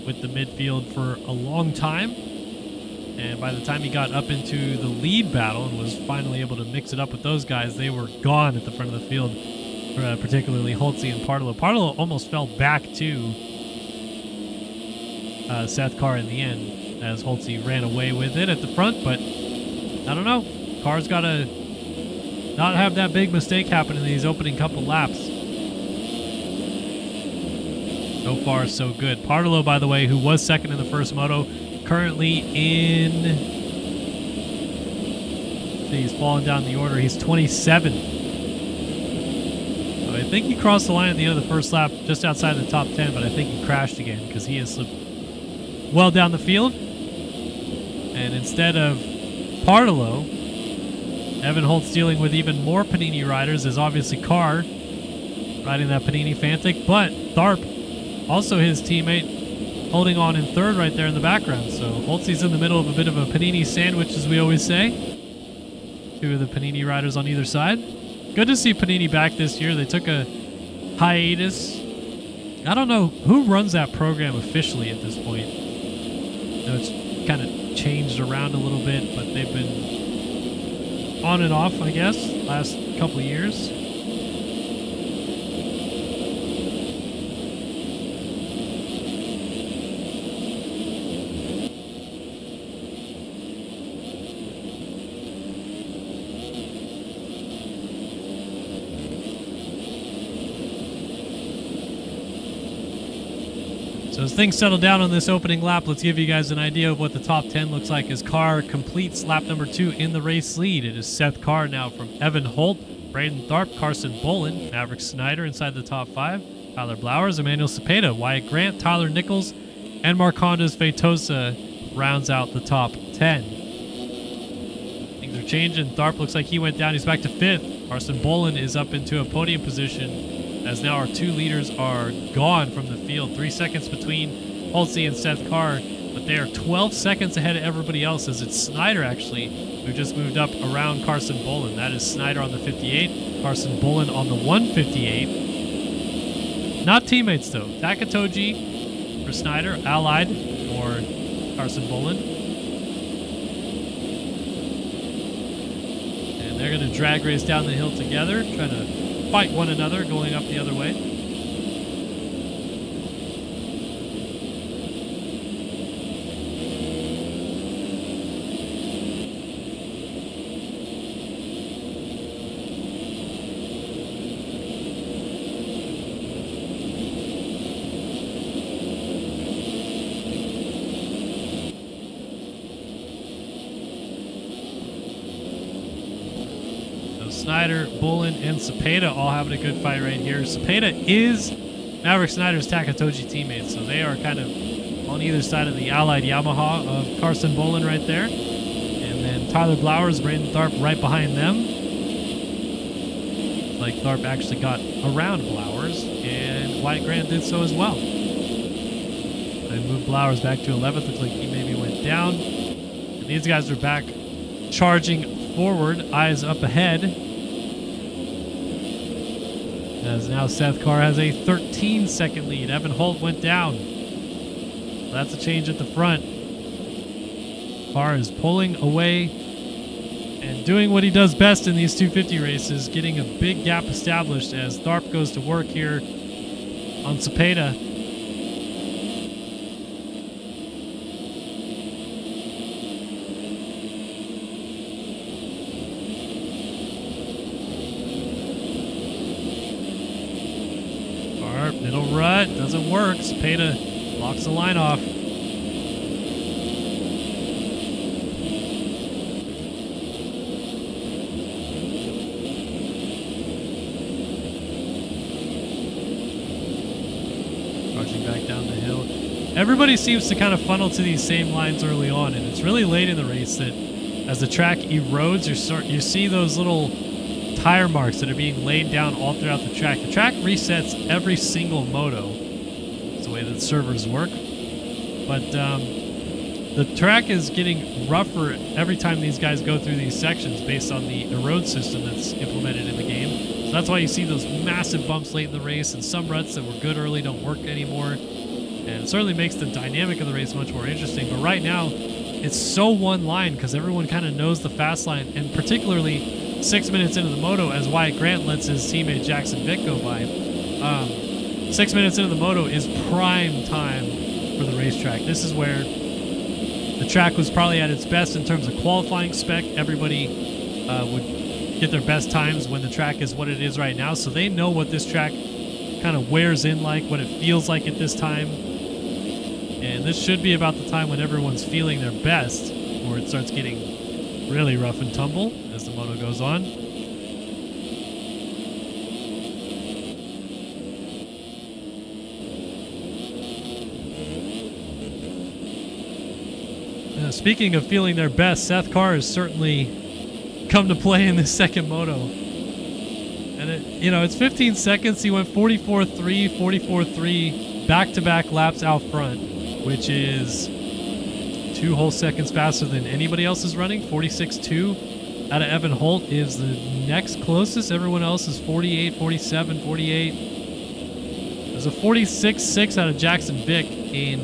[SPEAKER 1] with the midfield for a long time, and by the time he got up into the lead battle and was finally able to mix it up with those guys, they were gone at the front of the field, particularly Holtzy and Partolo. Partolo almost fell back to Seth Carr in the end as Holtzy ran away with it at the front, but I don't know. Carr's got to not have that big mistake happen in these opening couple laps. So far, so good. Partolo, by the way, who was second in the first moto, currently in... He's fallen down the order. He's 27th. So I think he crossed the line at the end of the first lap, just outside the top 10, but I think he crashed again because he has slipped well down the field. And instead of Partolo, Evan Holtz dealing with even more Panini riders is obviously Carr riding that Panini Fantic, but Tharp, also his teammate, holding on in third right there in the background. So Holtzy's in the middle of a bit of a Panini sandwich, as we always say. Two of the Panini riders on either side. Good to see Panini back this year. They took a hiatus. I don't know who runs that program officially at this point. You know, it's kind of changed around a little bit, but they've been on and off, I guess, last couple of years. So as things settle down on this opening lap, let's give you guys an idea of what the top 10 looks like as Carr completes lap number 2 in the race lead. It is Seth Carr now from Evan Holt, Braden Tharp, Carson Bolin, Maverick Snyder inside the top 5, Tyler Blowers, Emmanuel Cepeda, Wyatt Grant, Tyler Nichols, and Marcondes Feitosa rounds out the top 10. Things are changing. Tharp looks like he went down. He's back to 5th. Carson Bolin is up into a podium position as now our two leaders are gone from the field. 3 seconds between Holtzy and Seth Carr, but they are 12 seconds ahead of everybody else as it's Snyder, actually, who just moved up around Carson Bolin. That is Snyder on the 58, Carson Bolin on the 158. Not teammates, though. Takatoji for Snyder, allied for Carson Bolin. They're going to drag race down the hill together, trying to fight one another going up the other way. Snyder, Bullen, and Cepeda all having a good fight right here. Cepeda is Maverick Snyder's Takatoji teammate, so they are kind of on either side of the allied Yamaha of Carson Bullen right there. And then Tyler Blowers, Brandon Tharp right behind them. Like Tharp actually got around Blowers, and Wyatt Grant did so as well. They moved Blowers back to 11th. Looks like he maybe went down. And these guys are back charging forward, eyes up ahead. As now Seth Carr has a 13-second lead. Evan Holt went down. That's a change at the front. Carr is pulling away and doing what he does best in these 250 races, getting a big gap established as Tharp goes to work here on Cepeda. Middle rut, doesn't work. Cepeda locks the line off. Charging back down the hill. Everybody seems to kind of funnel to these same lines early on, and it's really late in the race that as the track erodes, you see those little tire marks that are being laid down all throughout the track. The track resets every single moto. It's the way that servers work. But the track is getting rougher every time these guys go through these sections based on the erode system that's implemented in the game. So that's why you see those massive bumps late in the race, and some ruts that were good early don't work anymore. And it certainly makes the dynamic of the race much more interesting. But right now, it's so one line because everyone kind of knows the fast line, and particularly 6 minutes into the moto as Wyatt Grant lets his teammate Jackson Vick go by. 6 minutes into the moto is prime time for the racetrack. This is where the track was probably at its best in terms of qualifying spec. Everybody would get their best times when the track is what it is right now, so they know what this track kind of wears in like, what it feels like at this time. And this should be about the time when everyone's feeling their best, where it starts getting really rough and tumble as the moto goes on. Speaking of feeling their best, Seth Carr has certainly come to play in this second moto. And it's 15 seconds. He went 44.3, 44.3 back-to-back laps out front, which is 2 whole seconds faster than anybody else is running. 46.2 out of Evan Holt is the next closest. Everyone else is 48, 47, 48. There's a 46.6 out of Jackson Vick in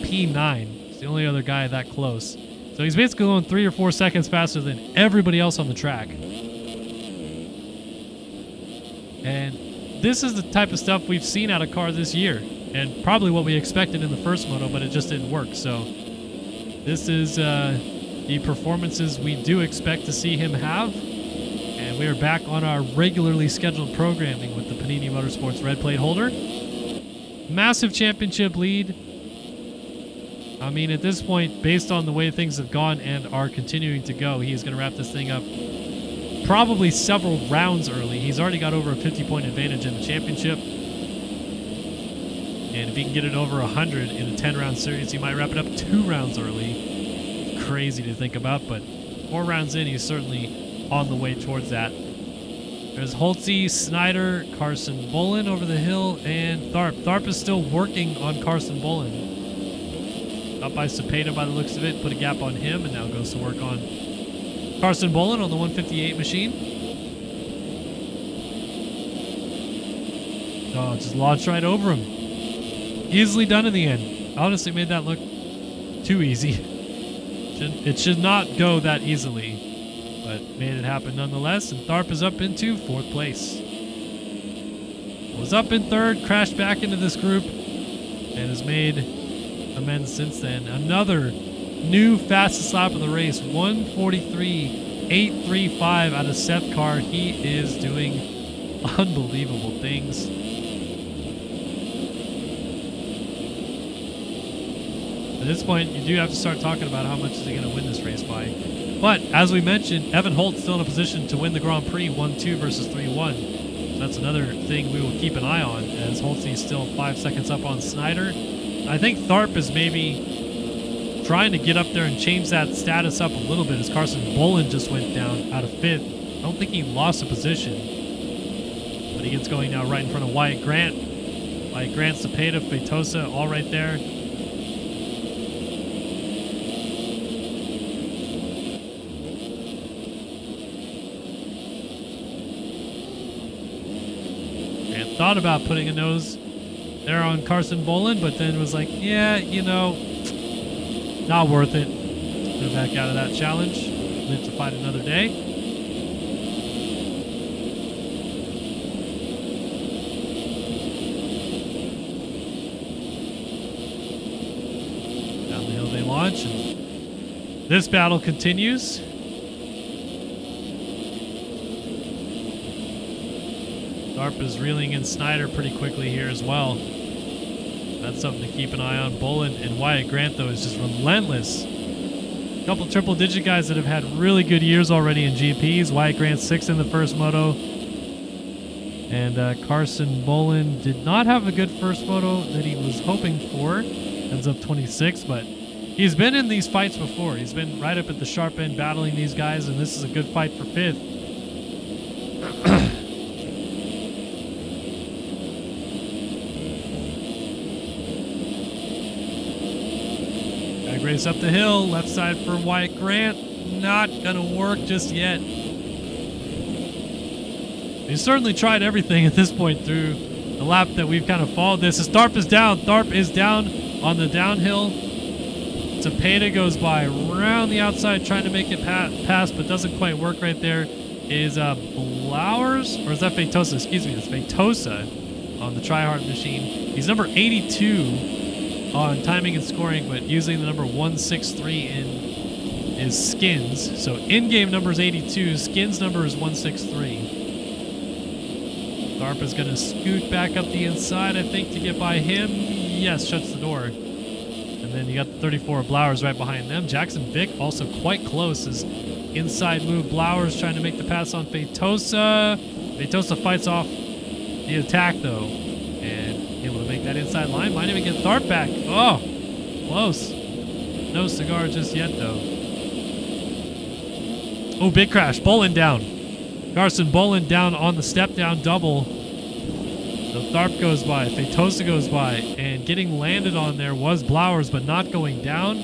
[SPEAKER 1] P9. It's the only other guy that close. So he's basically going 3 or 4 seconds faster than everybody else on the track. And this is the type of stuff we've seen out of Carr this year, and probably what we expected in the first moto, but it just didn't work. So this is the performances we do expect to see him have. And we are back on our regularly scheduled programming with the Panini Motorsports Red Plate holder. Massive championship lead. I mean, at this point, based on the way things have gone and are continuing to go, he is going to wrap this thing up probably several rounds early. He's already got over a 50-point advantage in the championship. And if he can get it over 100 in a 10-round series, he might wrap it up 2 rounds early. Crazy to think about, but 4 rounds in, he's certainly on the way towards that. There's Holtze, Snyder, Carson Bullen over the hill, and Tharp. Tharp is still working on Carson Bullen. Up by Cepeda by the looks of it, put a gap on him, and now goes to work on Carson Bullen on the 158 machine. Oh, just launched right over him. Easily done in the end. Honestly made that look too easy. It should not go that easily. but made it happen nonetheless, and Tharp is up into 4th place. Was up in 3rd, crashed back into this group, and has made amends since then. Another new fastest lap of the race, 1:43.835 out of Seth Carr. He is doing unbelievable things. At this point, you do have to start talking about how much is he going to win this race by. But, as we mentioned, Evan Holt's still in a position to win the Grand Prix 1-2 versus 3-1. So that's another thing we will keep an eye on, as Holtzy's still 5 seconds up on Snyder. I think Tharp is maybe trying to get up there and change that status up a little bit, as Carson Bolin just went down out of 5th. I don't think he lost a position, but he gets going now right in front of Wyatt Grant. Wyatt Grant, Cepeda, Feitosa, all right there. Thought about putting a nose there on Carson Bolin, but then was like, yeah, you know, not worth it. Go back out of that challenge. Live to fight another day. Down the hill they launch, and this battle continues. Tharp is reeling in Snyder pretty quickly here as well. That's something to keep an eye on. Bolin and Wyatt Grant, though, is just relentless. A couple triple-digit guys that have had really good years already in GPs. Wyatt Grant 6th in the first moto. And Carson Bolin did not have a good first moto that he was hoping for. Ends up 26th, but he's been in these fights before. He's been right up at the sharp end battling these guys, and this is a good fight for 5th. Race up the hill, left side for Wyatt Grant. Not gonna work just yet. He's certainly tried everything at this point through the lap that we've kind of followed this. As Tharp is down. Tharp is down on the downhill. Cepeda goes by around the outside trying to make it pass, but doesn't quite work right there. Is Blowers, or is that Feitosa? Excuse me, it's Feitosa on the tryhard machine. He's number 82 on timing and scoring, but using the number 163 in is Skins. So in-game number is 82, Skins number is 163. Tharp is going to scoot back up the inside, I think, to get by him. Yes, shuts the door. And then you got the 34 Blowers right behind them. Jackson Vick also quite close as inside move. Blowers trying to make the pass on Feitosa. Feitosa fights off the attack, though, and able to make that inside line. Might even get Tharp back. Oh, close. No cigar just yet, though. Oh, big crash. Bolin down. Carson Bolin down on the step down double. So Tharp goes by. Feitosa goes by. And getting landed on there was Blowers, but not going down.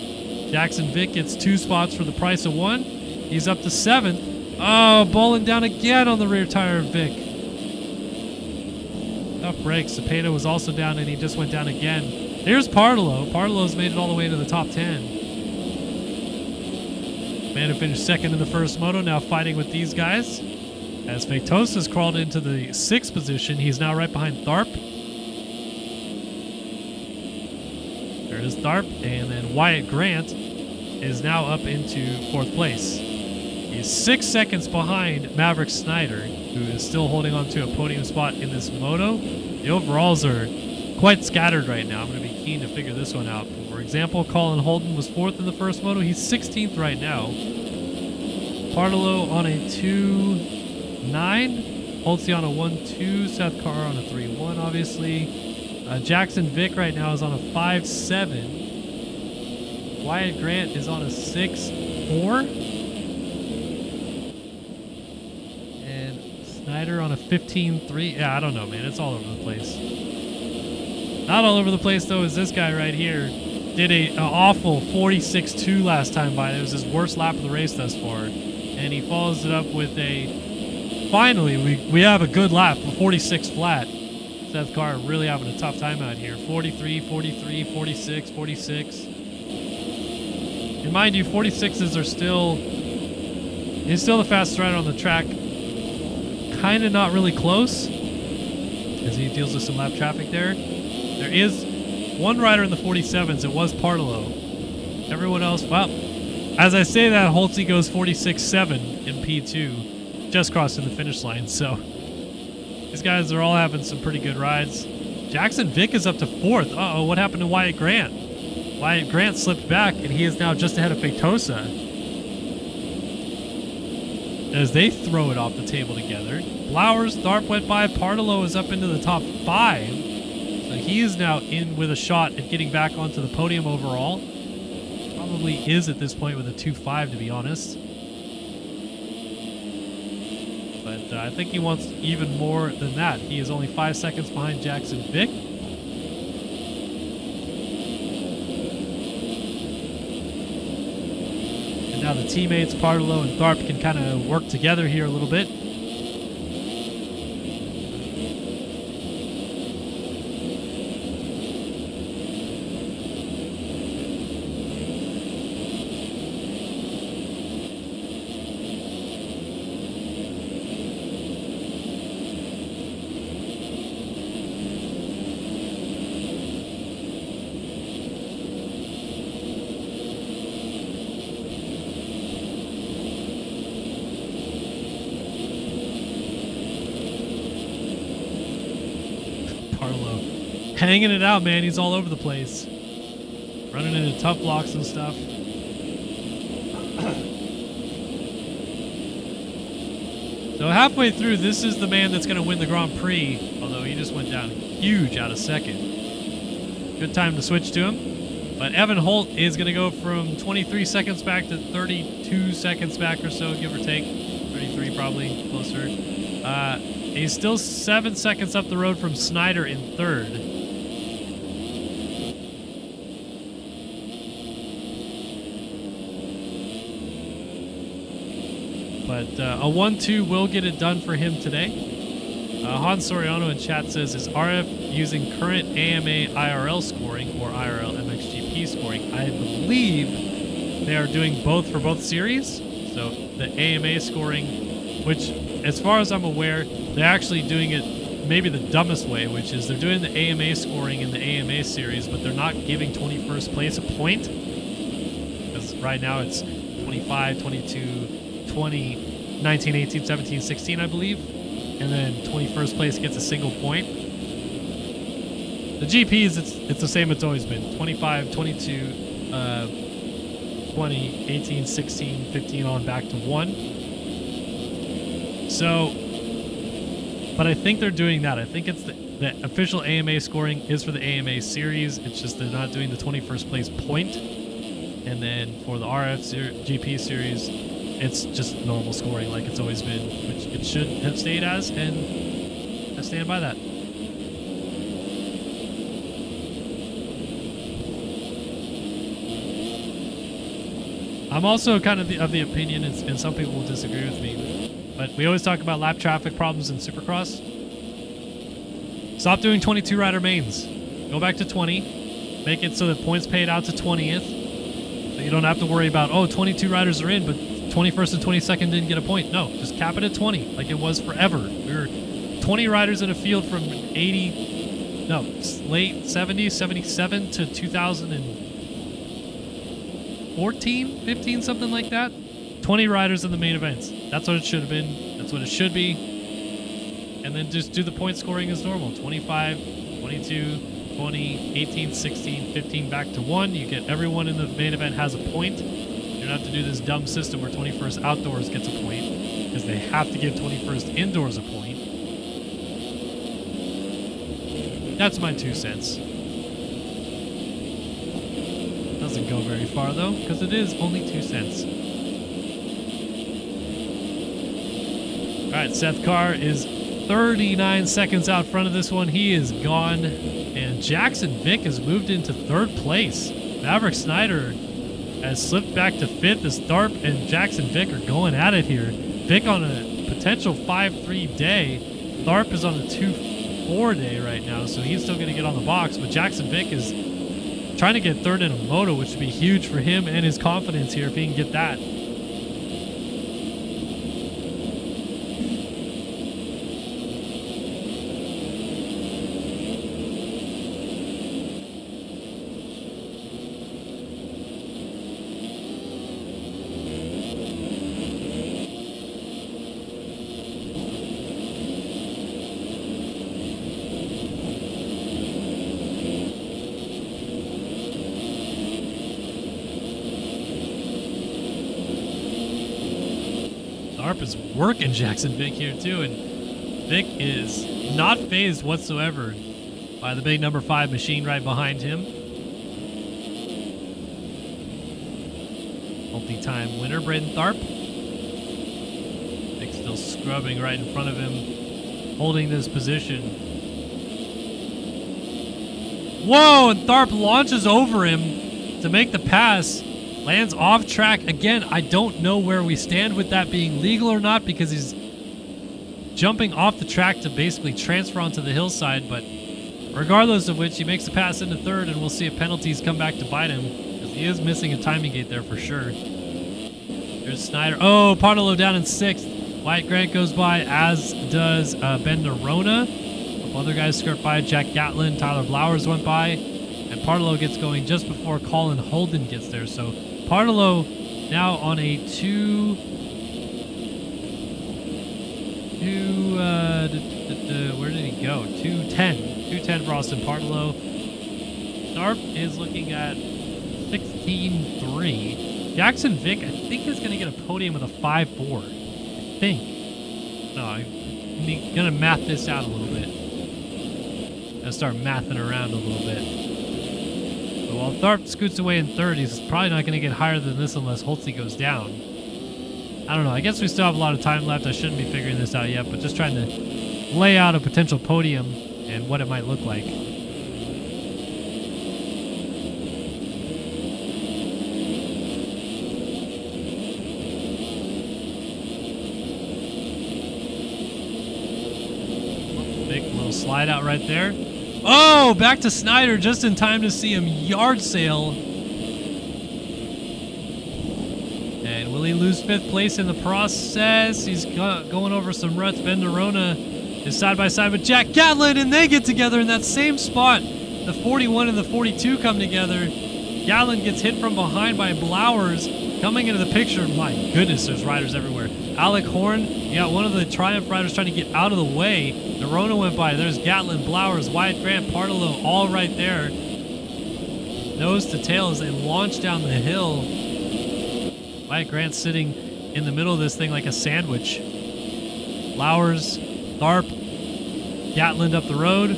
[SPEAKER 1] Jackson Vick gets 2 spots for the price of 1. He's up to 7th. Oh, Bolin down again on the rear tire of Vick. Tough break. Cepeda was also down, and he just went down again. Here's Partolo. Partolo's made it all the way into the top 10. Man who finished 2nd in the first moto, now fighting with these guys. As Feitosa's crawled into the 6th position, he's now right behind Tharp. There is Tharp, and then Wyatt Grant is now up into 4th place. He's 6 seconds behind Maverick Snyder, who is still holding on to a podium spot in this moto. The overalls are quite scattered right now. I'm going to be keen to figure this one out. For example, Colin Holden was 4th in the first moto. He's 16th right now. Partolo on a 2.9. Holtzy on a 1.2. Seth Carr on a 3.1, obviously. Jackson Vick right now is on a 5.7. Wyatt Grant is on a 6.4. Snyder on a 15.3. Yeah, I don't know, man. It's all over the place. Not all over the place, though, is this guy right here. Did an awful 46.2 last time by. It was his worst lap of the race thus far. And he follows it up with a... Finally, we have a good lap, a 46 flat. Seth Carr really having a tough time out here. 43, 43, 46, 46. And mind you, 46s are still He's still the fastest rider on the track. Kind of not really close, as he deals with some lap traffic there. There is one rider in the 47s. It was Partolo. Everyone else, well, as I say that, Holtzy goes 46.7 in P2, just crossing the finish line. So these guys are all having some pretty good rides. Jackson Vick is up to 4th. Uh-oh, what happened to Wyatt Grant? Wyatt Grant slipped back, and he is now just ahead of Feitosa as they throw it off the table together. Blowers, Tharp went by. Partolo is up into the top 5. So he is now in with a shot at getting back onto the podium overall. Probably is at this point with a 2.5, to be honest. But I think he wants even more than that. He is only 5 seconds behind Jackson Vick. And now the teammates, Partolo and Tharp, can kind of work together here a little bit. Hanging it out, man. He's all over the place. Running into tough blocks and stuff. So halfway through, this is the man that's going to win the Grand Prix. Although he just went down huge out of second. Good time to switch to him. But Evan Holt is going to go from 23 seconds back to 32 seconds back or so, give or take. 33 probably, closer. He's still 7 seconds up the road from Snyder in 3rd. But a 1-2 will get it done for him today. Han Soriano in chat says, is RF using current AMA IRL scoring or IRL MXGP scoring? I believe they are doing both for both series. So the AMA scoring, which as far as I'm aware, they're actually doing it maybe the dumbest way, which is they're doing the AMA scoring in the AMA series, but they're not giving 21st place a point. Because right now it's 25, 22, 20, 19, 18, 17, 16, I believe. And then 21st place gets a single point. The GPs, it's the same it's always been. 25, 22, 20, 18, 16, 15 on back to 1. So, but I think they're doing that. I think it's the official AMA scoring is for the AMA series. It's just they're not doing the 21st place point. And then for the RFGP series, it's just normal scoring like it's always been, which it should have stayed as, and I stand by that. I'm also kind of the opinion, and some people will disagree with me, but we always talk about lap traffic problems in Supercross. Stop doing 22 rider mains. Go back to 20. Make it so that points paid out to 20th. So you don't have to worry about, oh, 22 riders are in, but 21st and 22nd didn't get a point. No, just cap it at 20 like it was forever. We were 20 riders in a field from late 70s, 77 to 2014, 15, something like that. 20 riders in the main events. That's what it should have been. That's what it should be. And then just do the point scoring as normal. 25, 22, 20, 18, 16, 15, back to 1. You get everyone in the main event has a point. You don't have to do this dumb system where 21st outdoors gets a point, because they have to give 21st indoors a point. That's my 2 cents. Doesn't go very far though, because it is only 2 cents. Alright, Seth Carr is 39 seconds out front of this one. He is gone. And Jackson Vick has moved into 3rd place. Maverick Snyder has slipped back to 5th as Tharp and Jackson Vick are going at it here. Vick on a potential 5-3 day. Tharp is on a 2-4 day right now, so he's still going to get on the box. But Jackson Vick is trying to get 3rd in a moto, which would be huge for him and his confidence here if he can get that. Tharp is working Jackson Vick here too, and Vick is not phased whatsoever by the big number 5 machine right behind him. Multi-time winner, Braden Tharp. Vick still scrubbing right in front of him, holding this position. Whoa, and Tharp launches over him to make the pass. Lands off track. Again, I don't know where we stand with that being legal or not, because he's jumping off the track to basically transfer onto the hillside, but regardless of which, he makes the pass into third, and we'll see if penalties come back to bite him, because he is missing a timing gate there for sure. There's Snyder. Oh, Parnolo down in 6th. Wyatt Grant goes by, as does Ben Nerona. A couple other guys skirt by. Jack Gatlin, Tyler Blowers went by, and Parnolo gets going just before Colin Holden gets there. So Parnolo now on a where did he go? 210 for Austin Parnolo. Tharp is looking at 16.3. Jackson Vick, I think, is going to get a podium with a 5.4. I think. No, I'm going to math this out a little bit. Going to start mathing around a little bit. But while Tharp scoots away in third, he's probably not going to get higher than this unless Holtze goes down. I don't know. I guess we still have a lot of time left. I shouldn't be figuring this out yet, but just trying to lay out a potential podium and what it might look like. Big little slide out right there. Oh, back to Snyder just in time to see him yard sail. And will he lose 5th place in the process? He's going over some ruts. Ben Nerona is side by side with Jack Gatlin, and they get together in that same spot. The 41 and the 42 come together. Gatlin gets hit from behind by Blowers. Coming into the picture, my goodness, there's riders everywhere. Alec Horn, you got one of the Triumph riders trying to get out of the way. Nerona went by. There's Gatlin, Blowers, Wyatt Grant, Parnolo, all right there. Nose to tail as they launch down the hill. Wyatt Grant sitting in the middle of this thing like a sandwich. Blowers, Tharp, Gatlin up the road.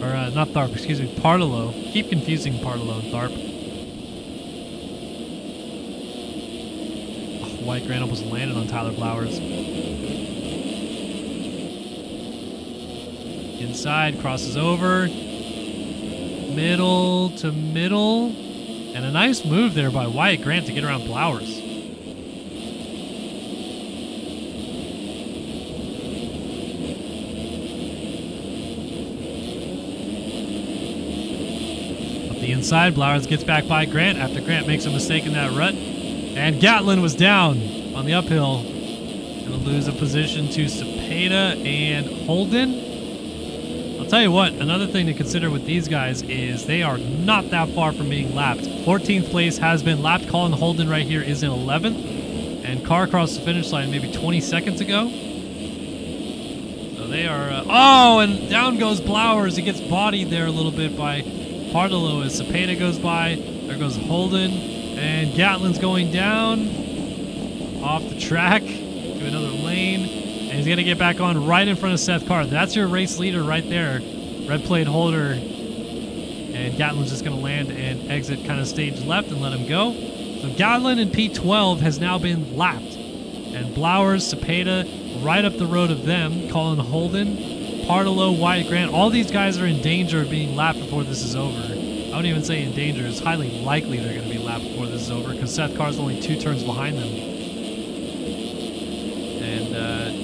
[SPEAKER 1] Or not Tharp, excuse me, Parnolo. Keep confusing Parnolo and Tharp. Oh, Wyatt Grant almost landed on Tyler Blowers. Inside, crosses over. Middle to middle. And a nice move there by Wyatt Grant to get around Blowers. Up the inside, Blowers gets back by Grant after Grant makes a mistake in that rut. And Gatlin was down on the uphill. Gonna lose a position to Cepeda and Holden. I'll tell you what, another thing to consider with these guys is they are not that far from being lapped. 14th place has been lapped. Colin Holden right here is in 11th. And car crossed the finish line maybe 20 seconds ago. So they are... oh, and down goes Blowers. He gets bodied there a little bit by Parnolo as Cepeda goes by. There goes Holden. And Gatlin's going down off the track to another lane. And he's going to get back on right in front of Seth Carr. That's your race leader right there. Red plate holder. And Gatlin's just going to land and exit kind of stage left and let him go. So Gatlin in P12 has now been lapped. And Blowers, Cepeda, right up the road of them. Colin Holden, Parnolo, Wyatt Grant. All these guys are in danger of being lapped before this is over. I wouldn't even say in danger. It's highly likely they're going to be lapped before this is over because Seth Carr's only 2 turns behind them.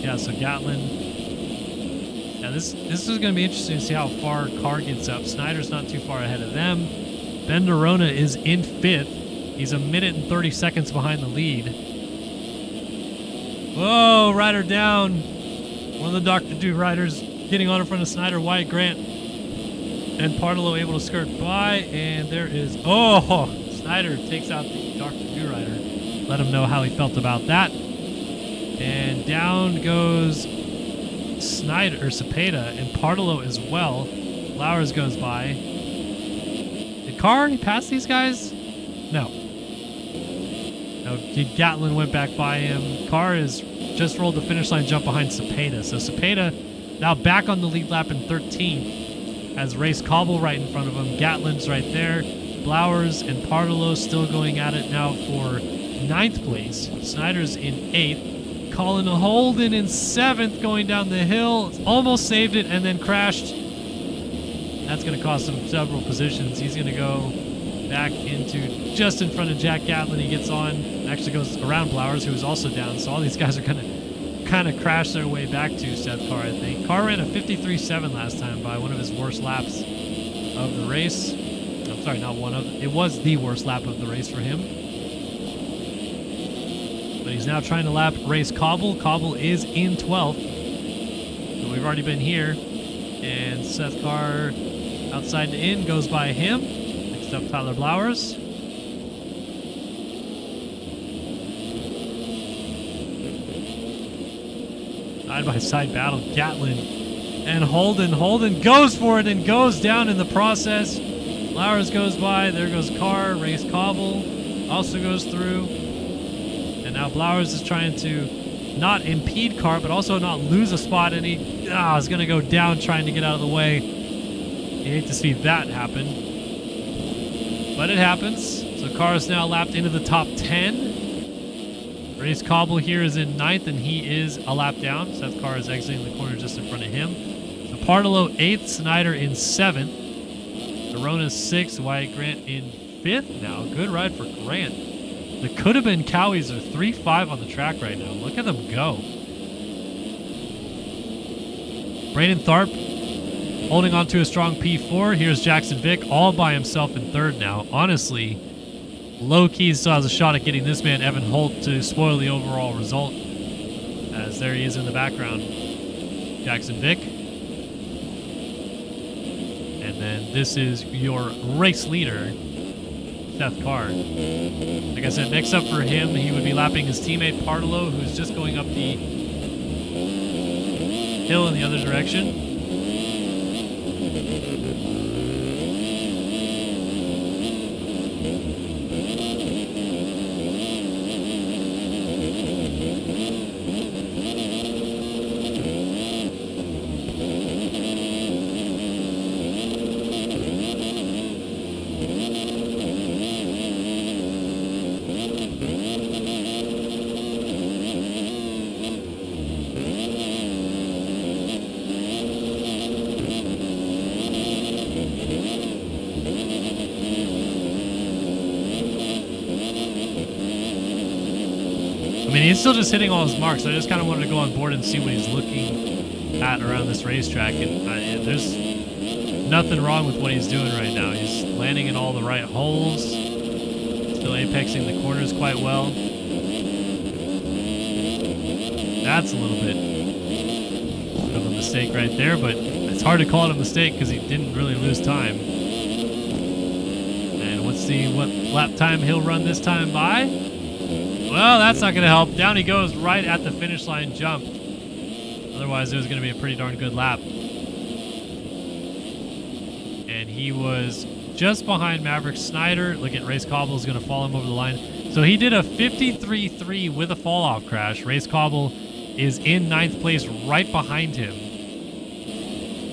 [SPEAKER 1] Yeah, so Gatlin. Yeah, this is going to be interesting to see how far Carr gets up. Snyder's not too far ahead of them. Ben Nerona is in 5th. He's a minute and 30 seconds behind the lead. Whoa, rider down. One of the Dr. Do riders getting on in front of Snyder, Wyatt Grant. And Parnolo able to skirt by. And there is... oh, Snyder takes out the Dr. Do rider. Let him know how he felt about that. And down goes Snyder, or Cepeda, and Parnolo as well. Blowers goes by. Did Carr already pass these guys? No. Now, Gatlin went back by him. Carr has just rolled the finish line jump behind Cepeda. So Cepeda now back on the lead lap in 13th. Has Race Cobble right in front of him. Gatlin's right there. Blowers and Pardelos still going at it now for 9th place. Snyder's in 8th. Colin Holden in 7th going down the hill. Almost saved it and then crashed. That's going to cost him several positions. He's going to go back into just in front of Jack Gatlin. He gets on, actually goes around Blowers, who is also down. So all these guys are going to kind of crash their way back to Seth Carr, I think. Carr ran a 53.7 last time by one of his worst laps of the race. I'm sorry, not one of. It was the worst lap of the race for him. But he's now trying to lap Race Cobble. Cobble is in 12th. So we've already been here. And Seth Carr outside to in goes by him. Next up, Tyler Blowers. Side-by-side battle. Gatlin and Holden. Holden goes for it and goes down in the process. Blowers goes by. There goes Carr. Race Cobble also goes through. And now Blowers is trying to not impede Carr, but also not lose a spot. And he is going to go down trying to get out of the way. You hate to see that happen. But it happens. So Carr is now lapped into the top 10. Race Cobble here is in 9th, and he is a lap down. Seth Carr is exiting the corner just in front of him. So Pardello 8th, Snyder in 7th. Verona 6th, Wyatt Grant in 5th now. Good ride for Grant. The could have been Cowies are 3-5 on the track right now. Look at them go. Braden Tharp holding on to a strong P4. Here's Jackson Vick all by himself in 3rd now. Honestly, low-key still has a shot at getting this man, Evan Holt, to spoil the overall result. As there he is in the background. Jackson Vick. And then this is your race leader, Seth Carr. Like I said, next up for him, he would be lapping his teammate Pardello, who's just going up the hill in the other direction. I mean, he's still just hitting all his marks. I just kind of wanted to go on board and see what he's looking at around this racetrack. And there's nothing wrong with what he's doing right now. He's landing in all the right holes. Still apexing the corners quite well. That's a little bit of a mistake right there, but it's hard to call it a mistake because he didn't really lose time. And let's see what lap time he'll run this time by. Well, that's not going to help. Down he goes right at the finish line jump. Otherwise, it was going to be a pretty darn good lap. And he was just behind Maverick Snyder. Look at Race Cobble is going to fall him over the line. So he did a 53.3 with a fall-off crash. Race Cobble is in 9th place right behind him.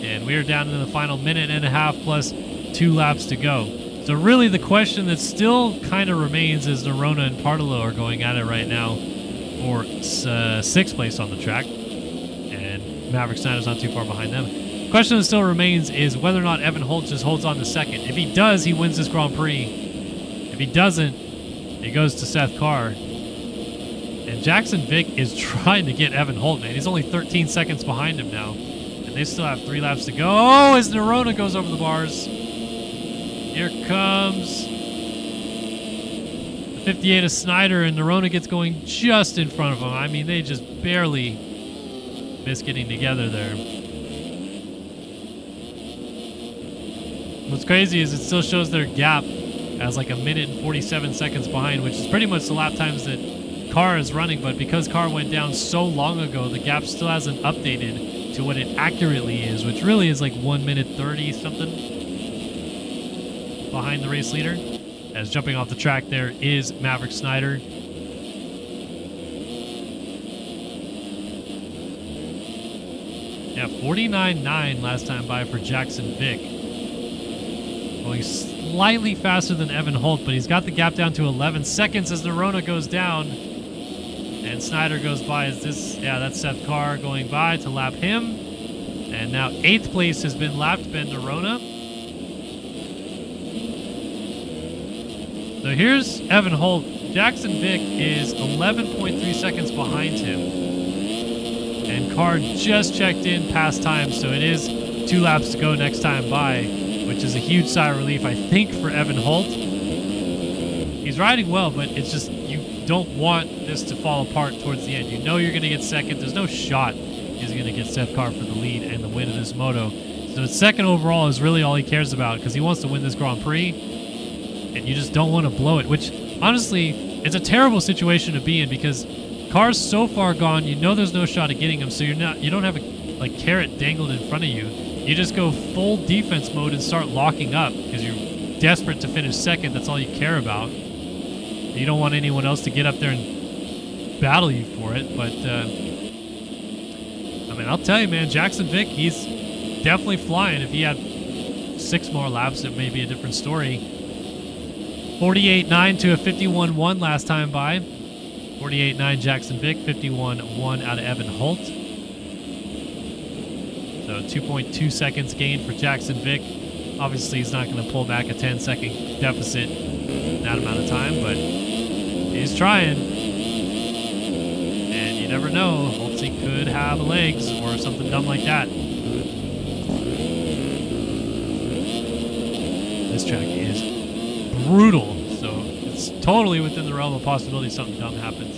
[SPEAKER 1] And we are down to the final minute and a half plus 2 laps to go. So really the question that still kind of remains is Nerona and Pardello are going at it right now for 6th place on the track. And Maverick Snyder's not too far behind them. The question that still remains is whether or not Evan Holt just holds on to 2nd. If he does, he wins this Grand Prix. If he doesn't, it goes to Seth Carr. And Jackson Vick is trying to get Evan Holt, man. He's only 13 seconds behind him now. And they still have 3 laps to go. Oh, as Nerona goes over the bars. Here comes the 58 of Snyder, and Nerona gets going just in front of him. I mean, they just barely miss getting together there. What's crazy is it still shows their gap as like 1 minute and 47 seconds behind, which is pretty much the lap times that Carr is running. But because Carr went down so long ago, the gap still hasn't updated to what it accurately is, which really is like 1 minute 30 something. Behind the race leader. As jumping off the track there is Maverick Snyder. Yeah, 49.9 last time by for Jackson Vick. Going slightly faster than Evan Holt, but he's got the gap down to 11 seconds as Nerona goes down. And Snyder goes by as this, yeah, that's Seth Carr going by to lap him. And now 8th place has been lapped, Ben Nerona. So here's Evan Holt. Jackson Vick is 11.3 seconds behind him. And Carr just checked in past time, so it is 2 laps to go next time by, which is a huge sigh of relief, I think, for Evan Holt. He's riding well, but it's just, you don't want this to fall apart towards the end. You know you're going to get second. There's no shot he's going to get Seth Carr for the lead and the win of this moto. So second overall is really all he cares about because he wants to win this Grand Prix, and you just don't want to blow it, which, honestly, it's a terrible situation to be in because Carr's so far gone, you know there's no shot at getting him, so you don't have a carrot dangled in front of you. You just go full defense mode and start locking up because you're desperate to finish second. That's all you care about. You don't want anyone else to get up there and battle you for it. But, I mean, I'll tell you, man, Jackson Vick, he's definitely flying. If he had 6 more laps, it may be a different story. 48.9 to a 51.1 last time by. 48.9 Jackson Vick, 51.1 out of Evan Holt. So 2.2 seconds gain for Jackson Vick. Obviously, he's not going to pull back a 10-second deficit in that amount of time, but he's trying. And you never know, Holtzy could have legs or something dumb like that. This track is brutal, so it's totally within the realm of possibility something dumb happens.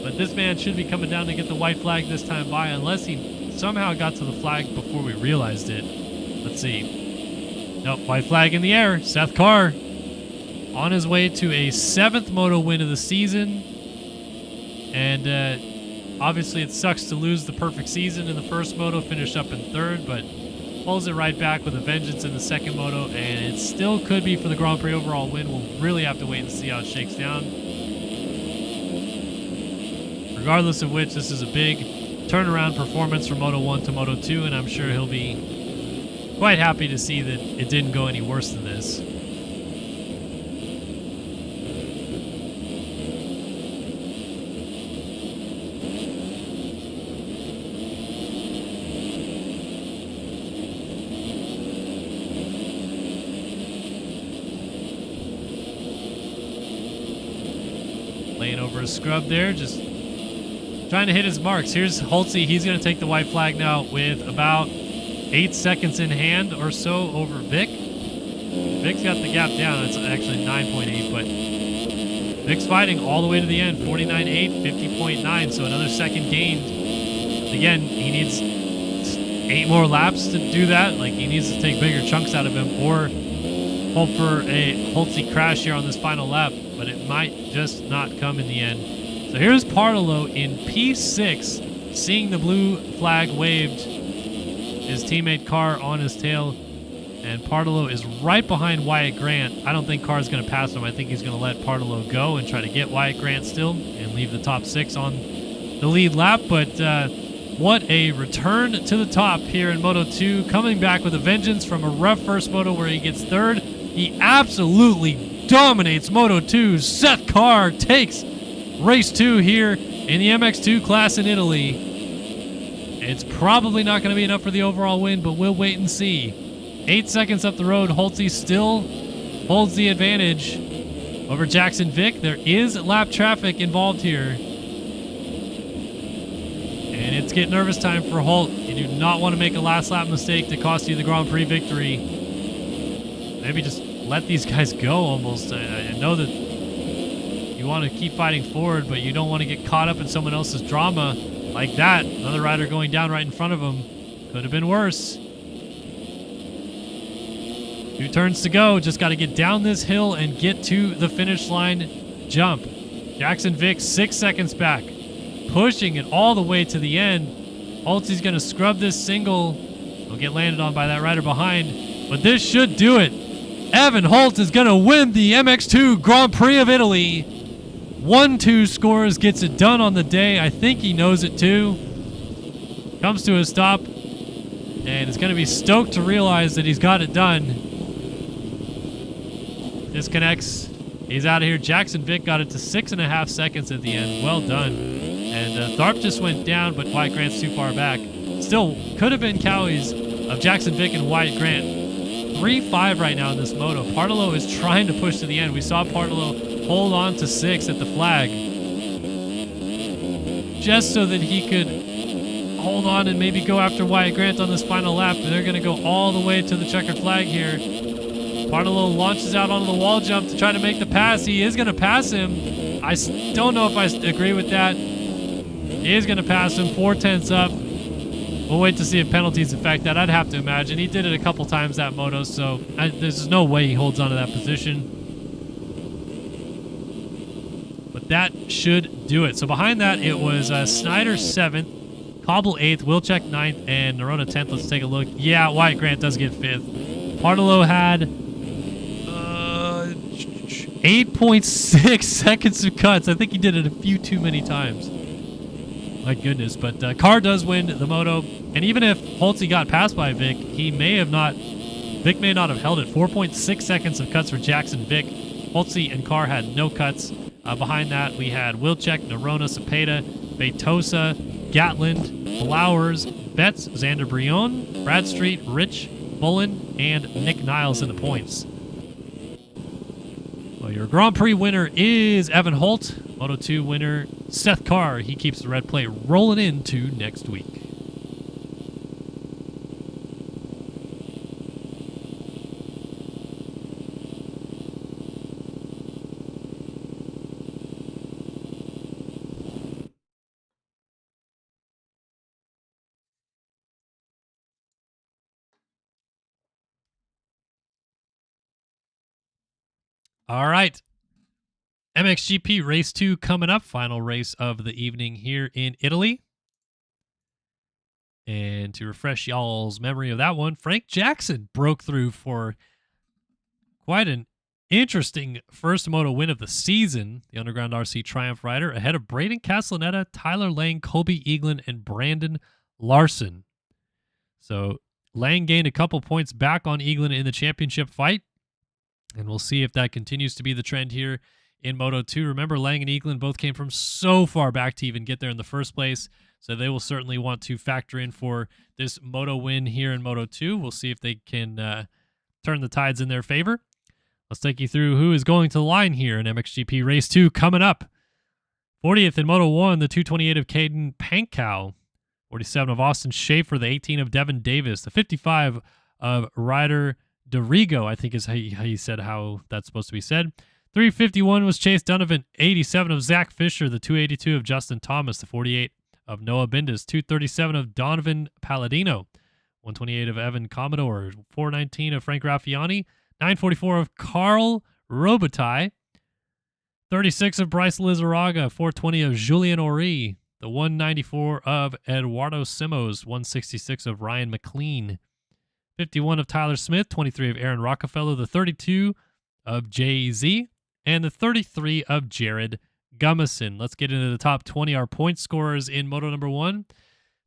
[SPEAKER 1] But this man should be coming down to get the white flag this time by, unless he somehow got to the flag before we realized it. Let's see. Nope, white flag in the air. Seth Carr on his way to a 7th moto win of the season. And obviously it sucks to lose the perfect season in the first moto, finish up in 3rd, but pulls it right back with a vengeance in the 2nd moto, and it still could be for the Grand Prix overall win. We'll really have to wait and see how it shakes down. Regardless of which, this is a big turnaround performance from Moto 1 to Moto 2, and I'm sure he'll be quite happy to see that it didn't go any worse than this. Laying over a scrub there, just trying to hit his marks. Here's Holtzy. He's going to take the white flag now with about 8 seconds in hand or so over Vic. Vic's got the gap down. It's actually 9.8, but Vic's fighting all the way to the end. 49.8, 50.9, so another second gained. Again, he needs 8 more laps to do that. Like, he needs to take bigger chunks out of him or hope for a Holtzy crash here on this final lap, but it might just not come in the end. So here's Partolo in P6, seeing the blue flag waved. His teammate Carr on his tail, and Partolo is right behind Wyatt Grant. I don't think Carr's going to pass him. I think he's going to let Partolo go and try to get Wyatt Grant still and leave the top 6 on the lead lap. But what a return to the top here in Moto 2, coming back with a vengeance from a rough first moto where he gets 3rd. He absolutely dominates Moto 2. Seth Carr takes Race 2 here in the MX2 class in Italy. It's probably not going to be enough for the overall win, but we'll wait and see. 8 seconds up the road, Holtzy still holds the advantage over Jackson Vick. There is lap traffic involved here. And it's get nervous time for Holt. You do not want to make a last lap mistake that costs you the Grand Prix victory. Maybe just let these guys go almost. I know that you want to keep fighting forward, but you don't want to get caught up in someone else's drama like that. Another rider going down right in front of him. Could have been worse. 2 turns to go. Just got to get down this hill and get to the finish line jump. Jackson Vick 6 seconds back, pushing it all the way to the end. Holtzy's going to scrub this single. He'll get landed on by that rider behind, but this should do it. Evan Holt is going to win the MX2 Grand Prix of Italy. 1-2 scores, gets it done on the day. I think he knows it too. Comes to a stop and is going to be stoked to realize that he's got it done. Disconnects. He's out of here. Jackson Vick got it to 6.5 seconds at the end. Well done. And Tharp just went down, but Wyatt Grant's too far back. Still, could have been Cowies of Jackson Vick and Wyatt Grant. 3-5 right now in this moto. Partolo is trying to push to the end. We saw Partolo hold on to 6 at the flag just so that he could hold on and maybe go after Wyatt Grant on this final lap. They're going to go all the way to the checkered flag here. Partolo launches out onto the wall jump to try to make the pass. He is going to pass him. I don't know if I agree with that. He is going to pass him 4/10 up. We'll wait to see if penalties affect that. I'd have to imagine. He did it a couple times that moto, so there's no way he holds on to that position. But that should do it. So behind that, it was Snyder 7th, Cobble 8th, Wilczek 9th, and Nerona 10th. Let's take a look. Yeah, Wyatt Grant does get 5th. Partolo had 8.6 seconds of cuts. I think he did it a few too many times. My goodness. But Carr does win the moto. And even if Holtze got passed by Vic, Vic may not have held it. 4.6 seconds of cuts for Jackson Vick. Holtze and Carr had no cuts. Behind that, we had Wilczek, Nerona, Cepeda, Beitosa, Gatland, Flowers, Betts, Xander Brion, Bradstreet, Rich, Bullen, and Nick Niles in the points. Well, your Grand Prix winner is Evan Holt. Moto 2 winner, Seth Carr. He keeps the red plate rolling into next week. All right. MXGP Race 2 coming up. Final race of the evening here in Italy. And to refresh y'all's memory of that one, Frank Jackson broke through for quite an interesting first moto win of the season. The Underground RC Triumph rider ahead of Braden Castellaneta, Tyler Lang, Kobe Eaglin, and Brandon Larson. So Lang gained a couple points back on Eaglin in the championship fight. And we'll see if that continues to be the trend here in Moto 2. Remember, Lang and Eaglin both came from so far back to even get there in the first place. So they will certainly want to factor in for this Moto win here in Moto 2. We'll see if they can turn the tides in their favor. Let's take you through who is going to the line here in MXGP Race 2 coming up. 40th in Moto 1, the 228 of Caden Pankow. 47 of Austin Schaefer, the 18 of Devin Davis. The 55 of Ryder DeRigo, I think is how he said how that's supposed to be said. 351 was Chase Donovan. 87 of Zach Fisher. The 282 of Justin Thomas. The 48 of Noah Bindis. 237 of Donovan Palladino. 128 of Evan Commodore. 419 of Frank Raffiani. 944 of Carl Robitaille. 36 of Bryce Lizarraga. 420 of Julian Ori. The 194 of Eduardo Simos. 166 of Ryan McLean. 51 of Tyler Smith, 23 of Aaron Rockefeller, the 32 of Jay-Z, and the 33 of Jared Gummison. Let's get into the top 20, our point scorers in Moto number 1.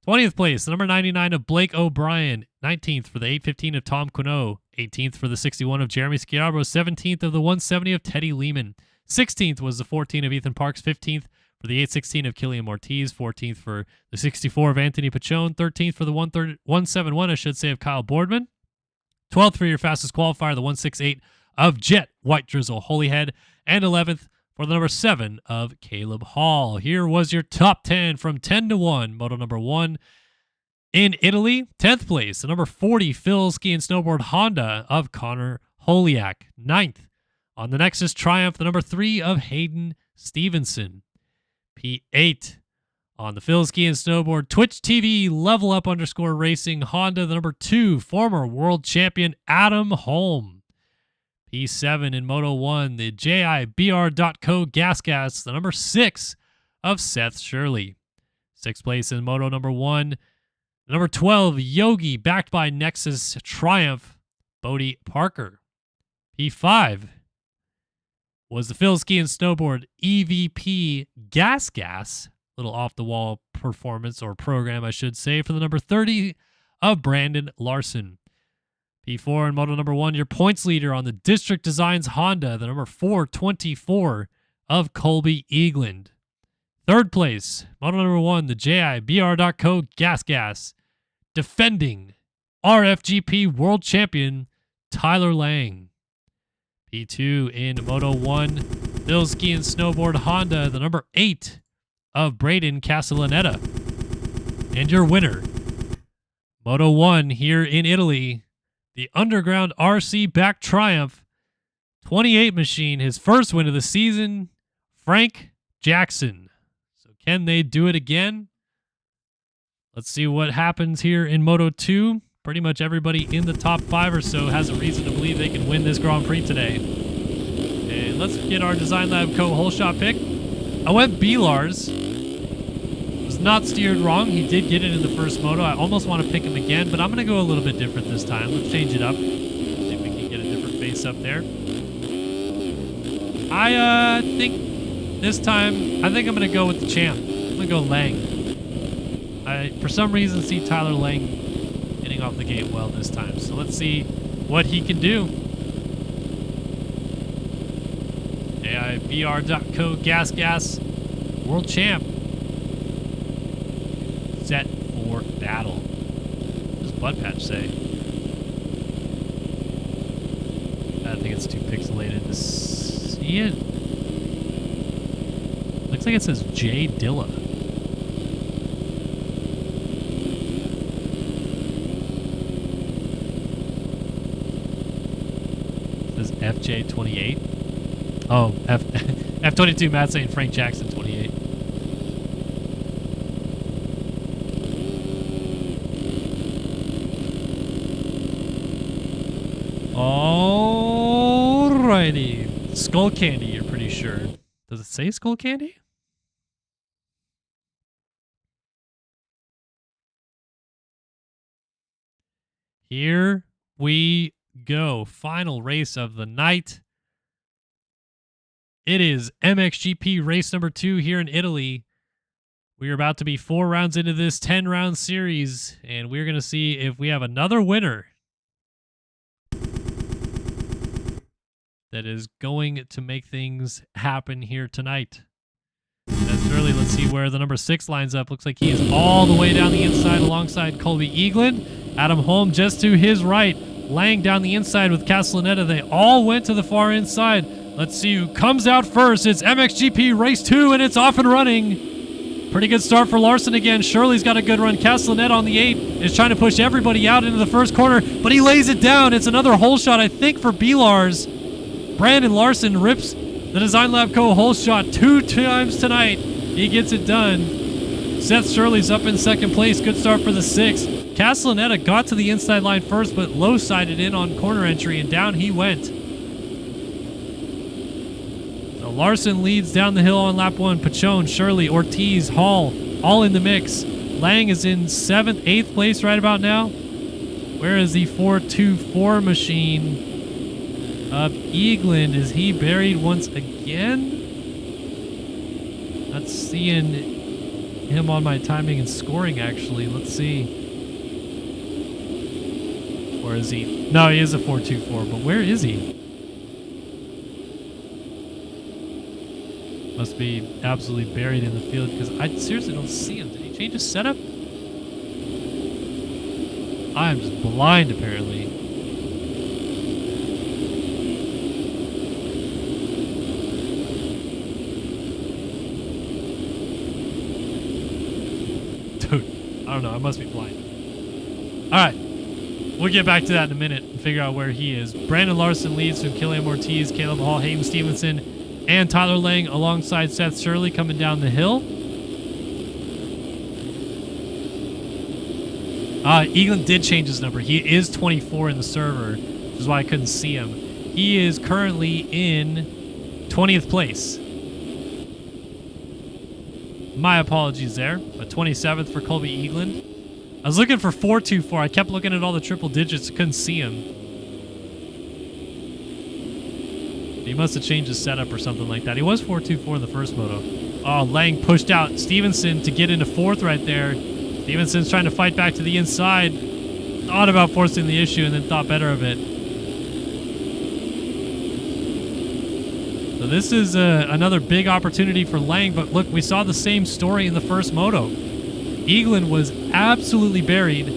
[SPEAKER 1] 20th place, the number 99 of Blake O'Brien. 19th for the 815 of Tom Quinault. 18th for the 61 of Jeremy Schiavro. 17th of the 170 of Teddy Lehman. 16th was the 14 of Ethan Parks. 15th for the 816 of Killian Ortiz. 14th for the 64 of Anthony Pachone. 13th for the 171, I should say, of Kyle Boardman. 12th for your fastest qualifier, the 168 of Jet White Drizzle Holyhead. And 11th for the number 7 of Caleb Hall. Here was your top 10 from 10 to 1. Moto number 1 in Italy. 10th place, the number 40 Phil Ski and Snowboard Honda of Connor Holiak. 9th on the Nexus Triumph, the number 3 of Hayden Stevenson. P8 on the Phil Ski and Snowboard Twitch TV Level Up _ Racing Honda, the number 2 former world champion Adam Holm. P7 in Moto 1, the JIBR.co Gas, the number 6 of Seth Shirley. 6th place in Moto number 1, the number 12 Yogi, backed by Nexus Triumph, Bodie Parker. P5 was the Phil Ski and Snowboard EVP Gas, little off-the-wall performance or program, I should say, for the number 30 of Brandon Larson. P4 in Moto number 1, your points leader on the District Designs Honda, the number 424 of Colby Eagland. Third place, Moto number 1, the JIBR.co Gas, defending RFGP World Champion Tyler Lang. P2 in Moto 1, Bill Ski and Snowboard Honda, the number 8 of Braden Castellaneta. And your winner, Moto 1 here in Italy, the Underground RC Back Triumph 28 machine, his first win of the season, Frank Jackson. So can they do it again? Let's see what happens here in Moto 2. Pretty much everybody in the top 5 or so has a reason to believe they can win this Grand Prix today. And let's get our Design Lab Co. whole shot pick. I went B-Lars. Was not steered wrong. He did get it in the first moto. I almost want to pick him again, but I'm going to go a little bit different this time. Let's change it up. See if we can get a different face up there. I think this time, I think I'm going to go with the champ. I'm going to go Lang. I, for some reason, see Tyler Lang getting off the gate well this time. So let's see what he can do. AIBR.co Gas World Champ. Set for battle. What does Blood Patch say? I think it's too pixelated to see it. Looks like it says J Dilla. FJ28. Oh, F22. Matt saying Frank Jackson 28. Alrighty. Skull Candy, you're pretty sure. Does it say Skull Candy? Here we go. Final race of the night. It is MXGP race number 2 here in Italy. We are about to be 4 rounds into this 10-round series, and we're going to see if we have another winner that is going to make things happen here tonight. That's early. Let's see where the number 6 lines up. Looks like he is all the way down the inside alongside Colby Eagland. Adam Holm just to his right. Lang down the inside with Castellaneta. They all went to the far inside. Let's see who comes out first. It's MXGP Race 2, and it's off and running. Pretty good start for Larson again. Shirley's got a good run. Castellaneta on the 8 is trying to push everybody out into the first corner, but he lays it down. It's another hole shot, I think, for B-Lars. Brandon Larson rips the Design Lab Co. hole shot 2 times tonight. He gets it done. Seth Shirley's up in second place. Good start for the 6. Castellaneta got to the inside line first, but low-sided in on corner entry, and down he went. So Larson leads down the hill on lap 1. Pachon, Shirley, Ortiz, Hall, all in the mix. Lang is in 7th, 8th place right about now. Where is the 424 machine of Eagland? Is he buried once again? Not seeing him on my timing and scoring, actually. Let's see. Or is he? No, he is a 424, but where is he? Must be absolutely buried in the field because I seriously don't see him. Did he change his setup? I'm just blind, apparently. Dude, I don't know. I must be blind. All right. We'll get back to that in a minute and figure out where he is. Brandon Larson leads from Killian Ortiz, Caleb Hall, Hayden Stevenson, and Tyler Lang alongside Seth Shirley coming down the hill. Eagland did change his number. He is 24 in the server, which is why I couldn't see him. He is currently in 20th place. My apologies there, but 27th for Colby Eagland. I was looking for 424. I kept looking at all the triple digits. Couldn't see him. He must have changed his setup or something like that. He was 424 in the first moto. Oh, Lang pushed out Stevenson to get into 4th right there. Stevenson's trying to fight back to the inside. thought about forcing the issue and then thought better of it. So this is another big opportunity for Lang, but look, we saw the same story in the first moto. Eaglin was absolutely buried.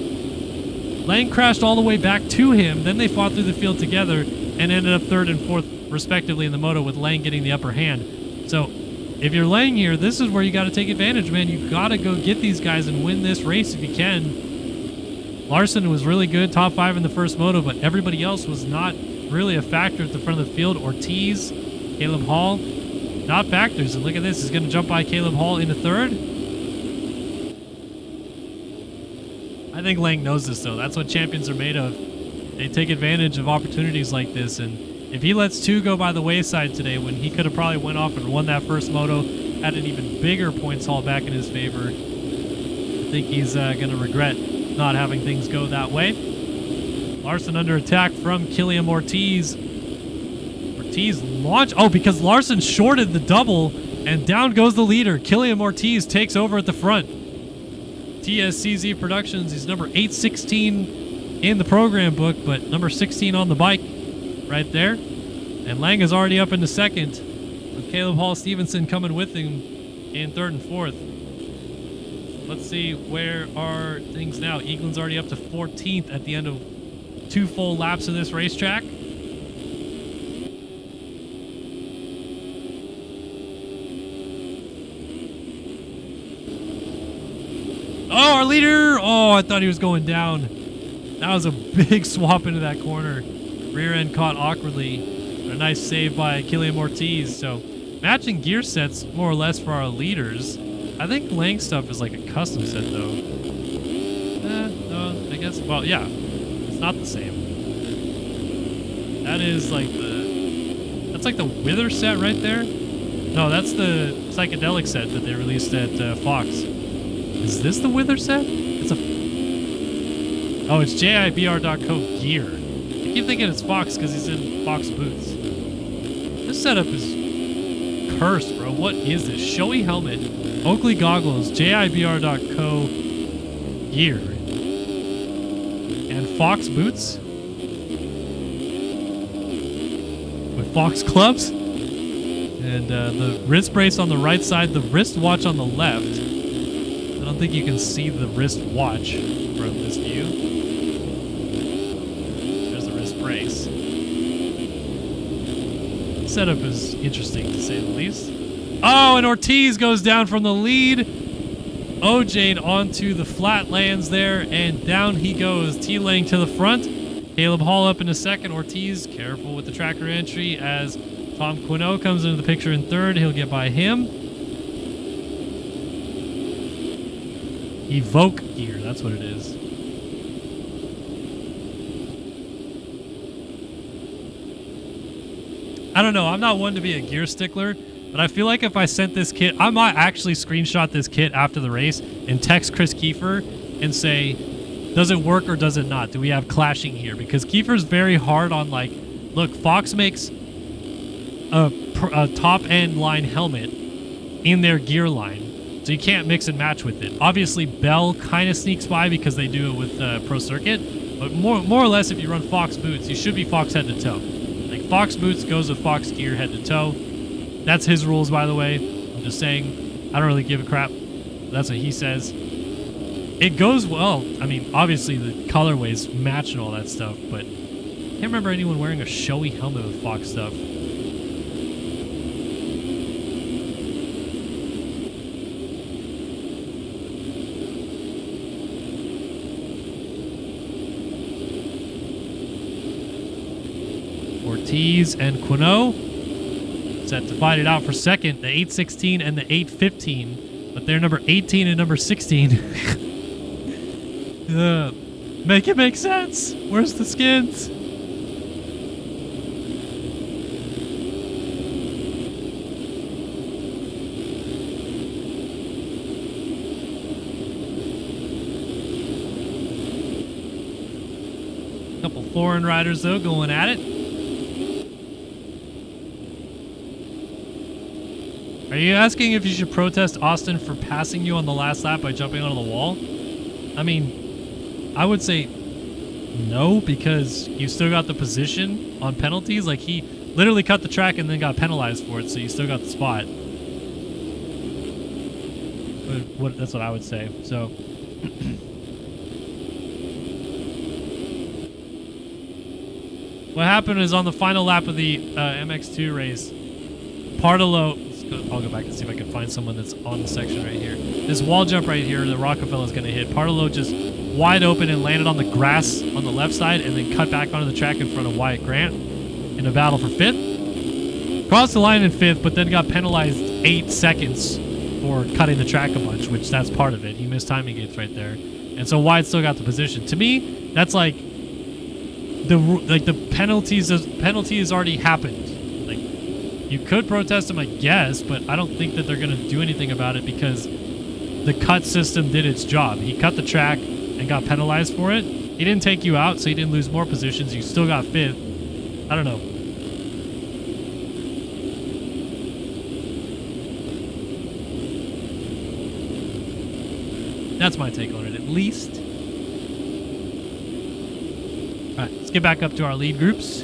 [SPEAKER 1] Lang crashed all the way back to him, then they fought through the field together and ended up 3rd and 4th respectively in the moto with Lang getting the upper hand. So if you're Lang here, this is where you got to take advantage, man. You got to go get these guys and win this race if you can. Larson was really good, top 5 in the first moto, but everybody else was not really a factor at the front of the field. Ortiz, Caleb Hall, not factors. And look at this, he's going to jump by Caleb Hall into 3rd. I think Lang knows this, though. That's what champions are made of. They take advantage of opportunities like this, and if he lets 2 go by the wayside today when he could have probably went off and won that first moto, had an even bigger points haul back in his favor, I think he's going to regret not having things go that way. Larson under attack from Killiam Ortiz. Ortiz launch. Oh, because Larson shorted the double, and down goes the leader. Killiam Ortiz takes over at the front. TSCZ Productions, he's number 816 in the program book, but number 16 on the bike right there. And Lang is already up in the 2nd, with Caleb Hall Stevenson coming with him in 3rd and 4th. Let's see, where are things now? Eaglin's already up to 14th at the end of 2 full laps of this racetrack. Oh, our leader! Oh, I thought he was going down. That was a big swap into that corner. Rear end caught awkwardly. A nice save by Killiam Ortiz. So, matching gear sets more or less for our leaders. I think Lang stuff is like a custom set, though. No, I guess. Well, yeah. It's not the same. That is like the... That's like the Wither set right there. No, that's the psychedelic set that they released at Fox. Is this the Wither set? It's a... Oh, it's JIBR.co gear. I keep thinking it's Fox because he's in Fox boots. This setup is cursed, bro. What is this? Showy helmet, Oakley goggles, JIBR.co gear, and Fox boots with Fox clubs, and the wrist brace on the right side, the wrist watch on the left. I don't think you can see the wrist watch from this view. There's the wrist brace. The setup is interesting to say the least. Oh, and Ortiz goes down from the lead. OJ'd onto the flatlands there, and down he goes. T-Lang to the front. Caleb Hall up in a 2nd. Ortiz, careful with the tracker entry as Tom Quinault comes into the picture in 3rd. He'll get by him. Evoke gear, that's what it is. I don't know, I'm not one to be a gear stickler, but I feel like if I sent this kit, I might actually screenshot this kit after the race and text Chris Kiefer and say, does it work or does it not? Do we have clashing here? Because Kiefer's very hard on, like, look, Fox makes a top-end line helmet in their gear line. So you can't mix and match with it. Obviously, Bell kind of sneaks by because they do it with Pro Circuit. But more or less, if you run Fox boots, you should be Fox head to toe. Like, Fox boots goes with Fox gear head to toe. That's his rules, by the way. I'm just saying, I don't really give a crap. That's what he says. It goes well. I mean, obviously, the colorways match and all that stuff, but I can't remember anyone wearing a showy helmet with Fox stuff. Ortiz and Quinault set to fight it out for 2nd, the 816 and the 815, but they're number 18 and number 16. Make it make sense. Where's the skins? Couple foreign riders though going at it. Are you asking if you should protest Austin for passing you on the last lap by jumping onto the wall? I mean, I would say No, because you still got the position on penalties. Like, he literally cut the track and then got penalized for it, so you still got the spot. That's what I would say. So, what happened is on the final lap of the MX2 race, Partolo... I'll go back and see if I can find someone that's on the section right here. This wall jump right here, the Rockefeller's going to hit. Partolo just wide open and landed on the grass on the left side and then cut back onto the track in front of Wyatt Grant in a battle for 5th. Crossed the line in 5th, but then got penalized 8 seconds for cutting the track a bunch, which that's part of it. He missed timing gates right there. And so Wyatt still got the position. To me, that's like the penalty has already happened. You could protest him, I guess, but I don't think that they're going to do anything about it because the cut system did its job. He cut the track and got penalized for it. He didn't take you out, so you didn't lose more positions. You still got 5th. I don't know. That's my take on it, at least. All right, let's get back up to our lead groups.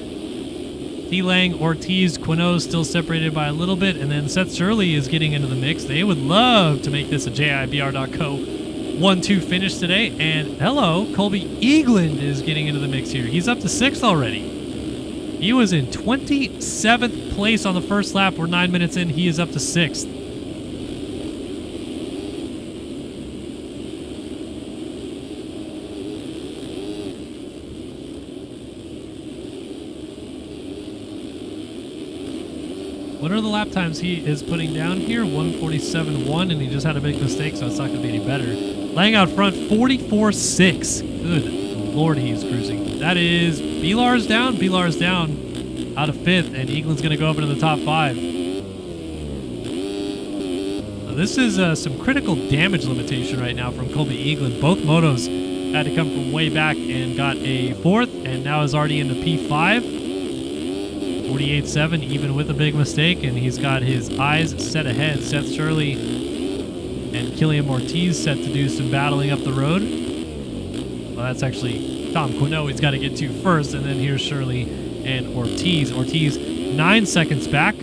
[SPEAKER 1] Lang, Ortiz, Quinault still separated by a little bit, and then Seth Shirley is getting into the mix. They would love to make this a JIBR.co 1-2 finish today. And hello, Colby Eagland is getting into the mix here. He's up to 6th already. He was in 27th place on the first lap. We're 9 minutes in. He is up to 6th. What are the lap times he is putting down here? 1:47.1, and he just had a big mistake, so it's not going to be any better. Laying out front, 44.6. Good Lord, he's cruising. That is Bilar's down. Bilar's down out of 5th, and Eagland's going to go up into the top 5. Now, this is some critical damage limitation right now from Colby Eagland. Both motos had to come from way back and got a 4th, and now is already into P5. 48.7, even with a big mistake, and he's got his eyes set ahead. Seth Shirley and Killian Ortiz set to do some battling up the road. Well, that's actually Tom Quinault he's got to get to first, and then here's Shirley and Ortiz. Ortiz 9 seconds back.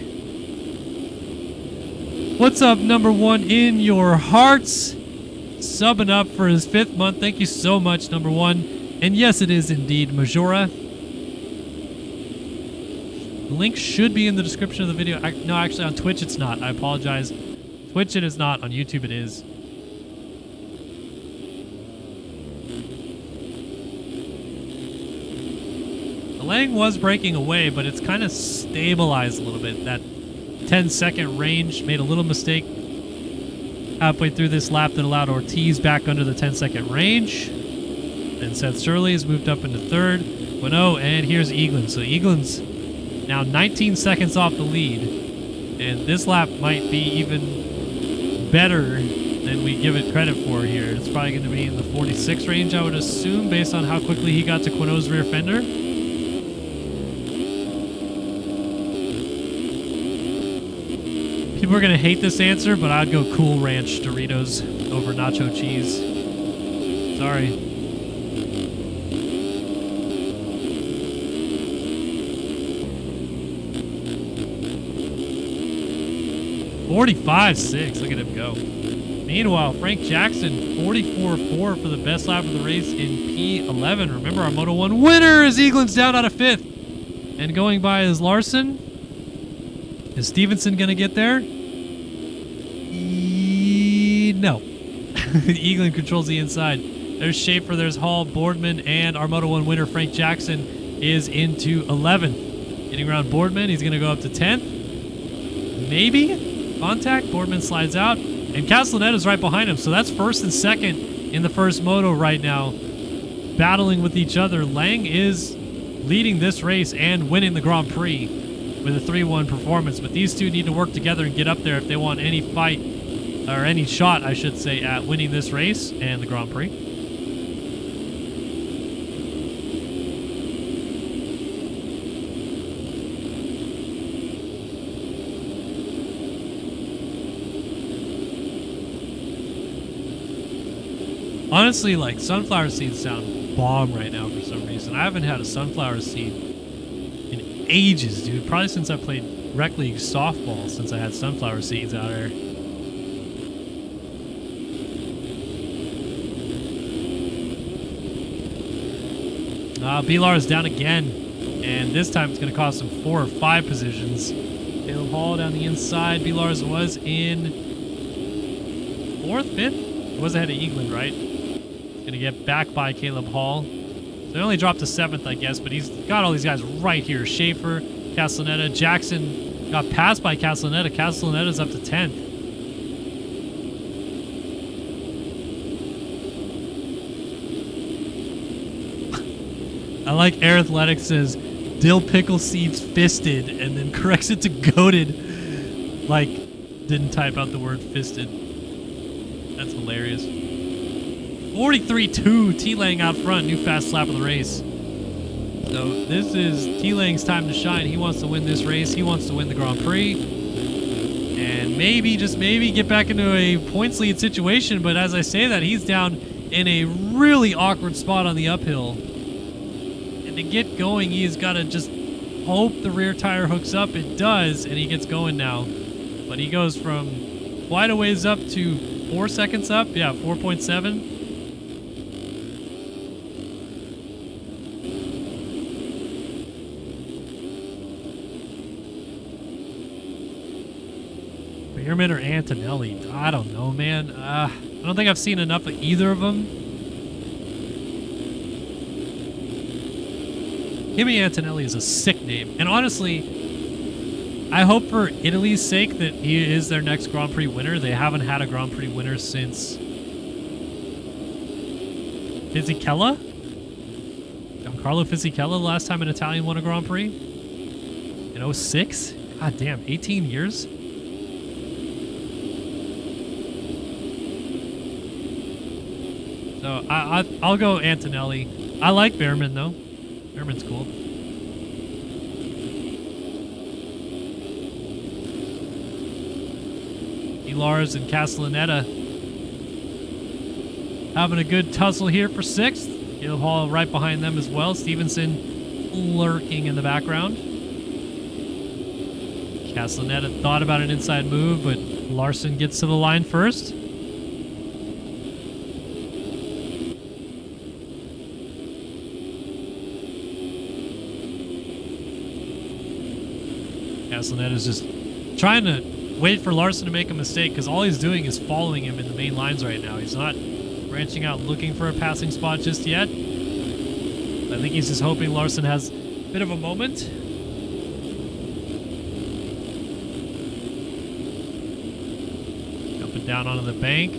[SPEAKER 1] What's up, number 1 in your hearts? Subbing up for his 5th month. Thank you so much, number 1. And yes, it is indeed Majora. The link should be in the description of the video. No, actually, on Twitch it's not. I apologize. Twitch it is not. On YouTube it is. The Lang was breaking away, but it's kind of stabilized a little bit. That 10-second range made a little mistake halfway through this lap that allowed Ortiz back under the 10-second range. And Seth Shirley has moved up into 3rd. Quinault, and here's Eagland. So Eagland's now 19 seconds off the lead, and this lap might be even better than we give it credit for here. It's probably going to be in the 46 range, I would assume, based on how quickly he got to Quinault's rear fender. People are going to hate this answer, but I'd go Cool Ranch Doritos over nacho cheese. Sorry. 45.6. Look at him go. Meanwhile, Frank Jackson, 44.4 for the best lap of the race in P11. Remember, our Moto 1 winner is Eagland's down out of 5th. And going by is Larson. Is Stevenson going to get there? No. Eagland controls the inside. There's Schaefer, there's Hall, Boardman, and our Moto 1 winner, Frank Jackson, is into 11. Getting around Boardman, he's going to go up to 10th. Maybe? Contact, Boardman slides out, and Castellaneta is right behind him, so that's 1st and 2nd in the first moto right now, battling with each other. Lang is leading this race and winning the Grand Prix with a 3-1 performance, but these two need to work together and get up there if they want any fight, or any shot, I should say, at winning this race and the Grand Prix. Honestly, like, sunflower seeds sound bomb right now for some reason. I haven't had a sunflower seed in ages, dude. Probably since I played rec league softball, since I had sunflower seeds out there. Bilar is down again, and this time it's going to cost him 4 or 5 positions. Caleb Hall down the inside. Bilar's was in 4th, 5th? It was ahead of Eagland, right? He's going to get back by Caleb Hall. So he only dropped to 7th, I guess, but he's got all these guys right here. Schaefer, Castellaneta, Jackson got passed by Castellaneta. Castellaneta's up to 10th. I like Airthletics says dill pickle seeds fisted and then corrects it to goated. Like, didn't type out the word fisted. That's hilarious. 43-2, T-Lang out front, new fast lap of the race. So this is T-Lang's time to shine. He wants to win this race. He wants to win the Grand Prix. And maybe, just maybe, get back into a points lead situation. But as I say that, he's down in a really awkward spot on the uphill. And to get going, he's got to just hope the rear tire hooks up. It does, and he gets going now. But he goes from quite a ways up to 4 seconds up. Yeah, 4.7. Beerman or Antonelli? I don't know, man. I don't think I've seen enough of either of them. Kimi Antonelli is a sick name. And honestly, I hope for Italy's sake that he is their next Grand Prix winner. They haven't had a Grand Prix winner since Fisichella? Giancarlo Fisichella, the last time an Italian won a Grand Prix? In 06? God damn, 18 years? So I'll go Antonelli. I like Behrman though. Behrman's cool. Lars and Castellaneta having a good tussle here for 6th. Caleb Hall right behind them as well. Stevenson lurking in the background. Castellaneta thought about an inside move, but Larson gets to the line first. Castellaneta's just trying to wait for Larson to make a mistake because all he's doing is following him in the main lines right now. He's not branching out looking for a passing spot just yet. I think he's just hoping Larson has a bit of a moment. Jumping down onto the bank.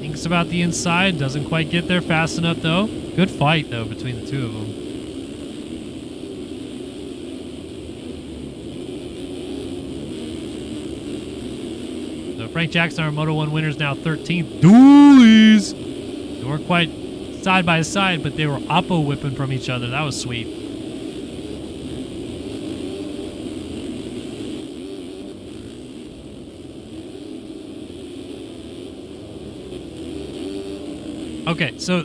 [SPEAKER 1] Thinks about the inside. Doesn't quite get there fast enough though. Good fight though between the two of them. Frank Jackson, our Moto 1 winners, now 13th. Dualies! They weren't quite side by side, but they were oppo whipping from each other. That was sweet. Okay, so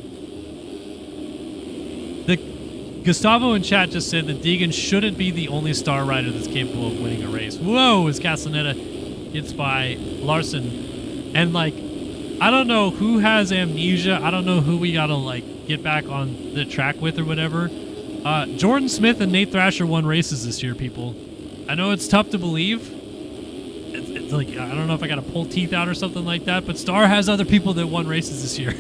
[SPEAKER 1] Gustavo in chat just said that Deegan shouldn't be the only star rider that's capable of winning a race. Whoa, as Castellaneta gets by Larson. And like, I don't know who has amnesia. I don't know who we gotta like get back on the track with or whatever. Jordan Smith and Nate Thrasher won races this year, people. I know it's tough to believe. It's like, I don't know if I gotta pull teeth out or something like that, but Star has other people that won races this year.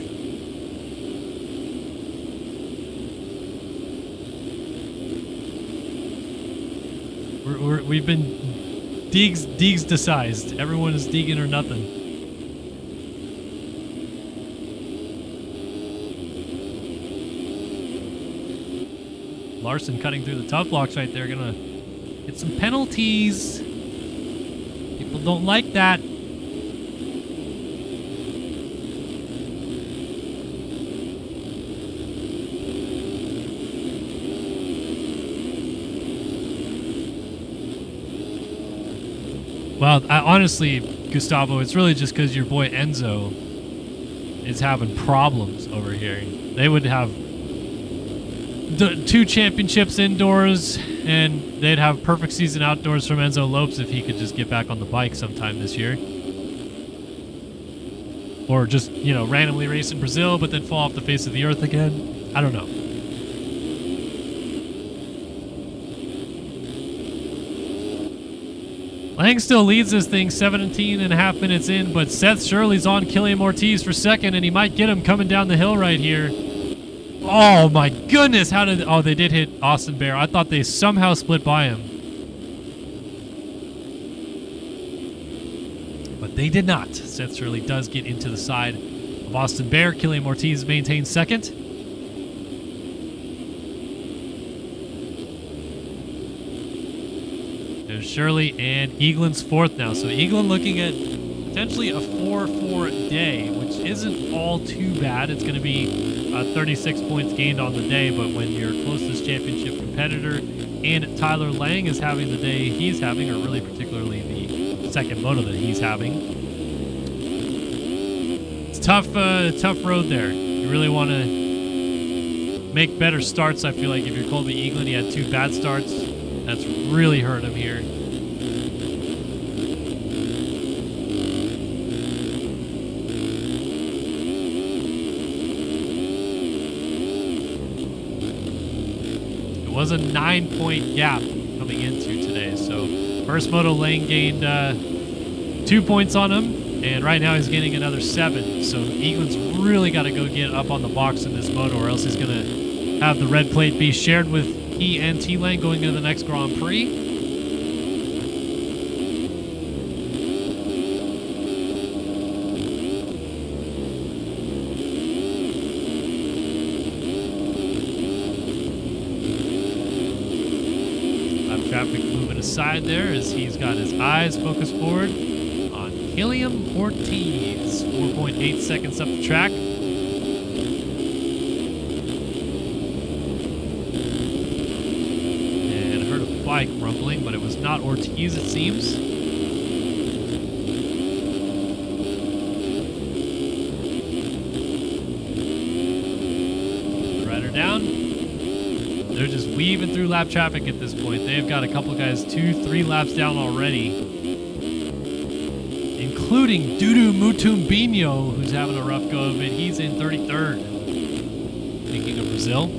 [SPEAKER 1] We've been Deegs decised. Everyone is Deegan or nothing. Larson cutting through the tough blocks right there. Gonna get some penalties. People don't like that. Well, honestly, Gustavo, it's really just because your boy Enzo is having problems over here. they would have 2 championships indoors, and they'd have perfect season outdoors from Enzo Lopes if he could just get back on the bike sometime this year. Or just, you know, randomly race in Brazil, but then fall off the face of the earth again. I don't know. Lang still leads this thing 17.5 minutes in, but Seth Shirley's on Killian Ortiz for second, and he might get him coming down the hill right here. Oh my goodness, how did... Oh, they did hit Austin Bear. I thought they somehow split by him. But they did not. Seth Shirley does get into the side of Austin Bear. Killian Ortiz maintains second. There's Shirley and Eaglin's fourth now. So Eaglin looking at potentially a 4-4 day, which isn't all too bad. It's going to be 36 points gained on the day, but when your closest championship competitor and Tyler Lang is having the day he's having, or really particularly the second moto that he's having, it's tough road there. You really want to make better starts. I feel like if you're Colby Eaglin, he had 2 bad starts. That's really hurt him here. It was a 9-point gap coming into today. So first moto, Lang gained 2 points on him, and right now he's getting another 7. So Eaglin's really got to go get up on the box in this moto, or else he's going to have the red plate be shared with he and T-Lang going into the next Grand Prix. Traffic moving aside there as he's got his eyes focused forward on Killian Ortiz. 4.8 seconds up the track. And heard a bike rumbling, but it was not Ortiz, it seems. Rider down. They're just weaving through lap traffic at this point. They've got a couple guys 2-3 laps down already, including Dudu Mutumbinho, who's having a rough go of it. He's in 33rd. Speaking of Brazil.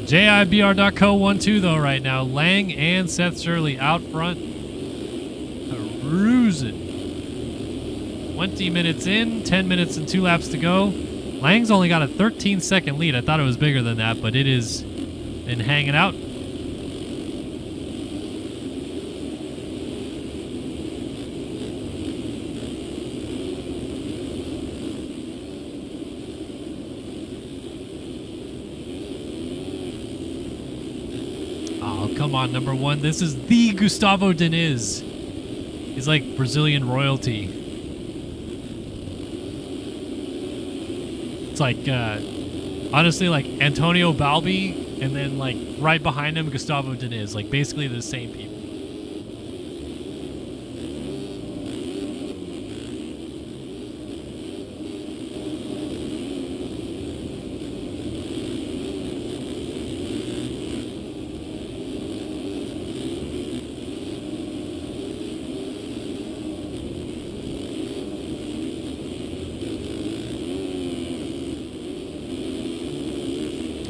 [SPEAKER 1] JIBR.co 1-2 though right now. Lang and Seth Shirley out front. Cruising. 20 minutes in, 10 minutes and 2 laps to go. Lang's only got a 13-second lead. I thought it was bigger than that, but it is been hanging out. Oh, come on, number 1. This is the Gustavo Diniz. He's like Brazilian royalty. It's like, honestly, like Antonio Balbi, and then like right behind him, Gustavo Diniz. Like basically the same people.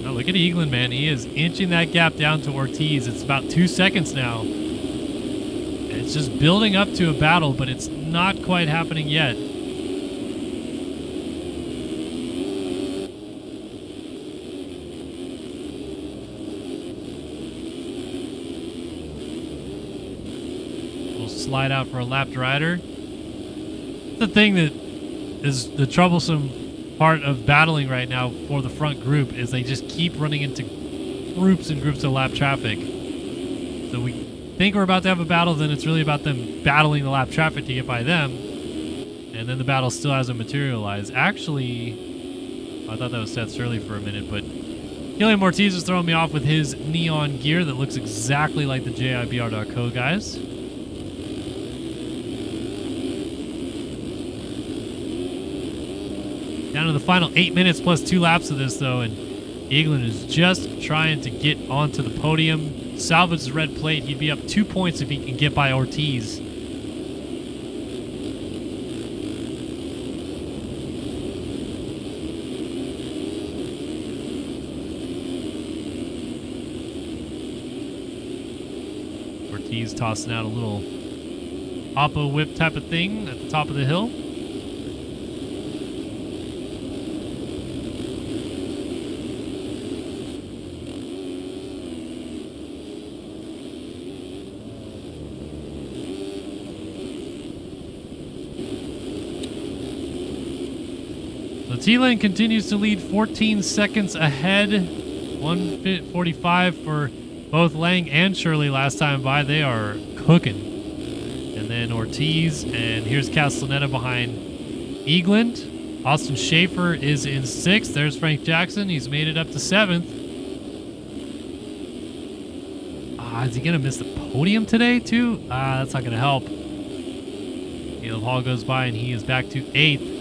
[SPEAKER 1] Look at Eaglin, man. He is inching that gap down to Ortiz. It's about 2 seconds now. It's just building up to a battle, but it's not quite happening yet. We'll slide out for a lapped rider. The thing that is the troublesome part of battling right now for the front group is they just keep running into groups and groups of lap traffic. So we think we're about to have a battle, then it's really about them battling the lap traffic to get by them, and then the battle still hasn't materialized. Actually, I thought that was Seth Shirley for a minute, but Killian Ortiz is throwing me off with his neon gear that looks exactly like the JIBR.co guys. Down to the final 8 minutes plus 2 laps of this, though, and Eaglin is just trying to get onto the podium. Salvage his red plate. He'd be up 2 points if he can get by Ortiz. Ortiz tossing out a little oppo whip type of thing at the top of the hill. So T-Lane continues to lead 14 seconds ahead. 1:45 for both Lang and Shirley last time by. They are cooking. And then Ortiz, and here's Castellaneta behind Eagland. Austin Schaefer is in 6th. There's Frank Jackson. He's made it up to 7th. Is he going to miss the podium today, too? That's not going to help. Caleb Hall goes by, and he is back to 8th.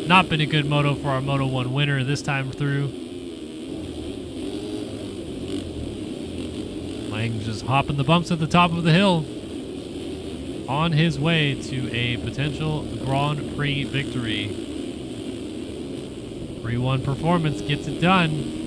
[SPEAKER 1] Not been a good moto for our Moto 1 winner this time through. Lang just hopping the bumps at the top of the hill. On his way to a potential Grand Prix victory. 3-1 performance gets it done.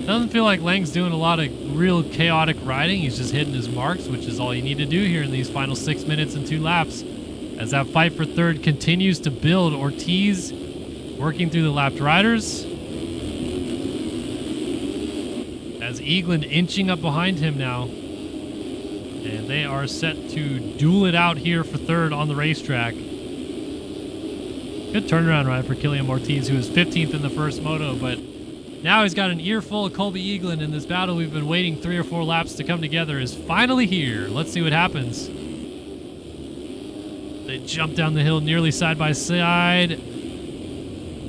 [SPEAKER 1] Doesn't feel like Lang's doing a lot of real chaotic riding. He's just hitting his marks, which is all you need to do here in these final 6 minutes and 2 laps. As that fight for third continues to build, Ortiz working through the lapped riders. As Eagland inching up behind him now. And they are set to duel it out here for third on the racetrack. Good turnaround ride for Kilian Ortiz, who was 15th in the first moto, but now he's got an earful of Colby Eagland, and this battle we've been waiting 3 or 4 laps to come together is finally here. Let's see what happens. They jump down the hill nearly side by side.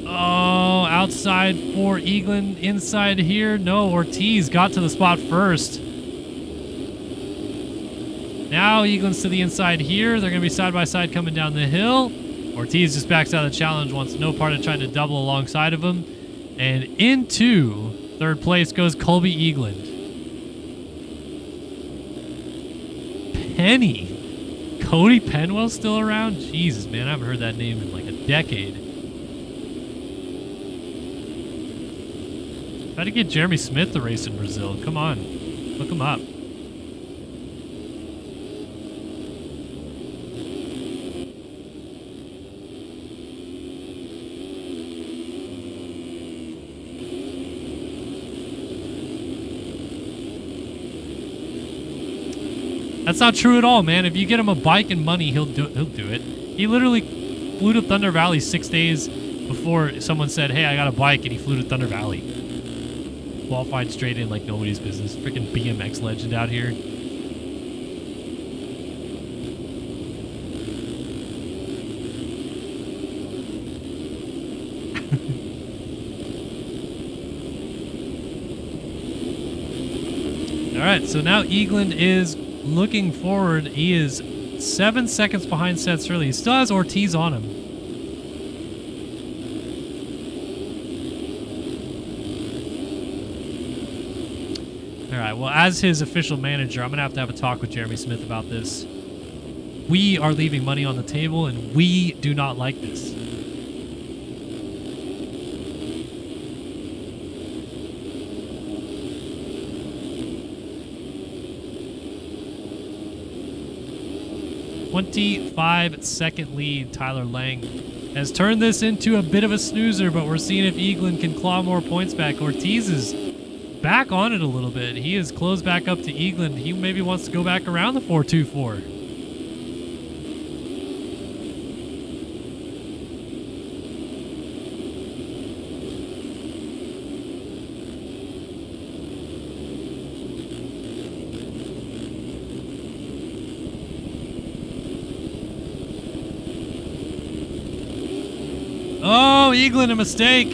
[SPEAKER 1] Oh, outside for Eagland, inside here. No, Ortiz got to the spot first. Now Eagland's to the inside here. They're going to be side by side coming down the hill. Ortiz just backs out of the challenge, wants no part of trying to double alongside of him. And into third place goes Colby Eagland. Penny. Cody Penwell's still around? Jesus, man, I haven't heard that name in like a decade. Try to get Jeremy Smith to race in Brazil. Come on. Look him up. That's not true at all, man. If you get him a bike and money, he'll do it. He literally flew to Thunder Valley 6 days before someone said, hey, I got a bike, and he flew to Thunder Valley. Qualified straight in like nobody's business. Freaking BMX legend out here. All right, so now Eagland is looking forward. He is 7 seconds behind Seth Shirley. He still has Ortiz on him. All right, well, as his official manager, I'm going to have a talk with Jeremy Smith about this. We are leaving money on the table, and we do not like this. A 25-second lead. Tyler Lang has turned this into a bit of a snoozer, but we're seeing if Eagland can claw more points back. Ortiz is back on it a little bit. He is closed back up to Eagland. He maybe wants to go back around the 4.24. no, Eaglin, a mistake.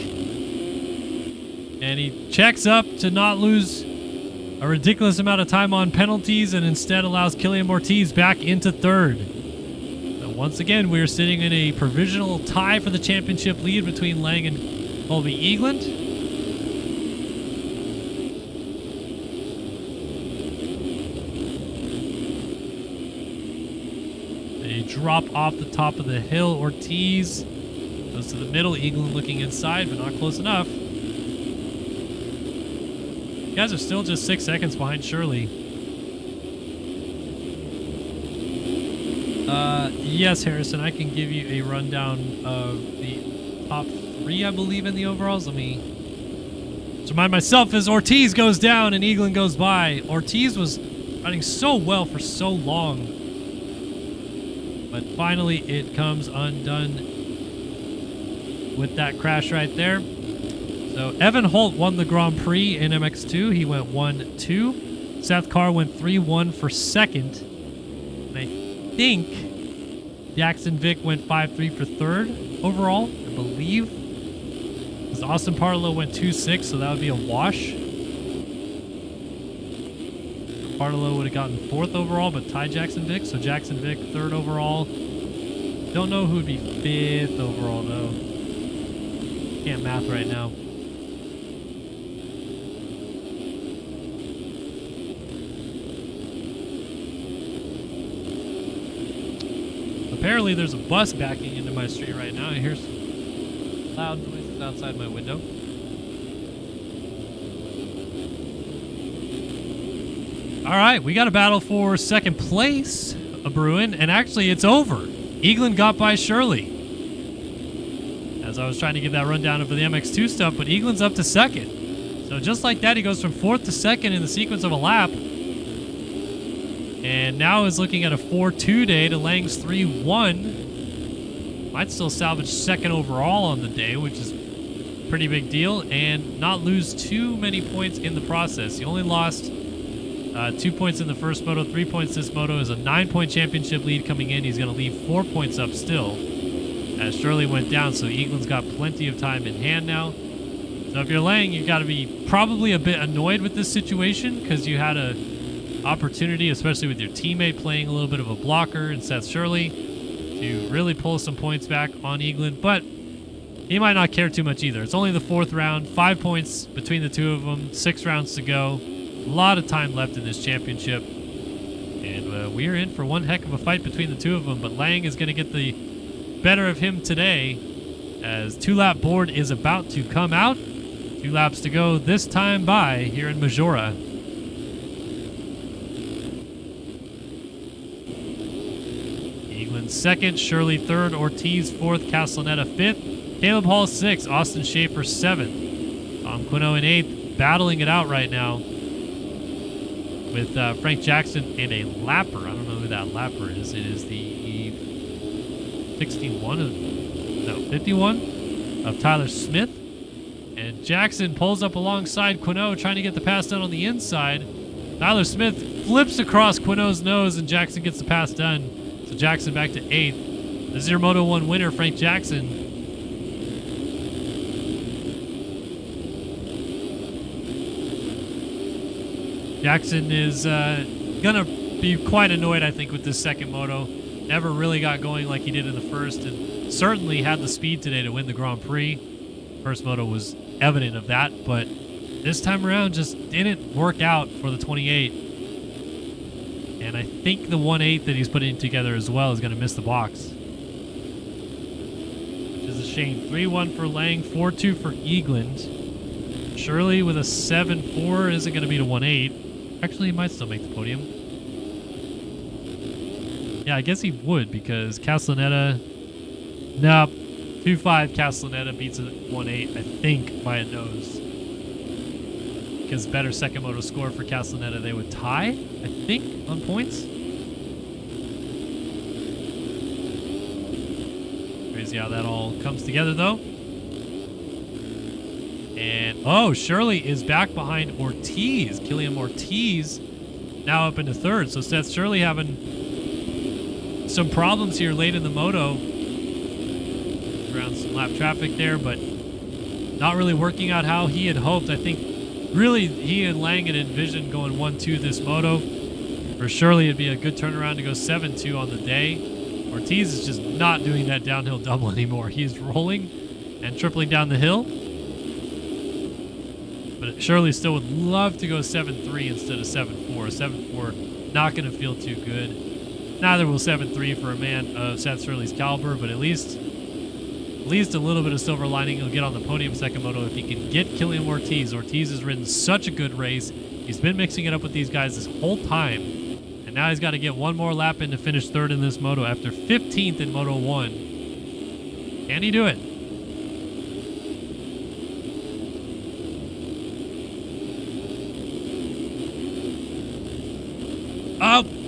[SPEAKER 1] And he checks up to not lose a ridiculous amount of time on penalties and instead allows Killian Ortiz back into third. So once again, we're sitting in a provisional tie for the championship lead between Lang and Colby Eagland. They drop off the top of the hill. Ortiz goes to the middle. Eagland looking inside, but not close enough. You guys are still just 6 seconds behind Shirley. Yes, Harrison, I can give you a rundown of the top 3, I believe, in the overalls. Let me just remind myself as Ortiz goes down and Eaglin goes by. Ortiz was riding so well for so long, but finally it comes undone with that crash right there. So Evan Holt won the Grand Prix in MX2. He went 1-2. Seth Carr went 3-1 for second. And I think Jackson Vick went 5-3 for third overall, I believe. Because Austin Parlow went 2-6, so that would be a wash. Parlow would have gotten fourth overall, but tied Jackson Vick. So Jackson Vick third overall. Don't know who would be fifth overall, though. Can't math right now. Apparently there's a bus backing into my street right now. I hear some loud noises outside my window. All right, we got a battle for second place, a Bruin, and actually it's over. Eaglin got by Shirley. As I was trying to give that rundown of the MX2 stuff, but Eaglin's up to second. So just like that, he goes from fourth to second in the sequence of a lap. And now is looking at a 4-2 day to Lang's 3-1. Might still salvage second overall on the day, which is a pretty big deal, and not lose too many points in the process. He only lost 2 points in the first moto, 3 points this moto. Is a 9-point championship lead coming in. He's going to leave 4 points up still as Shirley went down, so Eaglin's got plenty of time in hand now. So if you're Lang, you've got to be probably a bit annoyed with this situation because you had a opportunity, especially with your teammate playing a little bit of a blocker and Seth Shirley, to really pull some points back on Eaglin, but he might not care too much either. It's only the 4th round, 5 points between the two of them, 6 rounds to go. A lot of time left in this championship, and we're in for one heck of a fight between the two of them, but Lang is going to get the better of him today as 2-lap board is about to come out. 2 laps to go this time by here in Majora. Second, Shirley third, Ortiz fourth, Castellaneta fifth, Caleb Hall sixth, Austin Schaefer seventh, Tom Quino in eighth, battling it out right now with Frank Jackson and a lapper. I don't know who that lapper is. It is the 51 of Tyler Smith. And Jackson pulls up alongside Quino, trying to get the pass done on the inside. Tyler Smith flips across Quino's nose, and Jackson gets the pass done. So Jackson back to 8th. This is your Moto 1 winner, Frank Jackson. Jackson is going to be quite annoyed, I think, with this second moto. Never really got going like he did in the first, and certainly had the speed today to win the Grand Prix. First moto was evident of that, but this time around just didn't work out for the 28. And I think the 1.8 that he's putting together as well is going to miss the box, which is a shame. 3-1 for Lang, 4-2 for Eagland. Shirley with a 7-4 isn't going to beat a 1.8. Actually, he might still make the podium. Yeah, I guess he would because Castellaneta... Nope. 2.5 Castellaneta beats a 1.8, I think, by a nose. Because better second moto score for Castellaneta, they would tie, I think, on points. Crazy how that all comes together, though. And, oh, Shirley is back behind Ortiz. Killian Ortiz now up into third. So Seth Shirley having some problems here late in the moto. around some lap traffic there, but not really working out how he had hoped. I think really he and Lang had envisioned going 1-2 this moto. For surely it'd be a good turnaround to go 7-2 on the day. Ortiz is just not doing that downhill double anymore. He's rolling and tripling down the hill. But Shirley still would love to go 7-3 instead of 7-4. 7-4 not going to feel too good. Neither will 7-3 for a man of Seth Shirley's caliber, but at least a little bit of silver lining. He'll get on the podium second moto if he can get Killian Ortiz. Ortiz has ridden such a good race. He's been mixing it up with these guys this whole time. And now he's got to get one more lap in to finish third in this moto after 15th in Moto 1. Can he do it?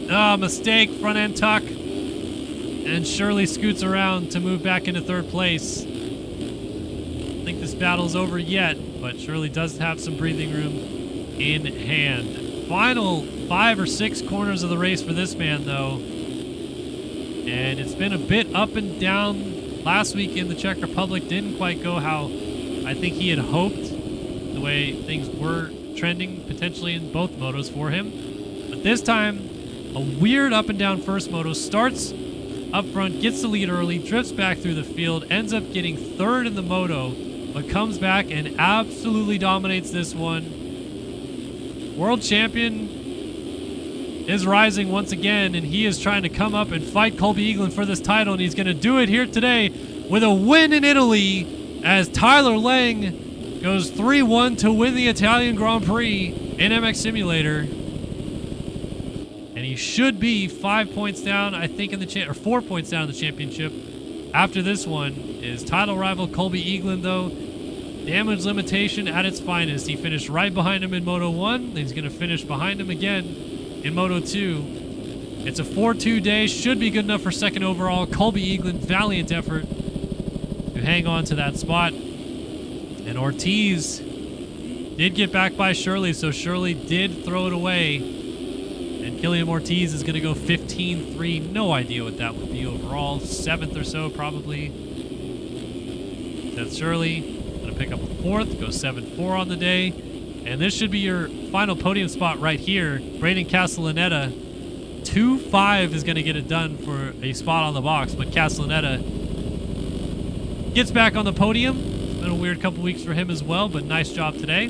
[SPEAKER 1] Oh, mistake, front end tuck. And Shirley scoots around to move back into third place. I think this battle's over yet, but Shirley does have some breathing room in hand. Final 5 or 6 corners of the race for this man, though. And it's been a bit up and down. Last week in the Czech Republic didn't quite go how I think he had hoped, the way things were trending potentially in both motos for him. But this time, a weird up and down first moto. Starts up front, gets the lead early, drifts back through the field, ends up getting third in the moto, but comes back and absolutely dominates this one. World champion is rising once again, and he is trying to come up and fight Colby Eaglin for this title, and he's going to do it here today with a win in Italy as Tyler Lang goes 3-1 to win the Italian Grand Prix in MX Simulator. And he should be 5 points down, I think, in the or 4 points down in the championship. After this one is title rival Colby Eaglin, though. Damage limitation at its finest. He finished right behind him in Moto 1. And he's going to finish behind him again in Moto 2. It's a 4-2 day. Should be good enough for second overall. Colby Eaglin, valiant effort to hang on to that spot. And Ortiz did get back by Shirley, so Shirley did throw it away. And Killian Ortiz is going to go 15-3. No idea what that would be overall. 7th or so, probably. That's Shirley. Going to pick up a 4th. Go 7-4 on the day. And this should be your final podium spot right here. Braden Castellaneta. 2-5 is going to get it done for a spot on the box. But Castellaneta gets back on the podium. It's been a weird couple weeks for him as well, but nice job today.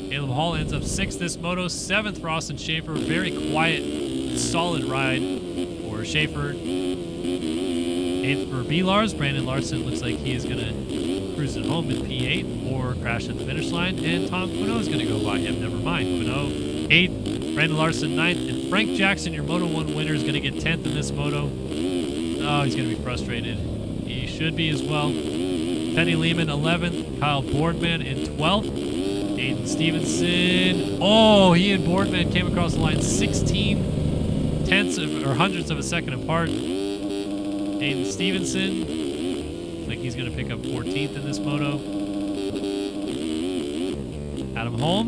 [SPEAKER 1] Caleb Hall ends up 6th this moto, 7th for Austin Schaefer. Very quiet, solid ride for Schaefer. 8th for B-Lars. Brandon Larson looks like he is going to cruise it home in P8 or crash at the finish line. And Tom Cuno is going to go by him. Never mind. Cuno 8th, Brandon Larson 9th. And Frank Jackson, your Moto 1 winner, is going to get 10th in this moto. Oh, he's going to be frustrated. He should be as well. Penny Lehman 11th. Kyle Boardman in 12th. Aiden Stevenson. Oh, he and Boardman came across the line 16 tenths or hundredths of a second apart. Aiden Stevenson. Looks like he's going to pick up 14th in this moto. Adam Holm.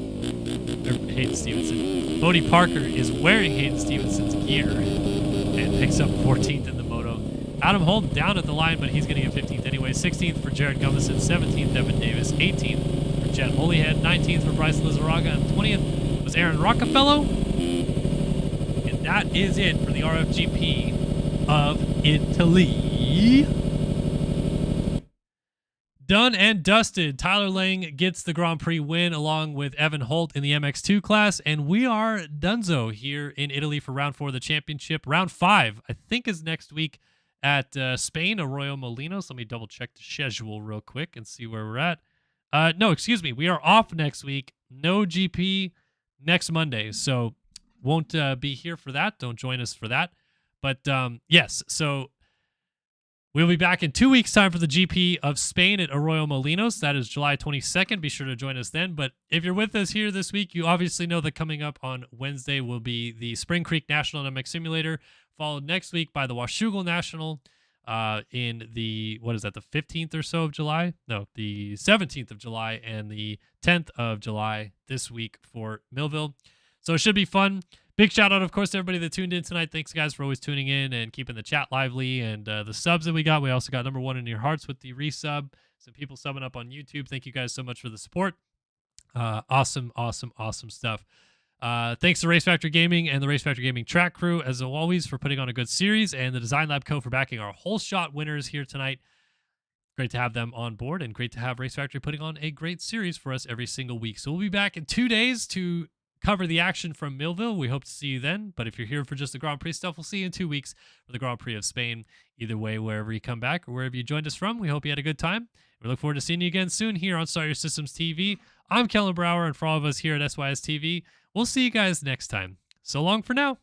[SPEAKER 1] Or Hayden Stevenson. Bodie Parker is wearing Hayden Stevenson's gear and picks up 14th in the moto. Adam Holm down at the line, but he's going to get 15th anyway. 16th for Jared Gummison. 17th, Evan Davis. 18th. Chad Holyhead, 19th for Bryce Lizarraga, and 20th was Aaron Rockefeller. And that is it for the RFGP of Italy. Done and dusted. Tyler Lang gets the Grand Prix win along with Evan Holt in the MX2 class, and we are donezo here in Italy for round 4 of the championship. Round 5, I think, is next week at Spain, Arroyo Molinos. Let me double check the schedule real quick and see where we're at. No, excuse me. We are off next week. No GP next Monday. So won't be here for that. Don't join us for that. But yes, so we'll be back in 2 weeks' time for the GP of Spain at Arroyo Molinos. That is July 22nd. Be sure to join us then. But if you're with us here this week, you obviously know that coming up on Wednesday will be the Spring Creek National MX Simulator, followed next week by the Washougal National. In the, what is that, the 15th or so of July? No, the 17th of July and the 10th of July this week for Millville. So it should be fun. Big shout out, of course, to everybody that tuned in tonight. Thanks, guys, for always tuning in and keeping the chat lively. And the subs that we got, we also got number 1 in your hearts with the resub. Some people subbing up on YouTube. Thank you guys so much for the support. Awesome stuff. Thanks to Race Factory Gaming and the Race Factory Gaming track crew, as always, for putting on a good series, and the Design Lab Co. for backing our whole shot winners here tonight. Great to have them on board, and great to have Race Factory putting on a great series for us every single week. So we'll be back in 2 days to cover the action from Millville. We hope to see you then. But if you're here for just the Grand Prix stuff, we'll see you in 2 weeks for the Grand Prix of Spain. Either way, wherever you come back or wherever you joined us from, we hope you had a good time. We look forward to seeing you again soon here on Start Your Systems TV. I'm Kellen Brower, and for all of us here at SYS TV, we'll see you guys next time. So long for now.